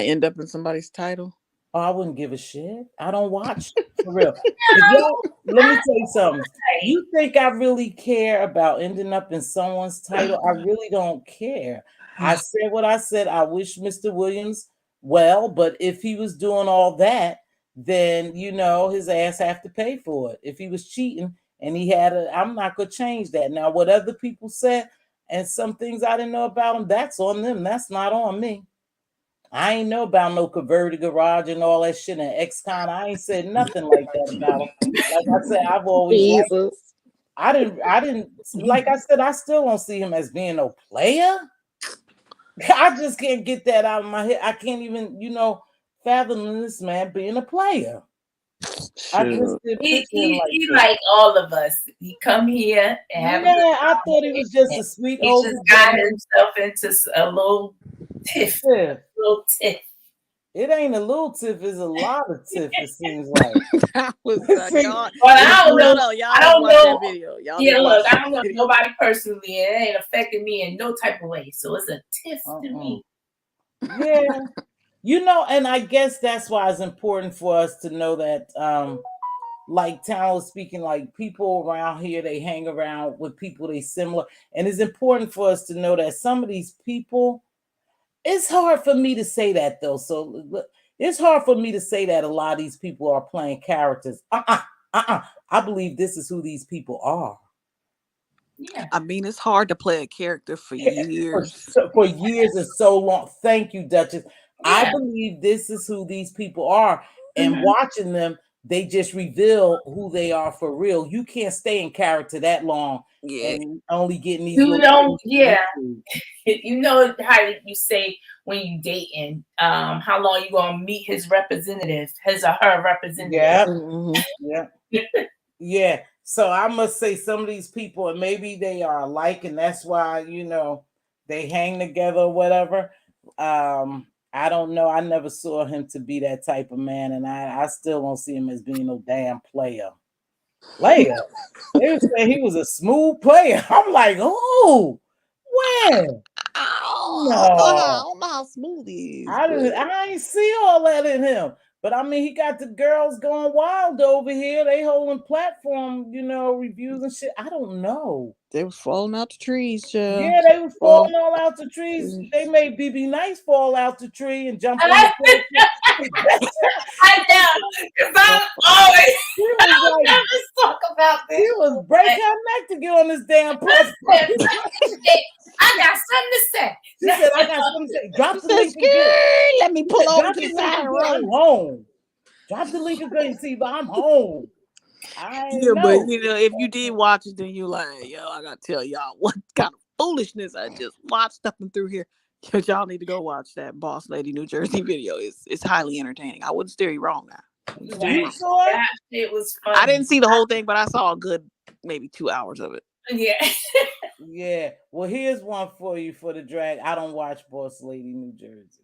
end up in somebody's title? Oh, I wouldn't give a shit. I don't watch for real. If y'all, let me tell you something. You think I really care about ending up in someone's title? I really don't care. I said what I said. I wish Mr. Williams well, but if he was doing all that, then his ass have to pay for it. If he was cheating and he had I'm not gonna change that. Now, what other people said and some things I didn't know about him, that's on them. That's not on me. I ain't know about no converted garage and all that shit and ex-con. I ain't said nothing like that about him. Like I said, I've always liked I didn't like I said, I still don't see him as being no player. I just can't get that out of my head. I can't even, fathom this man being a player. I just didn't picture him he like all of us. He come here and have I thought he was just a sweet old. He just got himself into a little tiff. Little tiff. It ain't a little tiff, it's a lot of tiff, it seems like. That was y'all. Well, I don't know. I don't know. That video. Look, I don't know nobody personally. It ain't affecting me in no type of way. So it's a tiff to me. Yeah. And I guess that's why it's important for us to know that like Town was speaking, like people around here, they hang around with people they similar. And it's important for us to know that some of these people, it's hard for me to say that though. So it's hard for me to say that a lot of these people are playing characters. I believe this is who these people are. Yeah. I mean, it's hard to play a character for years. For years and so long. Thank you, Duchess. Yeah. I believe this is who these people are. And watching them, they just reveal who they are for real. You can't stay in character that long and only getting these. You know, you know how you say when you dating, how long you gonna meet his representative, his or her representative. Yeah. So I must say some of these people, and maybe they are alike, and that's why they hang together or whatever. I don't know. I never saw him to be that type of man, and I still don't see him as being no damn player. They were saying he was a smooth player. I'm like, oh, when? I don't know how smooth he is. I ain't see all that in him. But I mean, he got the girls going wild over here. They holding platform, reviews and shit. I don't know. They was falling out the trees, Joe. Yeah, they was falling all out the trees. They made BB Nice fall out the tree and jump on the I know, because I'm always talk about this. He was breaking her neck to get on this damn platform. I got something to say. She said, I got something to say. Drop the link again. Let me pull over to the side and run. I'm home. Drop the link again, see, but I'm home. But if you did watch it, then you like, yo, I gotta tell y'all what kind of foolishness I just watched up and through here. But y'all need to go watch that Boss Lady New Jersey video. It's highly entertaining. I wouldn't steer you wrong now. It was fun. I didn't see the whole thing, but I saw a good maybe 2 hours of it. Yeah. Yeah. Well, here's one for you for the drag. I don't watch Boss Lady New Jersey.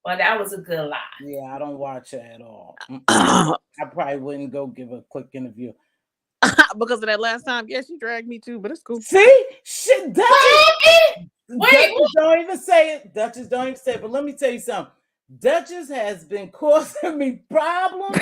Well, that was a good lie. Yeah, I don't watch her at all. I probably wouldn't go give a quick interview. Because of that last time. Yes, you dragged me too, but it's cool. See? Shit, Duchess don't even say it. Duchess don't even say it. But let me tell you something. Duchess has been causing me problems.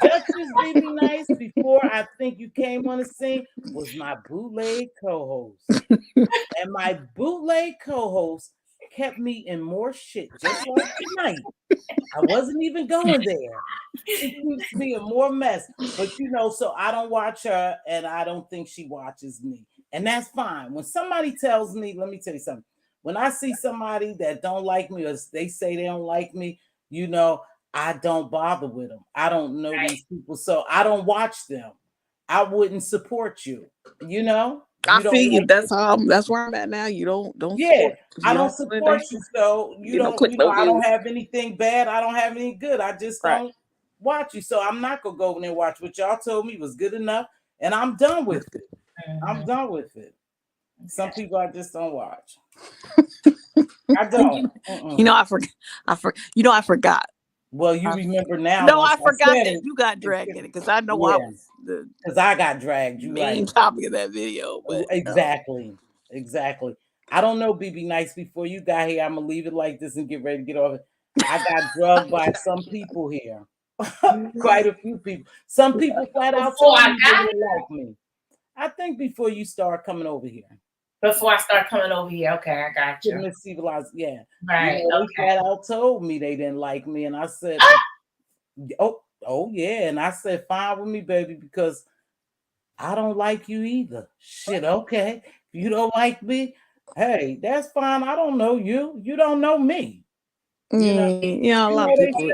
Duchess BB Nice, before I think you came on the scene, was my bootleg co-host. And my bootleg co-host kept me in more shit, just like tonight. I wasn't even going there. It keeps me in more mess. But so I don't watch her, and I don't think she watches me. And that's fine. When somebody tells me, let me tell you something. When I see somebody that don't like me, or they say they don't like me, I don't bother with them. I don't know these people, so I don't watch them. I wouldn't support you. I feel you. That's where I'm at now. You don't. Yeah, I don't support support you, so you don't. I don't have anything bad. I don't have any good. I just don't watch you. So I'm not gonna go over there and watch. What y'all told me was good enough, and I'm done with it. I'm done with it. Some people I just don't watch. I don't. I forgot. Well, you remember now. No, I forgot that you got dragged in it, because I know I was because I got dragged. You main topic of that video. But, exactly. I don't know, BB Nice. Before you got here, I'm gonna leave it like this and get ready to get off it. I got drugged by some people here. Quite a few people. Some people flat out told me they didn't like me. I think before you start coming over here. Before I start coming over here, okay, I got you. Mz.Teavalocity, yeah. Right. They flat out told me they didn't like me, and I said, oh yeah, and I said, fine with me, baby, because I don't like you either. Shit, okay. If you don't like me, hey, that's fine. I don't know you. You don't know me. A lot of people.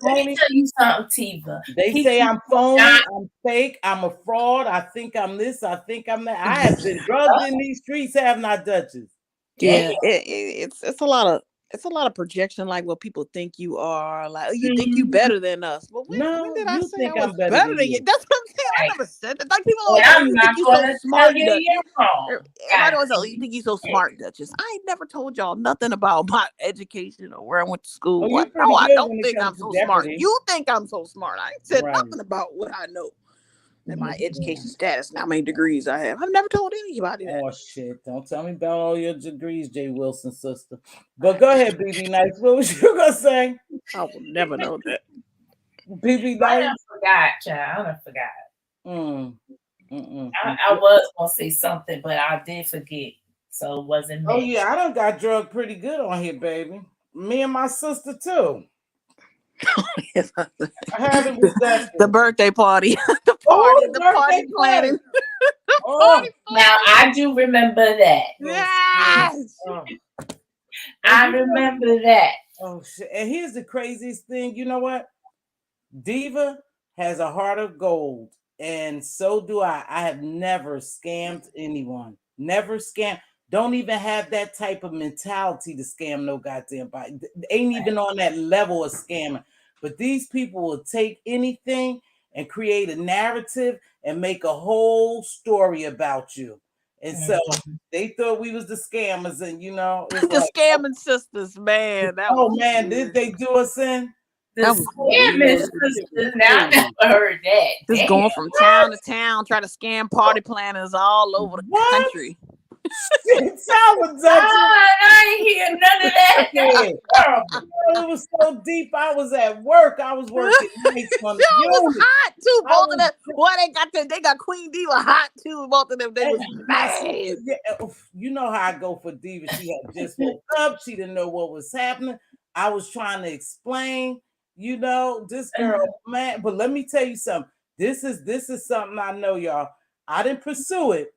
Let me tell you something, Tiva. They say I'm phony, I'm fake, I'm a fraud. I think I'm this, I think I'm that. I have been drugged in these streets, haven't I, Duchess? Yeah, it's a lot of projection, like what people think you are. Like, you think you better than us. Well, when did I say I was better than you? That's what I'm saying. I never said that. Like, people always say, you think you so smart. You think you so smart, Duchess. I ain't never told y'all nothing about my education or where I went to school. No, I don't think I'm so smart. You think I'm so smart. I ain't said nothing about what I know. And my education status, how many degrees I have. I've never told anybody that. Oh shit! Don't tell me about all your degrees, Jay Wilson's sister. But go ahead, BB Nice. What was you gonna say? I will never know that. BB Nice. I forgot, child. I forgot. I was gonna say something, but I did forget, so it wasn't me. Oh yeah, I done got drugged pretty good on here, baby. Me and my sister too. I had it with that. The birthday party. the party planning. Now I do remember that. Yes. I remember that. Oh shit. And here's the craziest thing. You know what? Diva has a heart of gold, and so do I. I have never scammed anyone. Never scammed. Don't even have that type of mentality to scam no goddamn body. Ain't even on that level of scamming. But these people will take anything and create a narrative and make a whole story about you. And so they thought we was the scammers, and the scamming sisters, man. Man, did they do us in? The scamming sisters. Now I never heard that. Just going from town to town, trying to scam party planners all over the country. I ain't hear none of that. It was so deep. I was at work. I was working nights on the was hot too. Both of them. Boy, they got Queen Diva hot too. Both of them. They was massive. Yeah, you know how I go for Diva. She had just woke up. She didn't know what was happening. I was trying to explain. This girl, man. But let me tell you something. This is something I know, y'all. I didn't pursue it.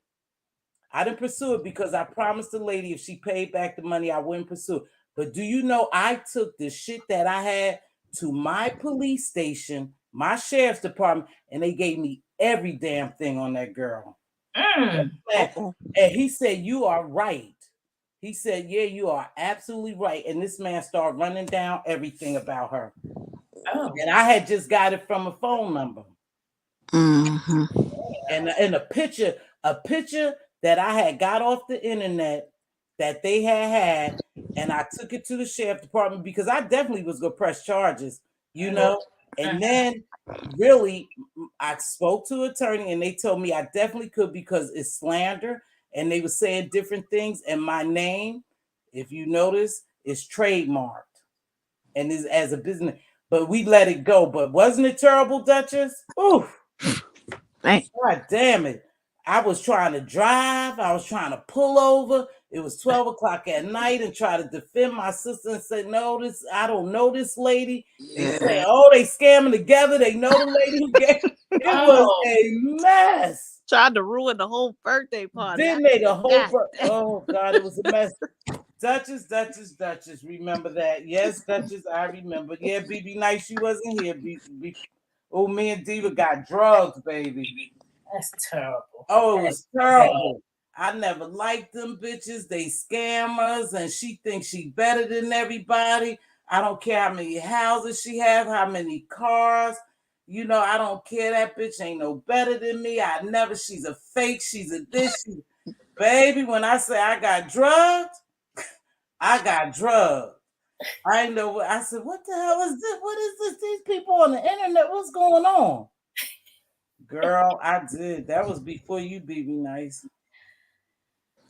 Because I promised the lady if she paid back the money, I wouldn't pursue it. But do you know I took the shit that I had to my police station, my sheriff's department, and they gave me every damn thing on that girl. And he said, you are right. He said, yeah, you are absolutely right. And this man started running down everything about her. And I had just got it from a phone number. And a picture that I had got off the internet that they had, and I took it to the sheriff department because I definitely was going to press charges, and then really I spoke to an attorney and they told me I definitely could because it's slander, and they were saying different things, and my name, if you notice, is trademarked and is as a business, but we let it go. But wasn't it terrible, Duchess? Ooh, God damn it. I was trying to drive. I was trying to pull over. It was 12 o'clock at night and try to defend my sister and say, no, I don't know this lady. They say, oh, they scamming together. They know the lady who gave. It was a mess. Tried to ruin the whole birthday party. Didn't they? The whole oh God, it was a mess. Duchess. Remember that? Yes, Duchess, I remember. Yeah, BB Nice, she wasn't here. Oh, me and Diva got drugs, baby. That's terrible. Oh, it was terrible. I never liked them bitches. They scammers, and she thinks she better than everybody. I don't care how many houses she have, how many cars. You know, I don't care. That bitch ain't no better than me. She's a fake. She's a this. Baby, when I say I got drugged, I got drugged. I know what I said. What the hell is this? What is this? These people on the internet, what's going on? Girl, I did. That was before you beat me nice.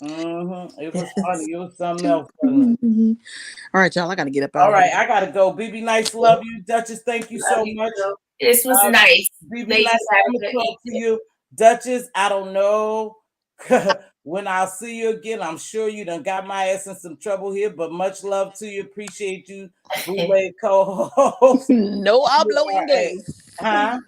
It was funny. It was something else. All right, y'all. I gotta get up out. All right, I gotta go. BB Nice, love you. Duchess, thank you so much. This was nice. BB Nice, I'm gonna talk to you. Duchess, I don't know when I'll see you again. I'm sure you done got my ass in some trouble here, but much love to you. Appreciate you. Co-host. No hablo inglés. Huh?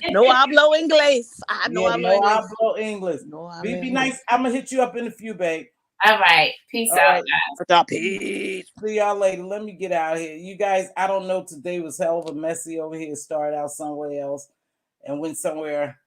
No hablo inglés. No hablo English. BB Nice, I'm gonna hit you up in a few, babe. All right. Peace out, guys. Peace. See y'all later. Let me get out of here. You guys, I don't know. Today was hell of a messy over here. Started out somewhere else and went somewhere.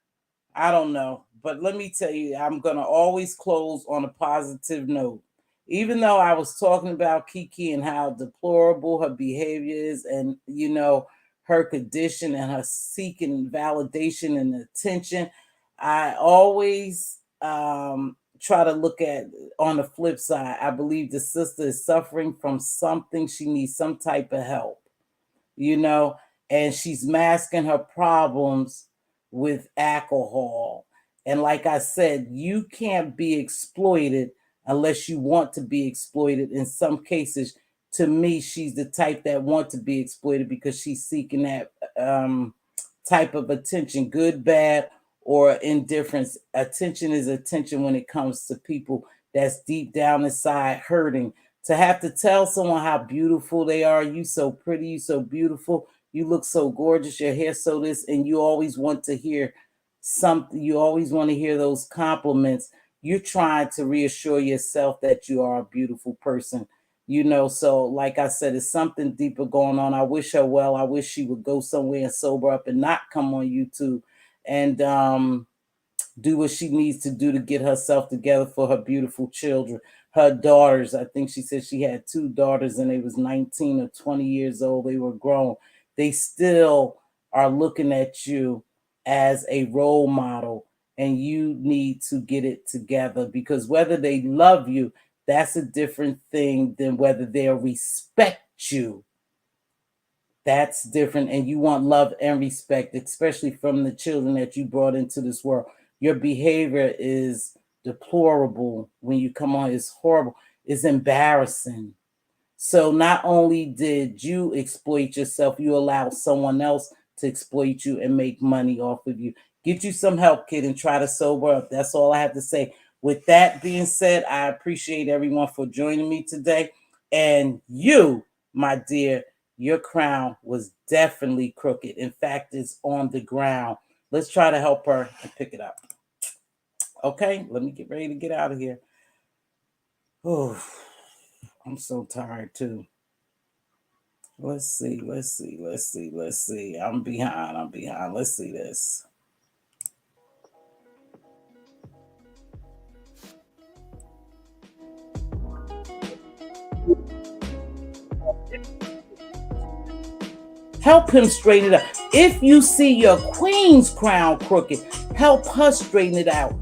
I don't know. But let me tell you, I'm going to always close on a positive note. Even though I was talking about Kiki and how deplorable her behavior is and, you know, her condition and her seeking validation and attention, I always try to look at on the flip side. I believe the sister is suffering from something. She needs some type of help, you know, and she's masking her problems with alcohol. And like I said, you can't be exploited unless you want to be exploited. In some cases, to me, she's the type that want to be exploited because she's seeking that type of attention, good, bad, or indifference. Attention is attention when it comes to people that's deep down inside hurting. To have to tell someone how beautiful they are, you so pretty, you so beautiful, you look so gorgeous, your hair so this, and you always want to hear something, you always want to hear those compliments. You're trying to reassure yourself that you are a beautiful person, you know. So like I said, it's something deeper going on. I wish her well. I wish she would go somewhere and sober up and not come on YouTube and do what she needs to do to get herself together for her beautiful children, her daughters. I think she said she had 2 daughters and they was 19 or 20 years old. They were grown. They still are looking at you as a role model, and you need to get it together, because whether they love you, that's a different thing than whether they'll respect you. That's different. And you want love and respect, especially from the children that you brought into this world. Your behavior is deplorable when you come on. It's horrible. It's embarrassing. So not only did you exploit yourself, you allow someone else to exploit you and make money off of you. Get you some help, kid, and try to sober up. That's all I have to say. With that being said, I appreciate everyone for joining me today. And you, my dear, your crown was definitely crooked. In fact, it's on the ground. Let's try to help her and pick it up. Okay, let me get ready to get out of here. Oh, I'm so tired too. Let's see. I'm behind. Let's see this. Help him straighten it out. If you see your queen's crown crooked, help her straighten it out.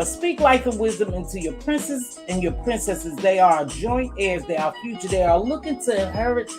Speak life and wisdom into your princes and your princesses. They are joint heirs. They are future. They are looking to inherit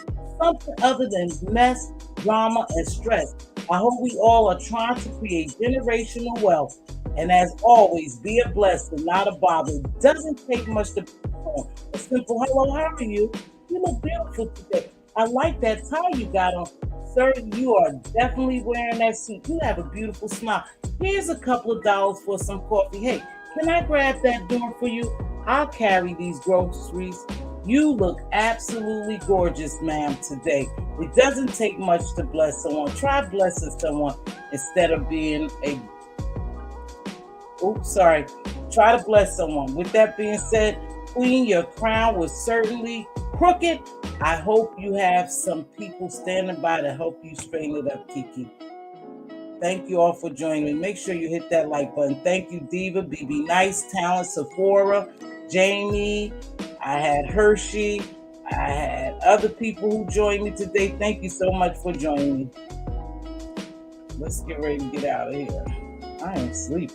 something other than mess, drama, and stress. I hope we all are trying to create generational wealth. And as always, be a blessing, not a bother. It doesn't take much to perform. A simple hello, how are you? You look beautiful today. I like that tie you got on. Sir, you are definitely wearing that suit. You have a beautiful smile. Here's a couple of dollars for some coffee. Hey, can I grab that door for you? I'll carry these groceries. You look absolutely gorgeous, ma'am, today. It doesn't take much to bless someone. Try blessing someone instead of being a... Try to bless someone. With that being said, Queen, your crown was certainly crooked. I hope you have some people standing by to help you straighten it up, Kiki. Thank you all for joining me. Make sure you hit that like button. Thank you, Diva, BB Nice, Talent, Sephora, Jamie. I had Hershey. I had other people who joined me today. Thank you so much for joining me. Let's get ready to get out of here. I am sleepy.